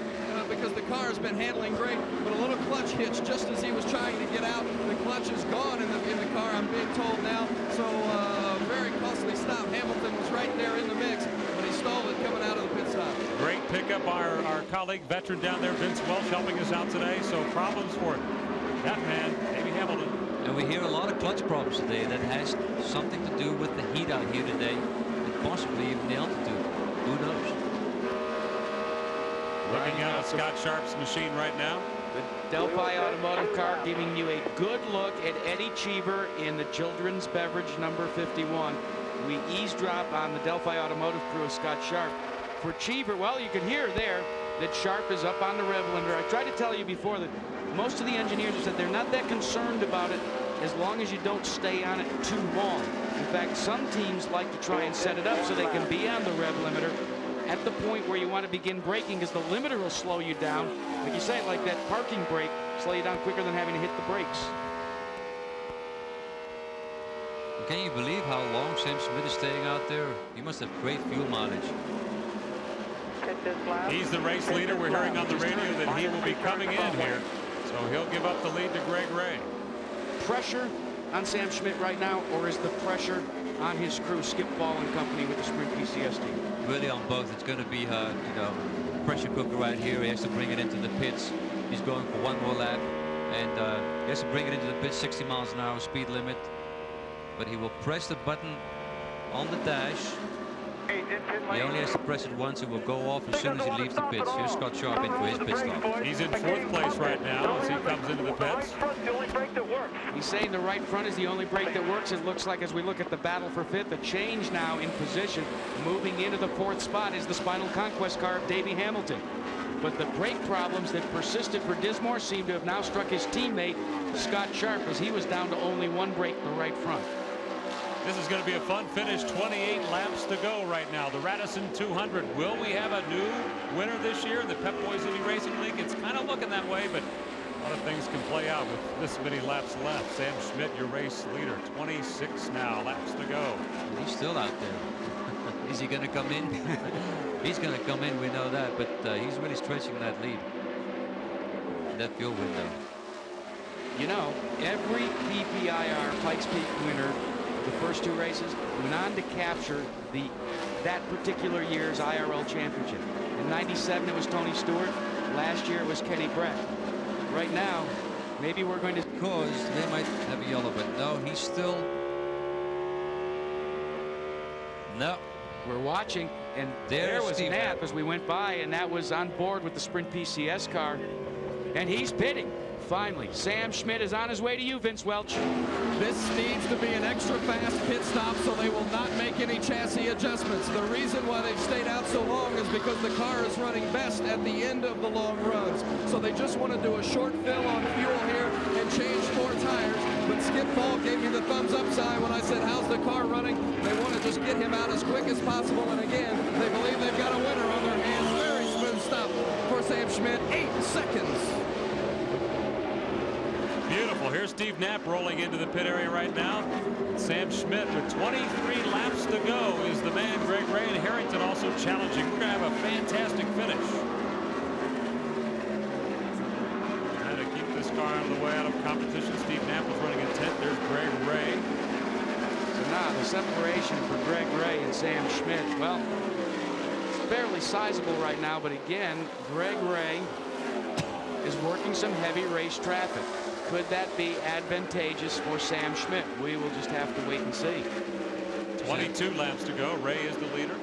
because the car has been handling great, but a little clutch hitch just as he was trying to get out. The clutch is gone in the car, I'm being told now. So very costly stop. Hamilton was right there in the mix, but he stalled it coming out of the pit stop. Great pickup by our colleague, veteran down there, Vince Welch, helping us out today. So problems for that man, Davey Hamilton. And we hear a lot of clutch problems today that has something to do with the heat out here today, and possibly even the altitude. Who knows? Looking out at Scott Sharp's machine right now. The Delphi Automotive car giving you a good look at Eddie Cheever in the children's beverage number 51. We eavesdrop on the Delphi Automotive crew of Scott Sharp. For Cheever, well, you can hear there that Sharp is up on the rev limiter. I tried to tell you before that most of the engineers have said they're not that concerned about it as long as you don't stay on it too long. In fact, some teams like to try and set it up so they can be on the rev limiter at the point where you want to begin braking, because the limiter will slow you down. Like you say, like that parking brake, slow you down quicker than having to hit the brakes. Can you believe how long Sam Schmidt is staying out there? He must have great fuel mileage. He's the race leader. We're hearing on the radio that he will be coming in here. So he'll give up the lead to Greg Ray. Pressure on Sam Schmidt right now, or is the pressure on his crew, Skip Ball and company with the Sprint PCS team? Really on both. It's going to be, pressure cooker right here. He has to bring it into the pits. He's going for one more lap, and he has to bring it into the pits, 60 miles an hour speed limit. But he will press the button on the dash. He only has to press it once. It will go off as soon as he leaves the pits. Here's Scott Sharp in for his pit stop. He's in 4th place right now as he comes into the pits. He's saying the right front is the only brake that works. It looks like as we look at the battle for 5th, the change now in position. Moving into the 4th spot is the Spinal Conquest car of Davey Hamilton. But the brake problems that persisted for Dismore seem to have now struck his teammate, Scott Sharp, as he was down to only one brake, the right front. This is going to be a fun finish. 28 laps to go right now. The Radisson 200. Will we have a new winner this year in the Pep Boys Indy Racing League? It's kind of looking that way, but a lot of things can play out with this many laps left. Sam Schmidt, your race leader. 26 now laps to go. He's still out there. Is he going to come in? He's going to come in, we know that, but he's really stretching that lead. That fuel window. You know, every PPIR Pikes Peak winner the first 2 races went on to capture that particular year's IRL championship. In '97 it was Tony Stewart. Last year it was Kenny Breck. Right now, maybe we're going to... Because they might have a yellow, but no, he's still... No, We're watching, and There's there was Steve Knapp as we went by, and that was on board with the Sprint PCS car. And he's pitting. Finally, Sam Schmidt is on his way to you, Vince Welch. This needs to be an extra fast pit stop so they will not make any chassis adjustments. The reason why they've stayed out so long is because the car is running best at the end of the long runs. So they just want to do a short fill on fuel here and change 4 tires. But Skip Paul gave me the thumbs up sign when I said, how's the car running? They want to just get him out as quick as possible. And again, they believe they've got a winner on their hands. Very smooth stop for Sam Schmidt. 8 seconds. Beautiful. Here's Steve Knapp rolling into the pit area right now. Sam Schmidt with 23 laps to go is the man. Greg Ray and Harrington also challenging. We're going to have a fantastic finish. Trying to keep this car out of the way, out of competition. Steve Knapp was running in 10th. There's Greg Ray. So now the separation for Greg Ray and Sam Schmidt. Well, it's fairly sizable right now, but again, Greg Ray is working some heavy race traffic. Could that be advantageous for Sam Schmidt? We will just have to wait and see. 22 laps to go. Ray is the leader.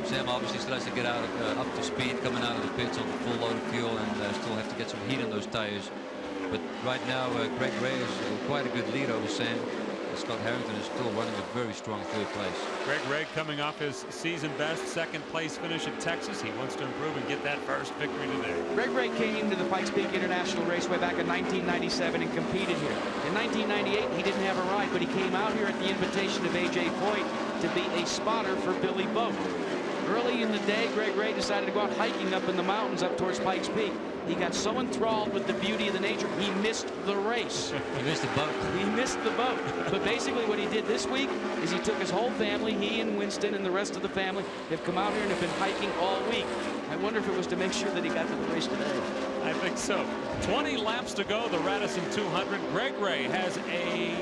Sam obviously still has to get out up to speed coming out of the pits on the full load of fuel, and still have to get some heat in those tires. But right now, Greg Ray is quite a good lead over Sam. Scott Harrington is still running a very strong 3rd place. Greg Ray coming off his season best 2nd place finish at Texas. He wants to improve and get that first victory today. Greg Ray came to the Pikes Peak International Raceway back in 1997 and competed here. In 1998, he didn't have a ride, but he came out here at the invitation of A.J. Foyt to be a spotter for Billy Boat. Early in the day, Greg Ray decided to go out hiking up in the mountains up towards Pikes Peak. He got so enthralled with the beauty of the nature, he missed the race. He missed the boat. He missed the boat. But basically what he did this week is he took his whole family, he and Winston and the rest of the family, have come out here and have been hiking all week. I wonder if it was to make sure that he got to the race today. I think so. 20 laps to go, the Radisson 200. Greg Ray has a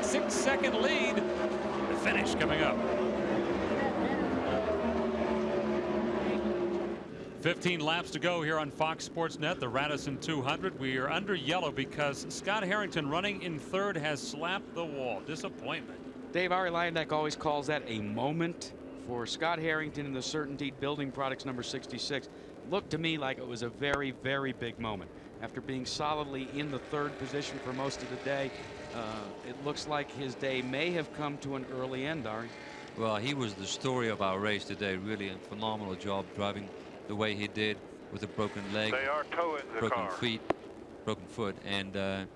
6-second lead. The finish coming up. 15 laps to go here on Fox Sports Net, the Radisson 200. We are under yellow because Scott Harrington, running in 3rd, has slapped the wall. Disappointment. Dave, Ari Landak always calls that a moment. For Scott Harrington and the Certainty Building Products number 66, looked to me like it was a very, very big moment. After being solidly in the 3rd position for most of the day, it looks like his day may have come to an early end, Ari. Well, he was the story of our race today. Really a phenomenal job driving the way he did with a broken leg, broken feet, broken foot, and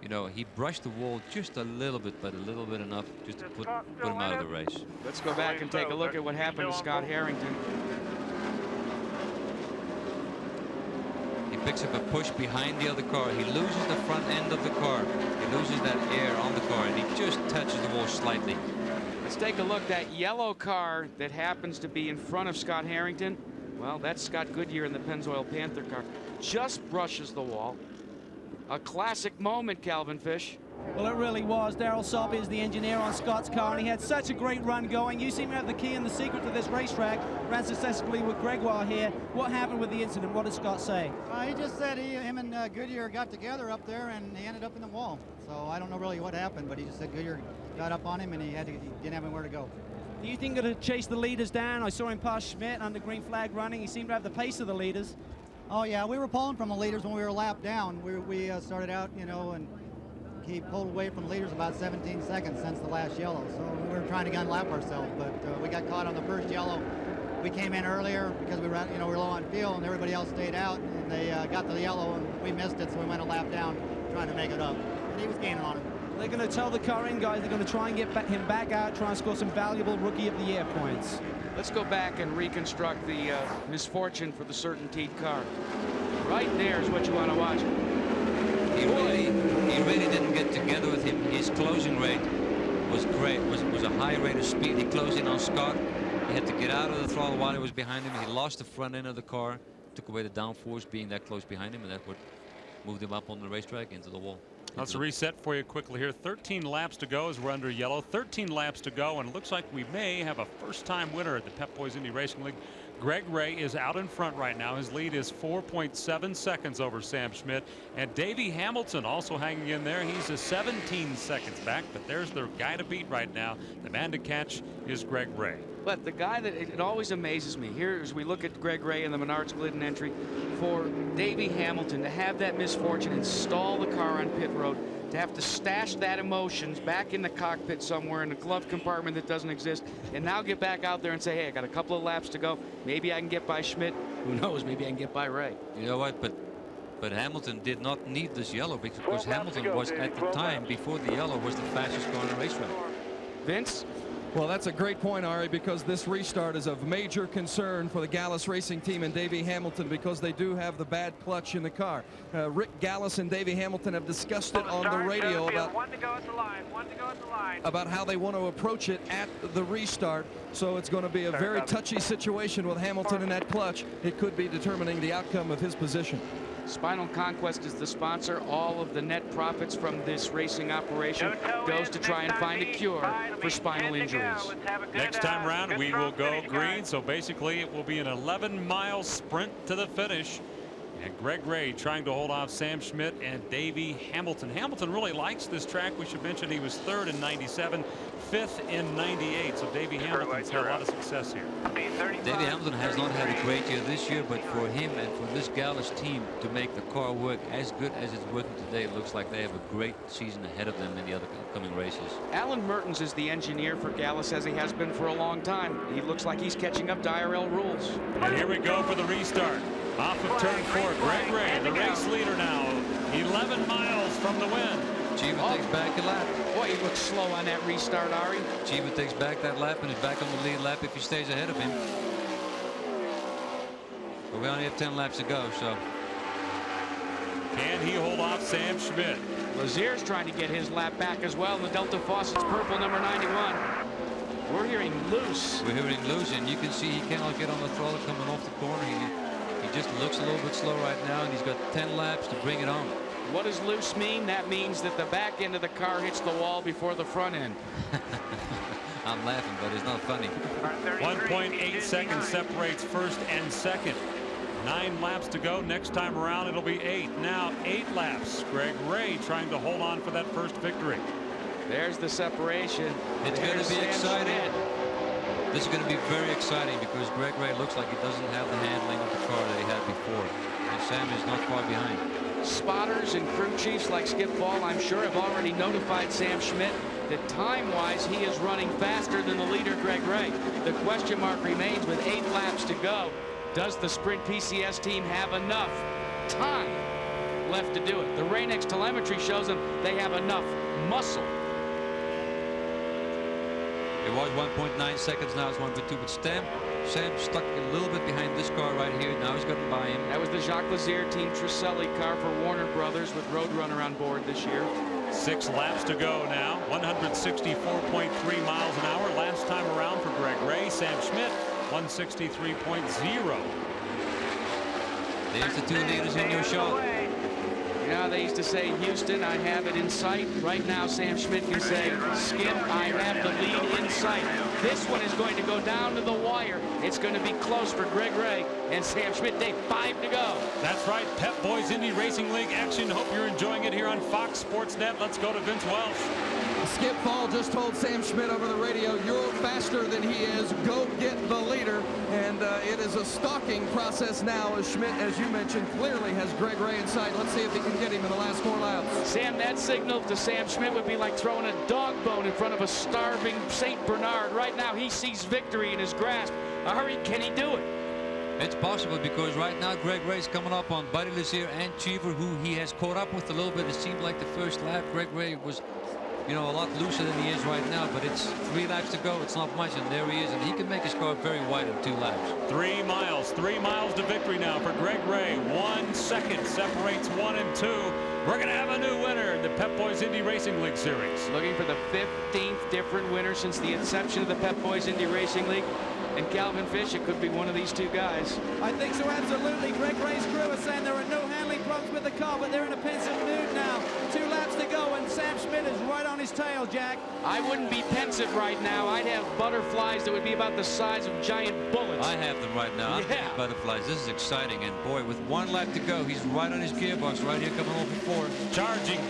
you know, he brushed the wall just a little bit, but a little bit enough just to put him out of the race. Let's go back and take a look at what happened to Scott Harrington. He picks up a push behind the other car. He loses the front end of the car. He loses that air on the car, and he just touches the wall slightly. Let's take a look. That yellow car that happens to be in front of Scott Harrington, well, that's Scott Goodyear in the Pennzoil Panther car. Just brushes the wall. A classic moment, Calvin Fish. Well, it really was. Daryl Sobby is the engineer on Scott's car, and he had such a great run going. You seem to have the key and the secret to this racetrack. Ran successfully with Gregoire here. What happened with the incident? What did Scott say? He just said him and Goodyear got together up there, and he ended up in the wall. So I don't know really what happened, but he just said Goodyear got up on him, and he didn't have anywhere to go. Do you think he'll chase the leaders down? I saw him pass Schmidt under green flag running. He seemed to have the pace of the leaders. Oh, yeah, we were pulling from the leaders when we were lapped down. We started out, you know, and he pulled away from the leaders about 17 seconds since the last yellow. So we were trying to gun lap ourselves, but we got caught on the first yellow. We came in earlier because we were, you know, we were low on fuel, and everybody else stayed out, and they got to the yellow, and we missed it, so we went a lap down trying to make it up. And he was gaining on it. They're going to tell the car in, guys. They're going to try and get him back out, try and score some valuable Rookie of the Year points. Let's go back and reconstruct the misfortune for the Certainty car. Right there is what you want to watch. He really didn't get together with him. His closing rate was great. Was a high rate of speed. He closed in on Scott. He had to get out of the throttle while he was behind him. He lost the front end of the car, took away the downforce being that close behind him, and that's what moved him up on the racetrack into the wall. Let's reset for you quickly here. 13 laps to go as we're under yellow. 13 laps to go, and it looks like we may have a first-time winner at the Pep Boys Indy Racing League. Greg Ray is out in front right now. His lead is 4.7 seconds over Sam Schmidt, and Davey Hamilton also hanging in there. He's a 17 seconds back, but there's the guy to beat right now. The man to catch is Greg Ray. But the guy that it always amazes me here as we look at Greg Ray in the Menards Glidden entry, for Davey Hamilton to have that misfortune and stall the car on pit road, to have to stash that emotions back in the cockpit somewhere in the glove compartment that doesn't exist, and now get back out there and say, hey, I got a couple of laps to go. Maybe I can get by Schmidt. Who knows? Maybe I can get by Ray. You know what? But Hamilton did not need this yellow because Hamilton was at the time before the yellow was the fastest car on the racetrack. Vince? Well, that's a great point, Ari, because this restart is of major concern for the Gallus Racing Team and Davey Hamilton because they do have the bad clutch in the car. Rick Gallus and Davey Hamilton have discussed it on the radio about how they want to approach it at the restart. So it's going to be a very touchy situation with Hamilton in that clutch. It could be determining the outcome of his position. Spinal Conquest is the sponsor. All of the net profits from this racing operation goes to try and find a cure for spinal injuries. Next time around, we will go green. So basically, it will be an 11-mile sprint to the finish. And Greg Ray trying to hold off Sam Schmidt and Davey Hamilton. Hamilton really likes this track. We should mention he was 3rd in 97, 5th in 98. So Davey Hamilton's had a lot of success here. Davey Hamilton has not had a great year this year, but for him and for this Gallus team to make the car work as good as it's working today, it looks like they have a great season ahead of them in the other upcoming races. Alan Mertens is the engineer for Gallus, as he has been for a long time. He looks like he's catching up to IRL rules. And here we go for the restart. Off of turn 4, Greg Ray, the race leader now, 11 miles from the win. Chiva takes back a lap. Boy, he looks slow on that restart, Ari. Chiva takes back that lap and is back on the lead lap if he stays ahead of him. But we only have 10 laps to go, so. Can he hold off Sam Schmidt? Lazier's trying to get his lap back as well. The Delta Fawcett's purple, number 91. We're hearing loose. We're hearing loose, and you can see he cannot get on the throttle coming off the corner. He just looks a little bit slow right now, and he's got 10 laps to bring it on. What does loose mean? That means that the back end of the car hits the wall before the front end. I'm laughing, but it's not funny. 1.8 seconds separates first and second. 9 laps to go. Next time around, it'll be 8. Now 8 laps. Greg Ray trying to hold on for that first victory. There's the separation. It's going to be exciting. This is going to be very exciting because Greg Ray looks like he doesn't have the handling of the car that he had before. And Sam is not far behind. Spotters and crew chiefs like Skip Ball, I'm sure, have already notified Sam Schmidt that time-wise he is running faster than the leader, Greg Ray. The question mark remains with 8 laps to go. Does the Sprint PCS team have enough time left to do it? The Ranex telemetry shows them they have enough muscle. It was 1.9 seconds, now it's 1.2, but Sam stuck a little bit behind this car right here. Now he's gotten by him. That was the Jacques Lazier Team Truselli car for Warner Brothers with Roadrunner on board this year. 6 laps to go now. 164.3 miles an hour. Last time around for Greg Ray. Sam Schmidt, 163.0. There's the 2 leaders in your shot. You know, they used to say, Houston, I have it in sight. Right now, Sam Schmidt can say, Skip, I have the lead in sight. This one is going to go down to the wire. It's going to be close for Greg Ray and Sam Schmidt. They 5 to go. That's right. Pep Boys Indy Racing League action. Hope you're enjoying it here on Fox Sports Net. Let's go to Vince Welsh. Skip Ball just told Sam Schmidt over the radio, you're faster than he is. Go get the leader. And it is a stalking process now as Schmidt, as you mentioned, clearly has Greg Ray in sight. Let's see if he can get him in the last 4 laps. Sam, that signal to Sam Schmidt would be like throwing a dog bone in front of a starving St. Bernard. Right now, he sees victory in his grasp. Hurry, can he do it? It's possible because right now Greg Ray's coming up on Buddy Lazier and Cheever, who he has caught up with a little bit. It seemed like the first lap Greg Ray was, you know, a lot looser than he is right now, but it's 3 laps to go. It's not much, and there he is, and he can make his car very wide in 2 laps. 3 miles to victory now for Greg Ray. 1 second separates 1 and 2. We're going to have a new winner in the Pep Boys Indy Racing League Series. Looking for the 15th different winner since the inception of the Pep Boys Indy Racing League. And Calvin Fish, it could be one of these 2 guys. I think so, absolutely. Greg Ray's crew is saying there are no handling problems with the car, but they're in a pensive mood now. 2 laps to go, and Sam Schmidt is right on his tail, Jack. I wouldn't be pensive right now. I'd have butterflies that would be about the size of giant bullets. I have them right now. I'm getting butterflies. This is exciting. And boy, with 1 lap to go, he's right on his gearbox right here coming over 4.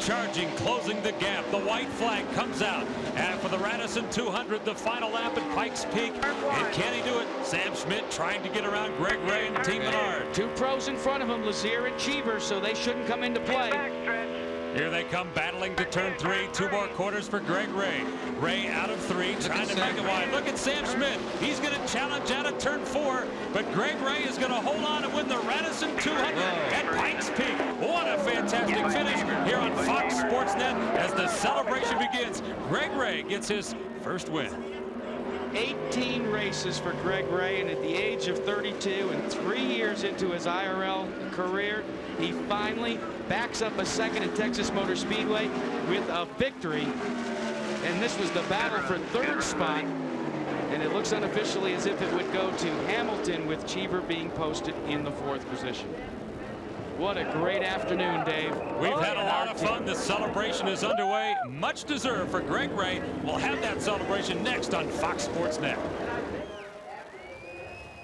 Charging, closing the gap. The white flag comes out. And for the Radisson 200, the final lap at Pikes Peak. And can he do it? Sam Schmidt trying to get around Greg Ray and Team Menard. 2 pros in front of him, Lazier and Cheever, so they shouldn't come into play. Here they come battling to turn 3. 2 more quarters for Greg Ray. Ray out of 3, trying to make it wide. Look at Sam Schmidt. He's going to challenge out of turn 4, but Greg Ray is going to hold on and win the Radisson 200 at Pikes Peak. What a fantastic finish here on Fox Sports Net as the celebration begins. Greg Ray gets his first win. 18 races for Greg Ray, and at the age of 32 and 3 years into his IRL career, he finally backs up a second at Texas Motor Speedway with a victory. And this was the battle for 3rd spot, and it looks unofficially as if it would go to Hamilton, with Cheever being posted in the 4th position. What a great afternoon, Dave. We've had a lot of fun. The celebration is underway. Much deserved for Greg Ray. We'll have that celebration next on Fox Sports Net.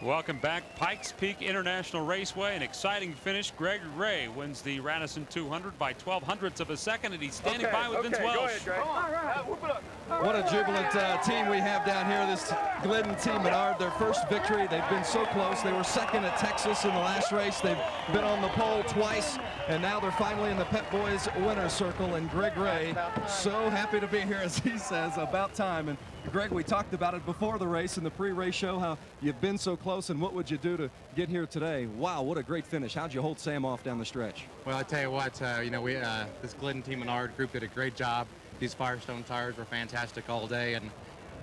Welcome back. Pikes Peak International Raceway. An exciting finish. Greg Ray wins the Radisson 200 by 0.12 of a second, and he's standing by with Vince Welsh. Go ahead, Greg. What a jubilant team we have down here. This Glidden Team Menard, their first victory. They've been so close. They were second at Texas in the last race. They've been on the pole twice, and now they're finally in the Pep Boys winner's circle. And Greg Ray, so happy to be here, as he says, about time. And Greg, we talked about it before the race in the pre-race show, how you've been so close, and what would you do to get here today? Wow, what a great finish. How'd you hold Sam off down the stretch? Well, I tell you what, you know, this Glidden Team Menard group did a great job. These Firestone tires were fantastic all day, and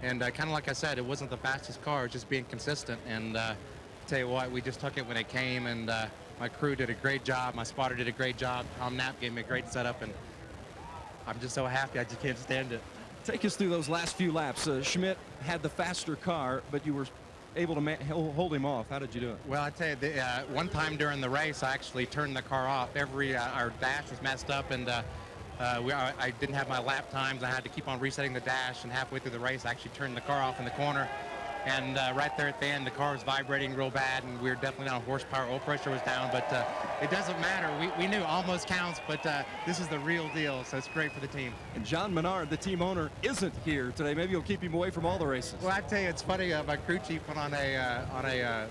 kind of like I said, it wasn't the fastest car, it was just being consistent. And tell you what, we just took it when it came, and my crew did a great job. My spotter did a great job. Tom Knapp gave me a great setup, and I'm just so happy. I just can't stand it. Take us through those last few laps. Schmidt had the faster car, but you were able to hold him off. How did you do it? Well, I tell you, one time during the race, I actually turned the car off. Our dash was messed up, and I didn't have my lap times. I had to keep on resetting the dash, and halfway through the race, I actually turned the car off in the corner. And right there at the end, the car was vibrating real bad, and we were definitely down horsepower. Oil pressure was down, but it doesn't matter. We knew almost counts, but this is the real deal, so it's great for the team. And John Menard, the team owner, isn't here today. Maybe you'll keep him away from all the races. Well, I tell you, it's funny. My crew chief went on a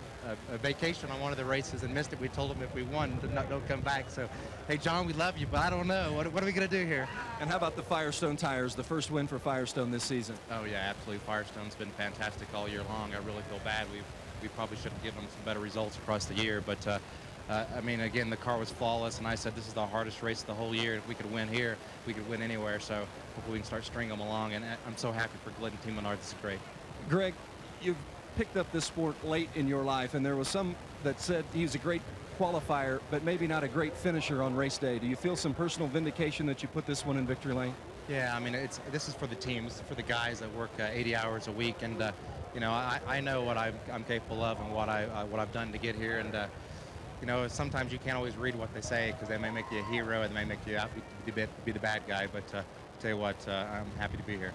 vacation on one of the races and missed it. We told him if we won, don't come back. So, hey, John, we love you, but I don't know. What are we going to do here? And how about the Firestone tires, the first win for Firestone this season? Oh, yeah, absolutely. Firestone's been fantastic all year long. I really feel bad. We probably should have given them some better results across the year. But, I mean, again, the car was flawless, and I said this is the hardest race of the whole year. If we could win here, we could win anywhere. So hopefully we can start stringing them along. And I'm so happy for Glidden Team Menard. This is great. Greg, you've picked up this sport late in your life, and there was some that said he's a great qualifier, but maybe not a great finisher on race day. Do you feel some personal vindication that you put this one in victory lane? Yeah, I mean, this is for the team. This is for the guys that work 80 hours a week, and you know, I know what I'm capable of and what I've done to get here, and you know, sometimes you can't always read what they say because they may make you a hero and they may make you out to be the bad guy. But tell you what, I'm happy to be here.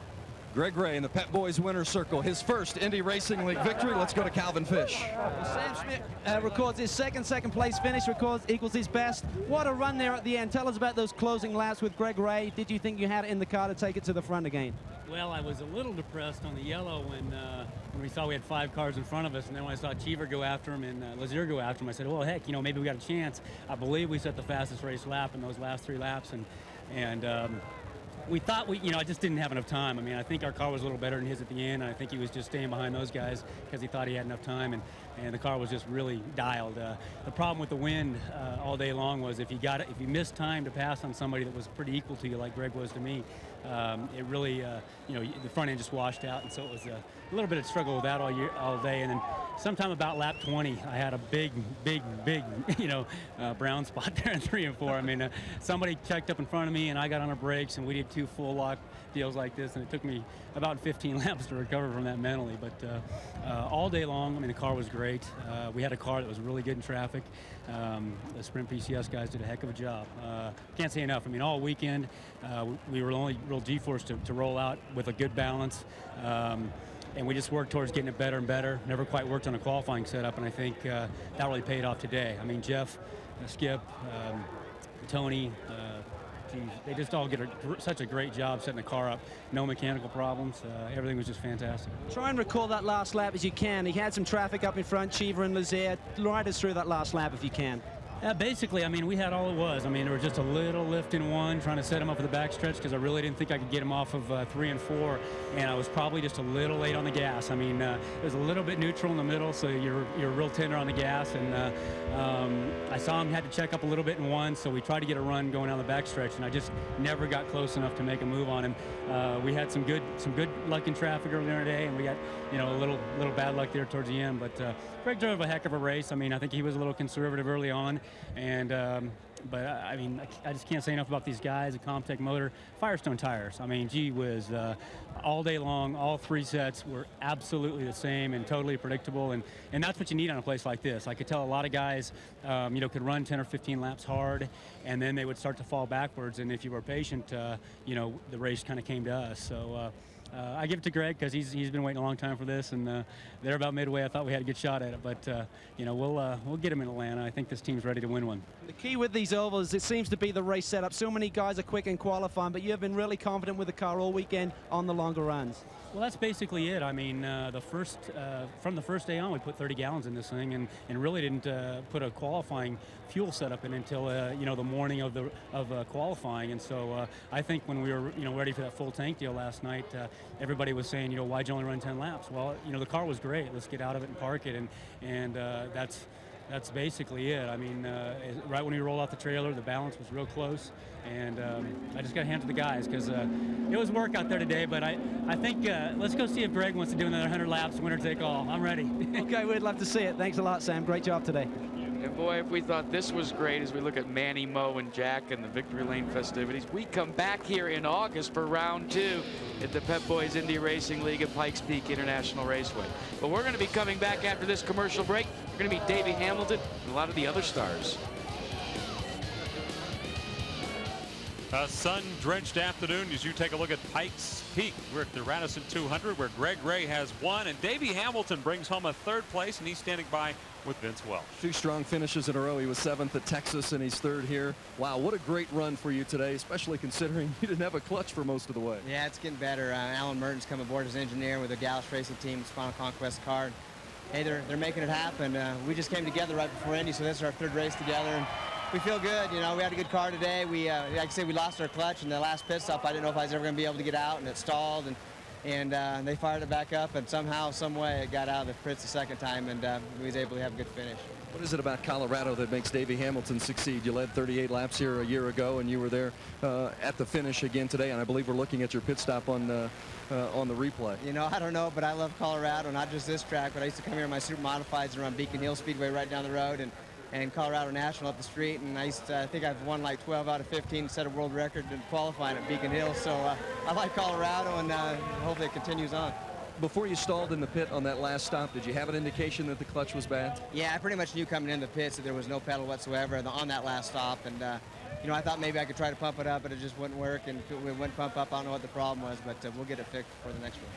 Greg Ray in the Pep Boys winner's circle, his first Indy Racing League victory. Let's go to Calvin Fish. Sam Schmidt records his second place finish, equals his best. What a run there at the end. Tell us about those closing laps with Greg Ray. Did you think you had it in the car to take it to the front again? Well, I was a little depressed on the yellow when we saw we had 5 cars in front of us, and then when I saw Cheever go after him and Lazier go after him, I said, well, heck, you know, maybe we got a chance. I believe we set the fastest race lap in those last 3 laps, and we thought I just didn't have enough time. I mean, I think our car was a little better than his at the end. I think he was just staying behind those guys because he thought he had enough time, and the car was just really dialed. The problem with the wind all day long was if you missed time to pass on somebody that was pretty equal to you, like Greg was to me, it really, you know, the front end just washed out, and so it was a little bit of struggle with that all day. And then sometime about lap 20, I had a big, you know, brown spot there in 3 and 4. I mean, somebody checked up in front of me, and I got on our brakes, and we 2 full lock deals like this, and it took me about 15 laps to recover from that mentally. But all day long, I mean, the car was great. We had a car that was really good in traffic. The Sprint PCS guys did a heck of a job. Can't say enough. I mean, all weekend, we were only real G-force to roll out with a good balance. And we just worked towards getting it better and better. Never quite worked on a qualifying setup, and I think that really paid off today. I mean, Jeff, Skip, Tony, they just all did such a great job setting the car up. No mechanical problems. Everything was just fantastic. Try and recall that last lap as you can. He had some traffic up in front, Cheever and Lazier. Ride us through that last lap if you can. Basically, I mean, we had all it was. I mean, there was just a little lift in 1, trying to set him up for the backstretch because I really didn't think I could get him off of 3 and 4, and I was probably just a little late on the gas. I mean, it was a little bit neutral in the middle, so you're real tender on the gas, and I saw him had to check up a little bit in 1, so we tried to get a run going down the backstretch, and I just never got close enough to make a move on him. We had some good luck in traffic earlier today, and we got a little bad luck there towards the end, but Greg drove a heck of a race. I mean, I think he was a little conservative early on, and but I mean, I just can't say enough about these guys. The Comtech motor, Firestone tires. I mean, gee whiz, all day long, all 3 sets were absolutely the same and totally predictable, and that's what you need on a place like this. I could tell a lot of guys, could run 10 or 15 laps hard, and then they would start to fall backwards, and if you were patient, the race kind of came to us. So. I give it to Greg because he's been waiting a long time for this, and they're about midway. I thought we had a good shot at it, but we'll get him in Atlanta. I think this team's ready to win one. The key with these ovals, it seems to be the race setup. So many guys are quick in qualifying, but you have been really confident with the car all weekend on the longer runs. Well, that's basically it. I mean, from the first day on, we put 30 gallons in this thing, and really didn't put a qualifying fuel setup in until the morning of qualifying. And so I think when we were ready for that full tank deal last night, everybody was saying, why'd you only run 10 laps? Well, the car was great. Let's get out of it and park it, and that's basically it. I mean, right when we rolled out the trailer, the balance was real close, and I just got to hand it to the guys because it was work out there today, but I think let's go see if Greg wants to do another 100 laps, winner take all. I'm ready. Okay, we'd love to see it. Thanks a lot, Sam. Great job today. And boy, if we thought this was great as we look at Manny, Mo, and Jack and the Victory Lane festivities, we come back here in August for round 2 at the Pep Boys Indy Racing League at Pikes Peak International Raceway. But we're going to be coming back after this commercial break. We're going to meet Davey Hamilton and a lot of the other stars. A sun-drenched afternoon as you take a look at Pikes Peak. We're at the Radisson 200 where Greg Ray has won, and Davey Hamilton brings home a 3rd place, and he's standing by with Vince Welch. 2 strong finishes in a row. He was 7th at Texas, and he's 3rd here. Wow, what a great run for you today, especially considering you didn't have a clutch for most of the way. Yeah, it's getting better. Alan Merton's come aboard as engineer with the Gallus Racing Team, Spinal Conquest car. Hey, they're making it happen. We just came together right before Indy, so this is our 3rd race together. And we feel good. We had a good car today. We, like I said, we lost our clutch in the last pit stop. I didn't know if I was ever going to be able to get out, and it stalled, and they fired it back up, and somehow, some way, it got out of the pits the 2nd time, and we was able to have a good finish. What is it about Colorado that makes Davey Hamilton succeed? You led 38 laps here a year ago, and you were there at the finish again today, and I believe we're looking at your pit stop on the replay. I don't know, but I love Colorado, not just this track, but I used to come here in my super modifieds and run Beacon Hill Speedway right down the road, and Colorado National up the street, and I think I've won like 12 out of 15, set a world record in qualifying at Beacon Hill, so I like Colorado, and hopefully it continues on. Before you stalled in the pit on that last stop, did you have an indication that the clutch was bad? Yeah, I pretty much knew coming in the pits that there was no pedal whatsoever on that last stop, and I thought maybe I could try to pump it up, but it just wouldn't work, and if it wouldn't pump up, I don't know what the problem was, but we'll get it fixed for the next one.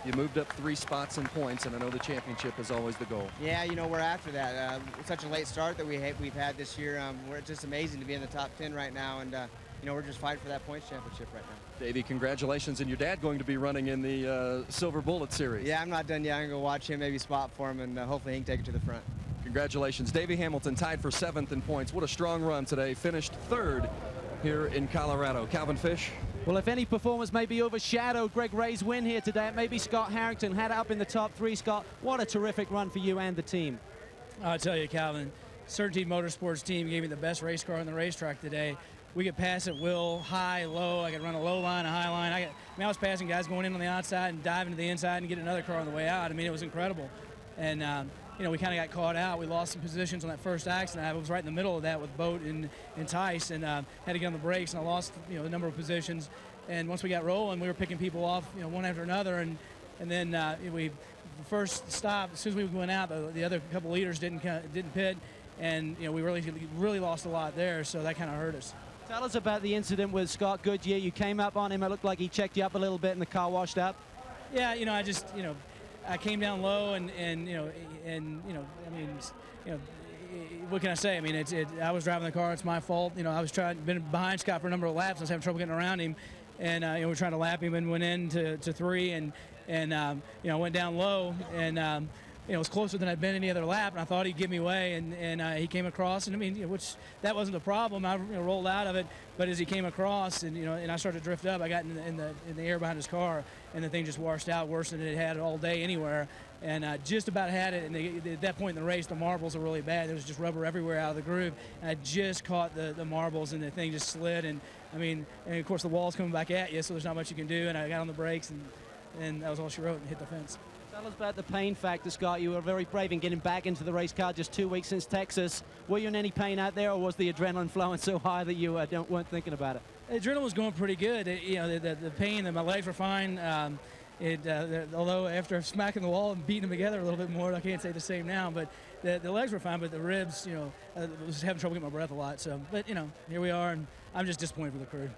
You moved up 3 spots in points, and I know the championship is always the goal. Yeah, we're after that. Such a late start that we've had this year. It's just amazing to be in the top 10 right now, and we're just fighting for that points championship right now. Davey, congratulations, and your dad going to be running in the Silver Bullet Series. Yeah, I'm not done yet. I'm going to go watch him, maybe spot for him, and hopefully he can take it to the front. Congratulations. Davey Hamilton tied for 7th in points. What a strong run today. Finished 3rd here in Colorado. Calvin Fish. Well, if any performance may be overshadowed Greg Ray's win here today, it may be Scott Harrington. Had it up in the top 3. Scott, what a terrific run for you and the team. I'll tell you, Calvin, Certainty Motorsports team gave me the best race car on the racetrack today. We could pass at will, high, low. I could run a low line, a high line. I was passing guys going in on the outside and diving to the inside and get another car on the way out. I mean, it was incredible. And, we kind of got caught out. We lost some positions on that first accident. I was right in the middle of that with Boat and Tice, and had to get on the brakes, and I lost, a number of positions. and once we got rolling, we were picking people off, one after another, and then the first stop, as soon as we went out, the other couple leaders didn't pit, and we really lost a lot there, so that kind of hurt us. Tell us about the incident with Scott Goodyear. You came up on him. It looked like he checked you up a little bit, and the car washed up. Yeah, I came down low, what can I say? I mean, I was driving the car. It's my fault. I was been behind Scott for a number of laps. I was having trouble getting around him, and we were trying to lap him and went into 3, and went down low, and it was closer than I'd been any other lap, and I thought he'd give me away, and he came across, and which that wasn't a problem. I rolled out of it, but as he came across, and I started to drift up, I got in the air behind his car, and the thing just washed out worse than it had all day anywhere, and just about had it. And at that point in the race, the marbles were really bad. There was just rubber everywhere out of the groove, and I just caught the marbles, and the thing just slid, and of course the wall's coming back at you, so there's not much you can do, and I got on the brakes, and that was all she wrote, and hit the fence. Tell us about the pain factor, Scott. You were very brave in getting back into the race car just 2 weeks since Texas. Were you in any pain out there, or was the adrenaline flowing so high that you weren't thinking about it? The adrenaline was going pretty good. The pain, my legs were fine. Although after smacking the wall and beating them together a little bit more, I can't say the same now, but the legs were fine, but the ribs, I was having trouble getting my breath a lot. So, but, here we are, and I'm just disappointed with the crew.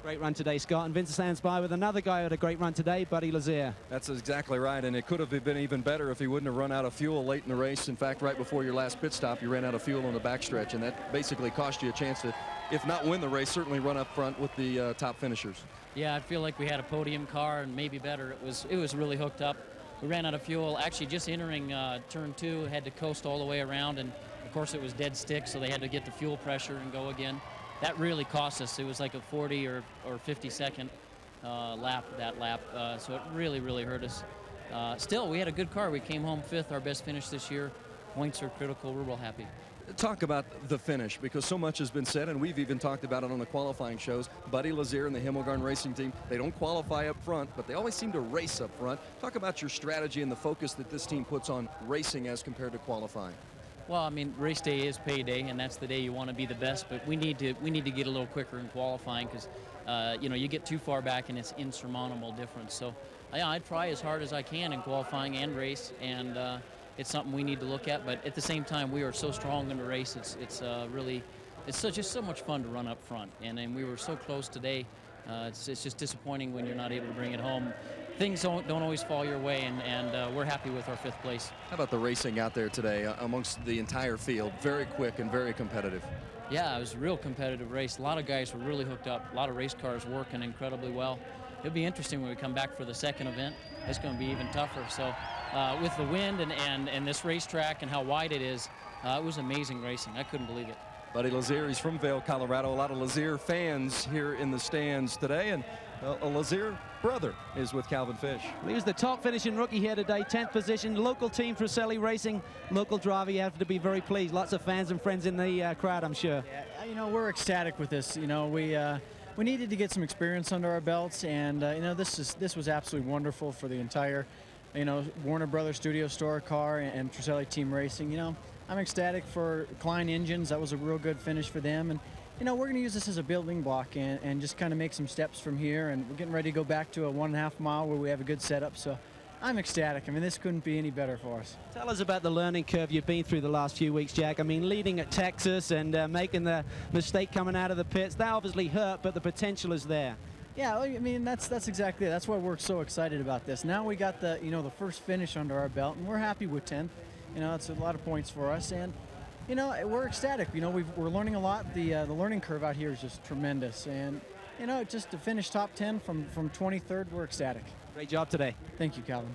Great run today, Scott, and Vince stands by with another guy who had a great run today, Buddy Lazier. That's exactly right, and it could have been even better if he wouldn't have run out of fuel late in the race. In fact, right before your last pit stop, you ran out of fuel on the backstretch, and that basically cost you a chance to, if not win the race, certainly run up front with the top finishers. Yeah, I feel like we had a podium car, and maybe better. It was really hooked up. We ran out of fuel. Actually, just entering turn 2, had to coast all the way around, and of course it was dead stick, so they had to get the fuel pressure and go again. That really cost us. It was like a 40 or 50 second lap, so it really hurt us. Still, we had a good car. We came home 5th, our best finish this year. Points are critical. We're real happy. Talk about the finish, because so much has been said, and we've even talked about it on the qualifying shows. Buddy Lazier and the Himmelgarn Racing Team, they don't qualify up front, but they always seem to race up front. Talk about your strategy and the focus that this team puts on racing as compared to qualifying. Well, race day is payday, and that's the day you want to be the best. But we need to get a little quicker in qualifying, because you get too far back and it's insurmountable difference. So I try as hard as I can in qualifying and race, and it's something we need to look at. But at the same time, we are so strong in the race. It's just so much fun to run up front, and we were so close today. It's just disappointing when you're not able to bring it home. Things don't always fall your way, and we're happy with our 5th place. How about the racing out there today amongst the entire field? Very quick and very competitive. Yeah, it was a real competitive race. A lot of guys were really hooked up. A lot of race cars working incredibly well. It'll be interesting when we come back for the second event. It's going to be even tougher. So with the wind and this racetrack and how wide it is, it was amazing racing. I couldn't believe it. Buddy Lazier, he's from Vail, Colorado. A lot of Lazier fans here in the stands today, and a Lazier brother is with Calvin Fish. He was the top finishing rookie here today, 10th position. Local team for Selly Racing, local driver. You have to be very pleased. Lots of fans and friends in the crowd, I'm sure. Yeah, we're ecstatic with this. We needed to get some experience under our belts, and this was absolutely wonderful for the entire, Warner Brothers Studio Store car and Truselli Team Racing. I'm ecstatic for Klein Engines. That was a real good finish for them, and we're going to use this as a building block and just kind of make some steps from here, and we're getting ready to go back to a 1.5 mile where we have a good setup. So I'm ecstatic. This couldn't be any better for us. Tell us about the learning curve you've been through the last few weeks, Jack. Leading at Texas and making the mistake coming out of the pits, that obviously hurt, but the potential is there. Yeah, that's exactly it. That's why we're so excited about this. Now we got the the first finish under our belt, and we're happy with 10th. It's a lot of points for us, and we're ecstatic. We're learning a lot. The learning curve out here is just tremendous, and just to finish top 10 from 23rd, we're ecstatic. Great job today. Thank you, Calvin.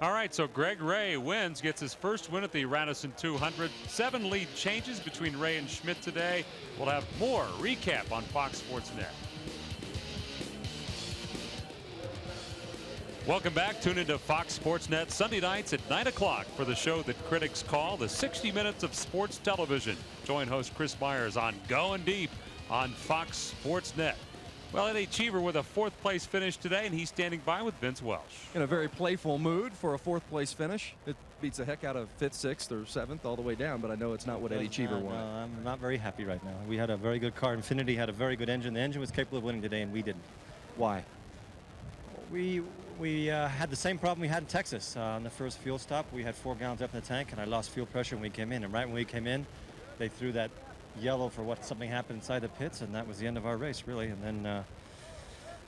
All right, so Greg Ray wins, gets his first win at the Radisson 200. 7 lead changes between Ray and Schmidt today. We'll have more recap on Fox Sports Net. Welcome back. Tune into Fox Sports Net Sunday nights at 9 o'clock for the show that critics call the 60 Minutes of Sports Television. Join host Chris Myers on Going Deep on Fox Sports Net. Well, Eddie Cheever with a 4th place finish today, and he's standing by with Vince Welsh. In a very playful mood for a 4th place finish. It beats the heck out of 5th, 6th, or 7th all the way down, but I know it's not what Eddie Cheever wanted. No, I'm not very happy right now. We had a very good car. Infinity had a very good engine. The engine was capable of winning today, and we didn't. Why? We had the same problem we had in Texas. On the first fuel stop, we had 4 gallons up in the tank, and I lost fuel pressure when we came in. And right when we came in, they threw that yellow for what something happened inside the pits, and that was the end of our race, really. And then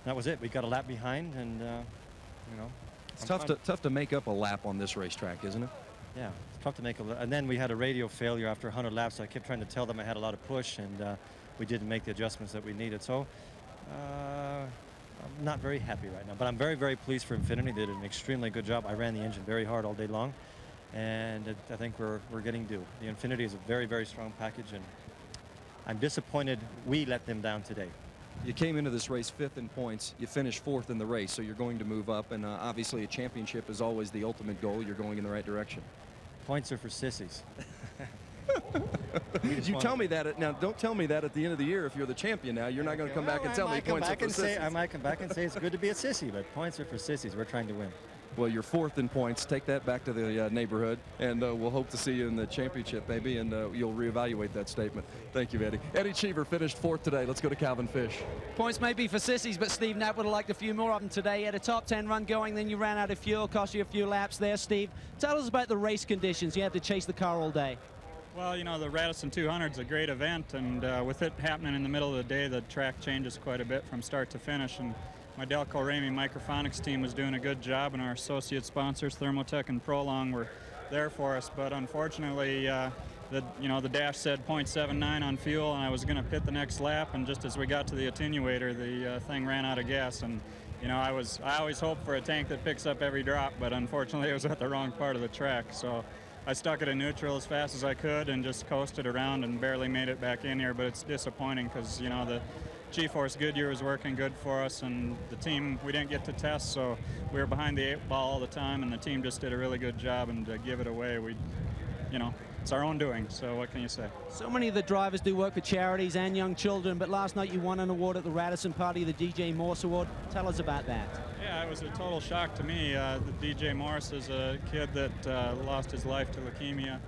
that was it. We got a lap behind, and you know, it's tough to make up a lap on this racetrack, isn't it? Yeah, it's tough to make a lap. And then we had a radio failure after 100 laps. So I kept trying to tell them I had a lot of push, and we didn't make the adjustments that we needed. So I'm not very happy right now, but I'm very, very pleased for Infinity. They did an extremely good job. I ran the engine very hard all day long, and I think we're getting due. The Infinity is a very, very strong package, and I'm disappointed we let them down today. You came into this race 5th in points. You finished 4th in the race, so you're going to move up, and obviously a championship is always the ultimate goal. You're going in the right direction. Points are for sissies. You tell me that now. Don't tell me that at the end of the year if you're the champion. Now you're not going to come back and tell me points are for sissies. I might come back and say it's good to be a sissy, but points are for sissies. We're trying to win. Well, you're 4th in points. Take that back to the neighborhood, and we'll hope to see you in the championship, maybe, and you'll reevaluate that statement. Thank you, Eddie. Eddie Cheever finished 4th today. Let's go to Calvin Fish. Points may be for sissies, but Steve Knapp would have liked a few more of them today. You had a top 10 run going, then you ran out of fuel, cost you a few laps there, Steve. Tell us about the race conditions. You had to chase the car all day. Well, you know, the Radisson 200 is a great event, and with it happening in the middle of the day, the track changes quite a bit from start to finish. And my Delco Ramey Microphonics team was doing a good job, and our associate sponsors, Thermotech and Prolong, were there for us. But unfortunately, the dash said 0.79 on fuel, and I was going to pit the next lap. And just as we got to the attenuator, the thing ran out of gas. And you know, I always hope for a tank that picks up every drop, but unfortunately, it was at the wrong part of the track. So I stuck it in neutral as fast as I could and just coasted around and barely made it back in here. But it's disappointing because, you know, the G-Force Goodyear was working good for us, and the team, we didn't get to test, so we were behind the 8 ball all the time, and the team just did a really good job. And to give it away, you know, it's our own doing, so what can you say? So many of the drivers do work for charities and young children, but last night you won an award at the Radisson party, the DJ Morse Award. Tell us about that. Yeah, it was a total shock to me. The DJ Morse is a kid that lost his life to leukemia,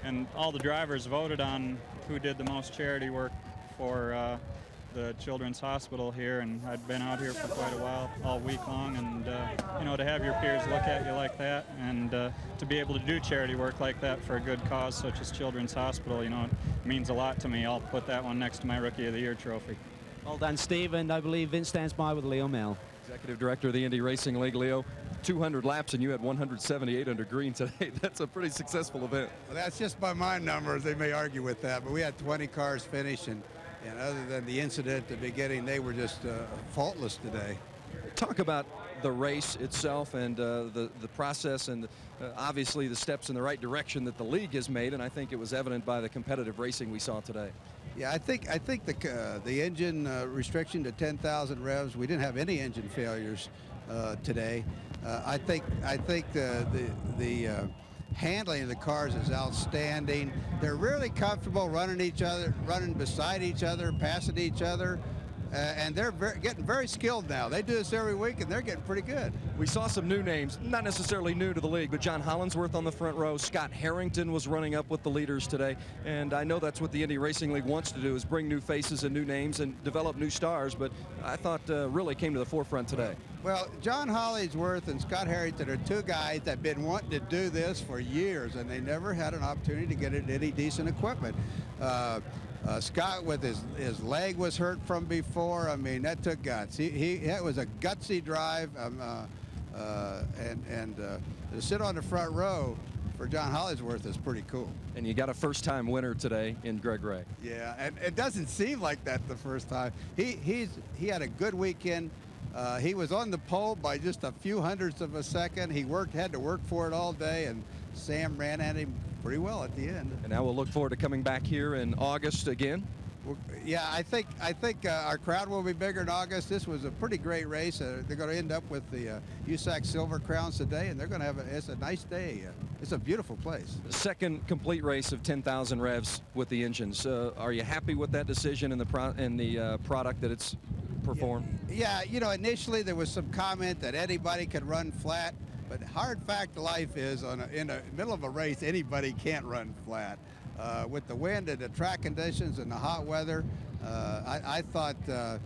and all the drivers voted on who did the most charity work for the Children's Hospital here, and I'd been out here for quite a while, all week long, and you know, to have your peers look at you like that, and to be able to do charity work like that for a good cause such as Children's Hospital, you know, it means a lot to me. I'll put that one next to my Rookie of the Year trophy. Well done, Steve, and I believe Vince stands by with Leo Mel. Executive Director of the Indy Racing League, Leo. 200 laps and you had 178 under green today. That's a pretty successful event. Well, that's just by my numbers. They may argue with that, but we had 20 cars finish, and other than the incident at the beginning, they were just faultless today. Talk about the race itself and the process and obviously the steps in the right direction that the league has made, and I think it was evident by the competitive racing we saw today. Yeah, I think the engine restriction to 10,000 revs, we didn't have any engine failures today. I think the handling of the cars is outstanding. They're really comfortable running beside each other, passing each other. And they're getting very skilled now. They do this every week, and they're getting pretty good. We saw some new names, not necessarily new to the league, but John Hollinsworth on the front row. Scott Harrington was running up with the leaders today, and I know that's what the Indy Racing League wants to do, is bring new faces and new names and develop new stars, but I thought really came to the forefront today. Well, John Hollinsworth and Scott Harrington are two guys that have been wanting to do this for years, and they never had an opportunity to get it any decent equipment. Scott, with his leg was hurt from before. I mean, that took guts. That was a gutsy drive, and to sit on the front row for John Hollinsworth is pretty cool. And you got a first-time winner today in Greg Ray. Yeah, and it doesn't seem like that the first time. He had a good weekend. He was on the pole by just a few hundredths of a second. He had to work for it all day, and Sam ran at him pretty well at the end. And now we'll look forward to coming back here in August again Yeah, I think our crowd will be bigger in August. This was a pretty great race. They're going to end up with the USAC Silver Crowns today, and they're going to have it's a nice day. It's a beautiful place. Second complete race of 10,000 revs with the engines. Are you happy with that decision and the product that it's performed? Yeah, you know, initially there was some comment that anybody could run flat, but hard fact of life is in the middle of a race, anybody can't run flat. With the wind and the track conditions and the hot weather, I thought the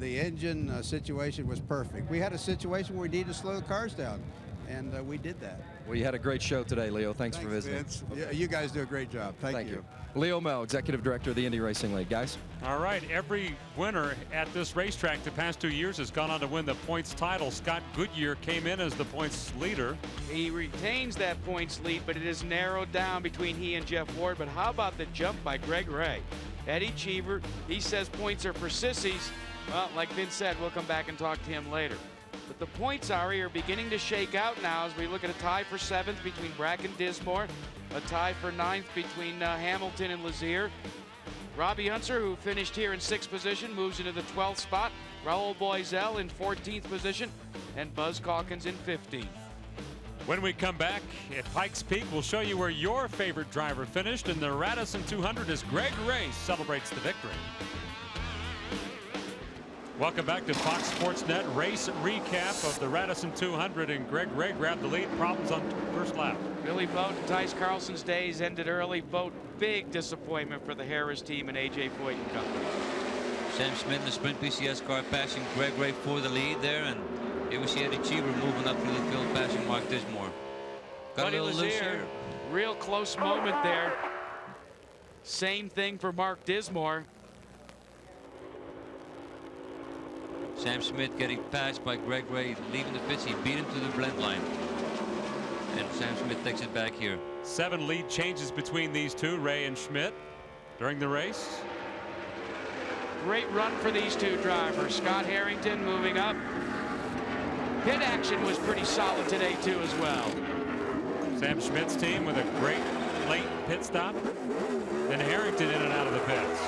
engine situation was perfect. We had a situation where we needed to slow the cars down, and we did that. Well, you had a great show today, Leo. Thanks for visiting. Vince. Yeah, you guys do a great job. Thank you. Leo Mel, Executive Director of the Indy Racing League. Guys? All right, every winner at this racetrack the past 2 years has gone on to win the points title. Scott Goodyear came in as the points leader. He retains that points lead, but it is narrowed down between he and Jeff Ward. But how about the jump by Greg Ray? Eddie Cheever, he says points are for sissies. Well, like Vince said, we'll come back and talk to him later. But the points, Ari, are beginning to shake out now as we look at a tie for 7th between Bracken Dismore, a tie for 9th between Hamilton and Lazier. Robbie Unser, who finished here in 6th position, moves into the 12th spot. Raul Boisel in 14th position, and Buzz Calkins in 15th. When we come back at Pikes Peak, we'll show you where your favorite driver finished in the Radisson 200 as Greg Ray celebrates the victory. Welcome back to Fox Sports Net race recap of the Radisson 200, and Greg Ray grabbed the lead. Problems on first lap. Billy Vogt and Tice Carlson's days ended early. Vogt, big disappointment for the Harris team and A.J. Foyt and company. Sam Smith in the Sprint PCS car passing Greg Ray for the lead there, and here we see Eddie Cheever moving up through the field passing Mark Dismore. Got Buddy a little loose Lazier, here. real close moment there. Same thing for Mark Dismore. Sam Smith getting passed by Greg Ray, leaving the pits. He beat him to the blend line. And Sam Smith takes it back here. 7 lead changes between these two, Ray and Schmidt, during the race. Great run for these two drivers. Scott Harrington moving up. Pit action was pretty solid today, too, as well. Sam Schmidt's team with a great late pit stop. Then Harrington in and out of the pits.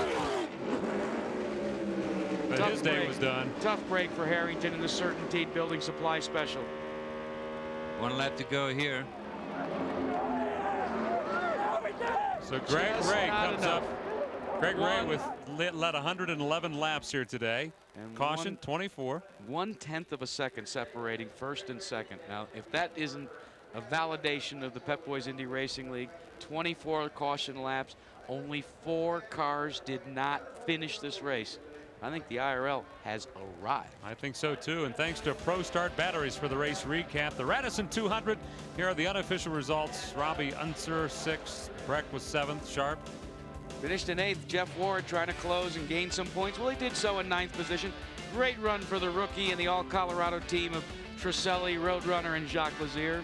But Tough his day break. was done. Tough break for Harrington in the Certainty Building Supply Special. 1 lap to go here. So Greg Just Ray not comes enough. up. Greg Ray led 111 laps here today. And Caution 24. 1/10 of a second separating first and second. Now, if that isn't a validation of the Pep Boys Indy Racing League, 24 caution laps, only 4 cars did not finish this race. I think the IRL has arrived. I think so too, and thanks to Pro Start batteries for the race recap. The Radisson 200, here are the unofficial results. Robbie Unser 6th, Breck was 7th, Sharp. Finished in 8th, Jeff Ward trying to close and gain some points. Well, he did so in 9th position. Great run for the rookie and the all-Colorado team of Trisselli, Roadrunner, and Jacques Lazier.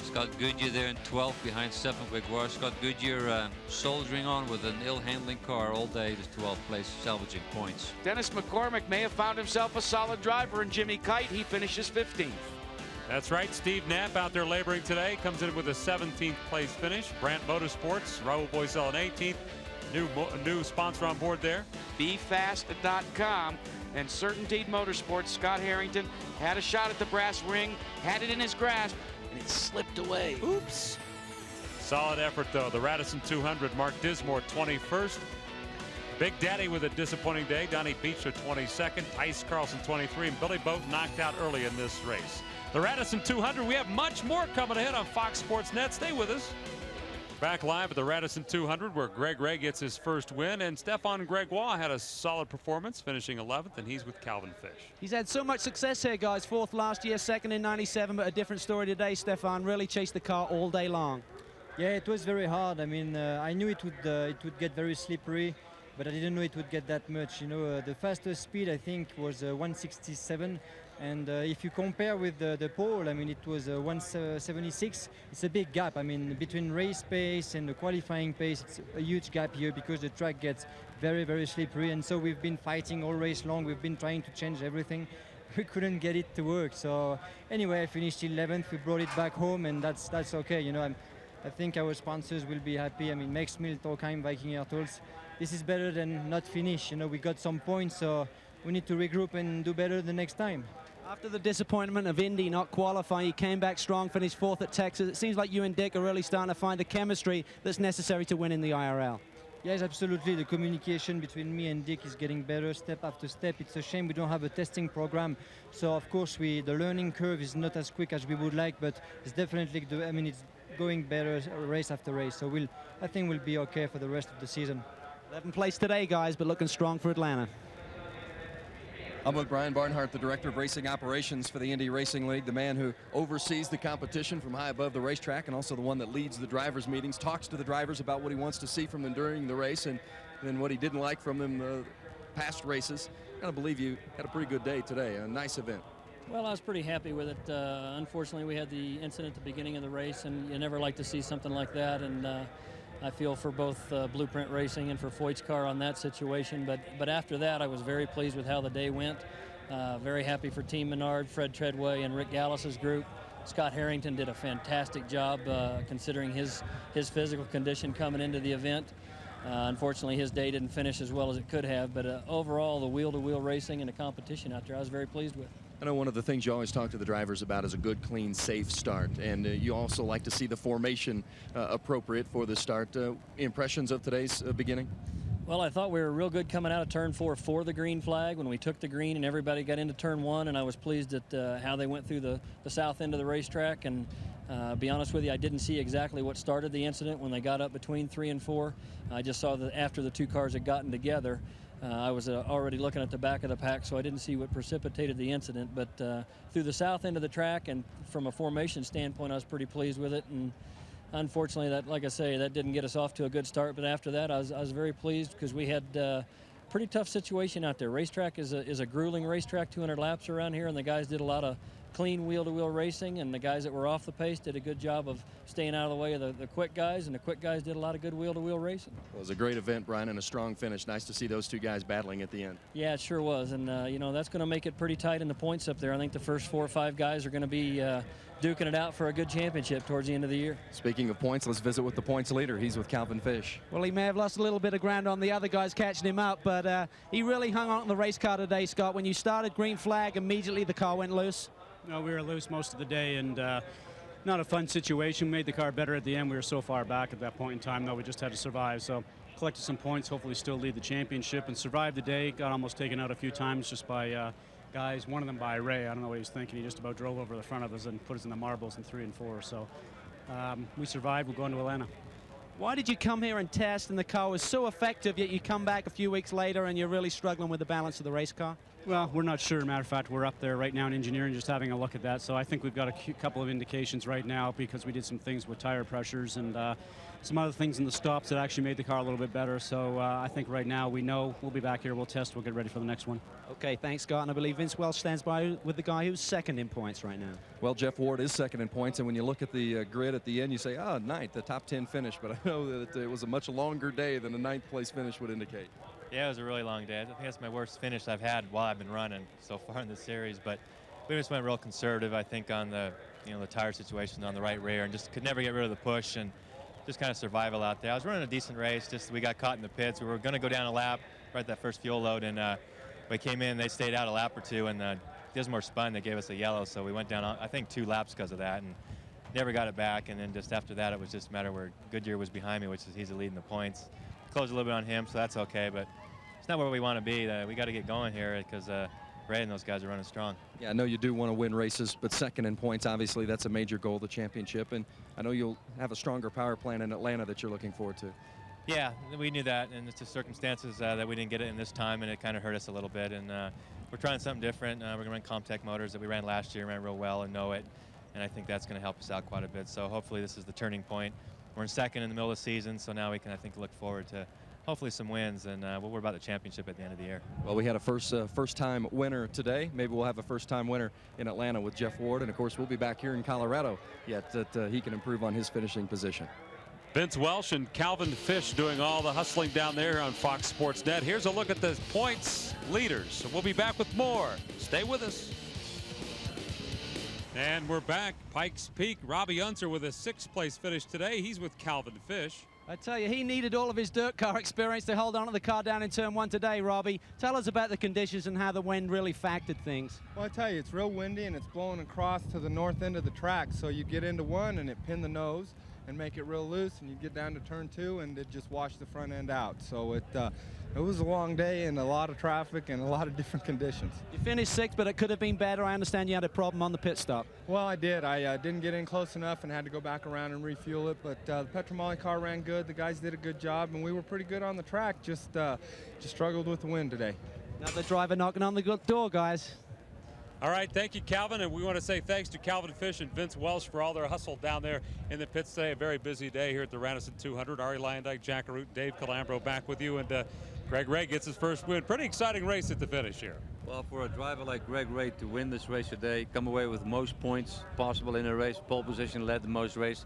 Scott Goodyear there in 12th behind Stefan Gregoire. Scott Goodyear soldiering on with an ill-handling car all day to 12th place, salvaging points. Dennis McCormick may have found himself a solid driver in Jimmy Kite. He finishes 15th. That's right, Steve Knapp out there laboring today, comes in with a 17th place finish. Brandt Motorsports, Raul Boisel in 18th. New sponsor on board there. BeFast.com and Certainty Motorsports. Scott Harrington had a shot at the brass ring, had it in his grasp, and it slipped away. Oops. Solid effort, though. The Radisson 200, Mark Dismore 21st. Big Daddy with a disappointing day. Donnie Beechler 22nd. Tice Carlson 23. And Billy Boat knocked out early in this race. The Radisson 200, we have much more coming ahead on Fox Sports Net. Stay with us. Back live at the Radisson 200 where Greg Ray gets his first win, and Stefan Gregoire had a solid performance, finishing 11th, and he's with Calvin Fish. He's had so much success here, guys. 4th last year, 2nd in 97, but a different story today. Stefan really chased the car all day long. Yeah, it was very hard. I mean, I knew it would get very slippery, but I didn't know it would get that much. You know, the fastest speed I think was 167. And if you compare with the pole, I mean, it was 176. It's a big gap. I mean, between race pace and the qualifying pace, it's a huge gap here because the track gets very, very slippery. And so we've been fighting all race long. We've been trying to change everything. We couldn't get it to work. So anyway, I finished 11th. We brought it back home, and that's okay. You know, I think our sponsors will be happy. I mean, Max Mill, Torkheim, Viking Air Tools. this is better than not finish. You know, we got some points, so we need to regroup and do better the next time. After the disappointment of Indy not qualifying, you came back strong, finished 4th at Texas. It seems like you and Dick are really starting to find the chemistry that's necessary to win in the IRL. Yes, absolutely. The communication between me and Dick is getting better step after step. It's a shame we don't have a testing program. So, of course, the learning curve is not as quick as we would like, but it's definitely, it's going better race after race. So I think we'll be okay for the rest of the season. 11th place today, guys, but looking strong for Atlanta. I'm with Brian Barnhart, the Director of Racing Operations for the Indy Racing League, the man who oversees the competition from high above the racetrack and also the one that leads the drivers' meetings, talks to the drivers about what he wants to see from them during the race and then what he didn't like from them past races. I gotta believe you had a pretty good day today, a nice event. Well, I was pretty happy with it. Unfortunately, we had the incident at the beginning of the race, and you never like to see something like that. And I feel for both Blueprint Racing and for Foyt's car on that situation. But after that, I was very pleased with how the day went. Very happy for Team Menard, Fred Treadway, and Rick Gallus's group. Scott Harrington did a fantastic job considering his physical condition coming into the event. Unfortunately, his day didn't finish as well as it could have, but overall, the wheel-to-wheel racing and the competition out there, I was very pleased with. I know one of the things you always talk to the drivers about is a good, clean, safe start, and you also like to see the formation appropriate for the start. Impressions of today's beginning? Well, I thought we were real good coming out of turn 4 for the green flag when we took the green and everybody got into turn 1, and I was pleased at how they went through the south end of the racetrack. And be honest with you, I didn't see exactly what started the incident when they got up between 3 and 4. I just saw that after the two cars had gotten together, I was already looking at the back of the pack, so I didn't see what precipitated the incident. But through the south end of the track and from a formation standpoint, I was pretty pleased with it. And unfortunately, that, like I say, that didn't get us off to a good start. But after that, I was very pleased because we had a pretty tough situation out there. Racetrack is a grueling racetrack, 200 laps around here, and the guys did a lot of clean wheel-to-wheel racing, and the guys that were off the pace did a good job of staying out of the way of the quick guys, and the quick guys did a lot of good wheel-to-wheel racing. Well, it was a great event, Brian, and a strong finish. Nice to see those two guys battling at the end. Yeah, it sure was, and you know, that's going to make it pretty tight in the points up there. I think the first 4 or 5 guys are going to be duking it out for a good championship towards the end of the year. Speaking of points, let's visit with the points leader. He's with Calvin Fish. Well, he may have lost a little bit of ground on the other guys catching him up, but he really hung on to the race car today, Scott. When you started green flag, immediately the car went loose. No, we were loose most of the day, and not a fun situation. Made the car better at the end. We were so far back at that point in time, though. We just had to survive. So collected some points, hopefully still lead the championship, and survived the day. Got almost taken out a few times just by guys, one of them by Ray. I don't know what he was thinking. He just about drove over the front of us and put us in the marbles in 3 and 4. So we survived. We're going to Atlanta. Why did you come here and test, and the car was so effective, yet you come back a few weeks later and you're really struggling with the balance of the race car? Well, we're not sure. Matter of fact, we're up there right now in engineering just having a look at that. So I think we've got a couple of indications right now because we did some things with tire pressures and some other things in the stops that actually made the car a little bit better. So I think right now we know we'll be back here. We'll test. We'll get ready for the next one. Okay, thanks, Scott. And I believe Vince Welch stands by with the guy who's second in points right now. Well, Jeff Ward is second in points, and when you look at the grid at the end, you say, oh, ninth, the top 10 finish. But I know that it was a much longer day than the 9th place finish would indicate. Yeah, it was a really long day. I think that's my worst finish I've had while I've been running so far in the series. But we just went real conservative, I think, on the the tire situation on the right rear, and just could never get rid of the push and just kind of survival out there. I was running a decent race. Just we got caught in the pits. We were going to go down a lap right at that first fuel load, and we came in. They stayed out a lap or two, and Dismore spun. They gave us a yellow, so we went down, I think, 2 laps because of that, and never got it back. And then just after that, it was just a matter where Goodyear was behind me, which is he's leading the points. Closed a little bit on him, so that's okay, but it's not where we want to be. We got to get going here because Ray and those guys are running strong. Yeah, I know you do want to win races, but second in points, obviously, that's a major goal, the championship. And I know you'll have a stronger power plant in Atlanta that you're looking forward to. Yeah, we knew that, and it's just circumstances that we didn't get it in this time, and it kind of hurt us a little bit. And we're trying something different. We're going to run Comtech motors that we ran last year, ran real well and know it. And I think that's going to help us out quite a bit. So hopefully this is the turning point. We're in second in the middle of the season, so now we can, I think, look forward to hopefully some wins, and we'll worry about the championship at the end of the year. Well, we had a first-time winner today. Maybe we'll have a first-time winner in Atlanta with Jeff Ward, and of course we'll be back here in Colorado yet that he can improve on his finishing position. Vince Welch and Calvin Fish doing all the hustling down there on Fox Sports Net. Here's a look at the points leaders. We'll be back with more. Stay with us. And we're back. Pikes Peak. Robbie Unser with a 6th place finish today. He's with Calvin Fish. I tell you, he needed all of his dirt car experience to hold on to the car down in turn 1 today, Robbie. Tell us about the conditions and how the wind really factored things. Well, I tell you, it's real windy and it's blowing across to the north end of the track. So you get into one and it pinned the nose and make it real loose, and you get down to turn 2 and it just washed the front end out. So it was a long day and a lot of traffic and a lot of different conditions. You finished 6th, but it could have been better. I understand you had a problem on the pit stop. Well, I did. I didn't get in close enough and had to go back around and refuel it, but the Petromoly car ran good. The guys did a good job, and we were pretty good on the track, just struggled with the wind today. Another driver knocking on the door, guys. All right, thank you, Calvin, and we want to say thanks to Calvin Fish and Vince Welsh for all their hustle down there in the pits today. A very busy day here at the Radisson 200. Ari Lyondike, Jack Arute, Dave Calambro back with you, and Greg Ray gets his first win. Pretty exciting race at the finish here. Well, for a driver like Greg Ray to win this race today, come away with most points possible in a race, pole position, led the most race.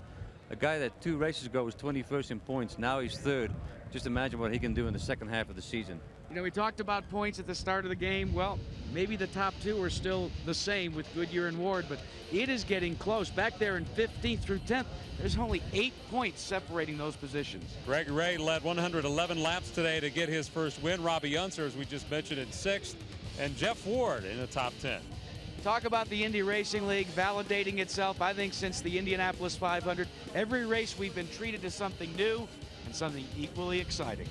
A guy that 2 races ago was 21st in points, now he's 3rd. Just imagine what he can do in the second half of the season. You know, we talked about points at the start of the game. Well, maybe the top 2 are still the same with Goodyear and Ward, but it is getting close. Back there in 15th through 10th, there's only 8 points separating those positions. Greg Ray led 111 laps today to get his first win. Robbie Unser, as we just mentioned, in 6th, and Jeff Ward in the top 10. Talk about the Indy Racing League validating itself. I think since the Indianapolis 500, every race we've been treated to something new and something equally exciting.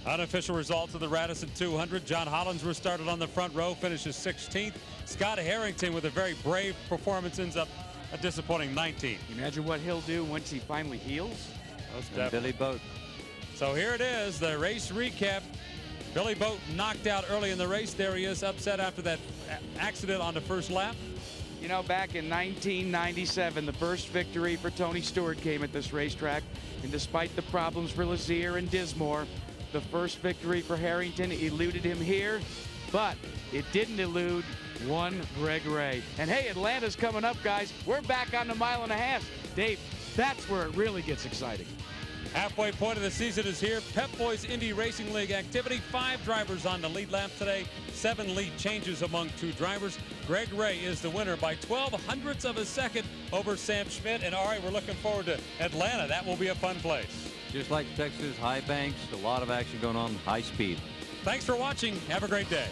Unofficial results of the Radisson 200. John Hollinsworth started on the front row, finishes 16th. Scott Harrington, with a very brave performance, ends up a disappointing 19th. Imagine what he'll do once he finally heals. Billy Boat. So here it is, the race recap. Billy Boat knocked out early in the race. There he is, upset after that accident on the first lap. You know, back in 1997, the first victory for Tony Stewart came at this racetrack. And despite the problems for Lazier and Dismore, the first victory for Harrington eluded him here, but it didn't elude one Greg Ray. And hey, Atlanta's coming up, guys. We're back on the 1.5 miles. Dave, that's where it really gets exciting. Halfway point of the season is here. Pep Boys Indy Racing League activity. 5 drivers on the lead lap today. 7 lead changes among 2 drivers. Greg Ray is the winner by 0.12 of a second over Sam Schmidt. And all right, we're looking forward to Atlanta. That will be a fun place. Just like Texas, high banks, a lot of action going on, high speed. Thanks for watching. Have a great day.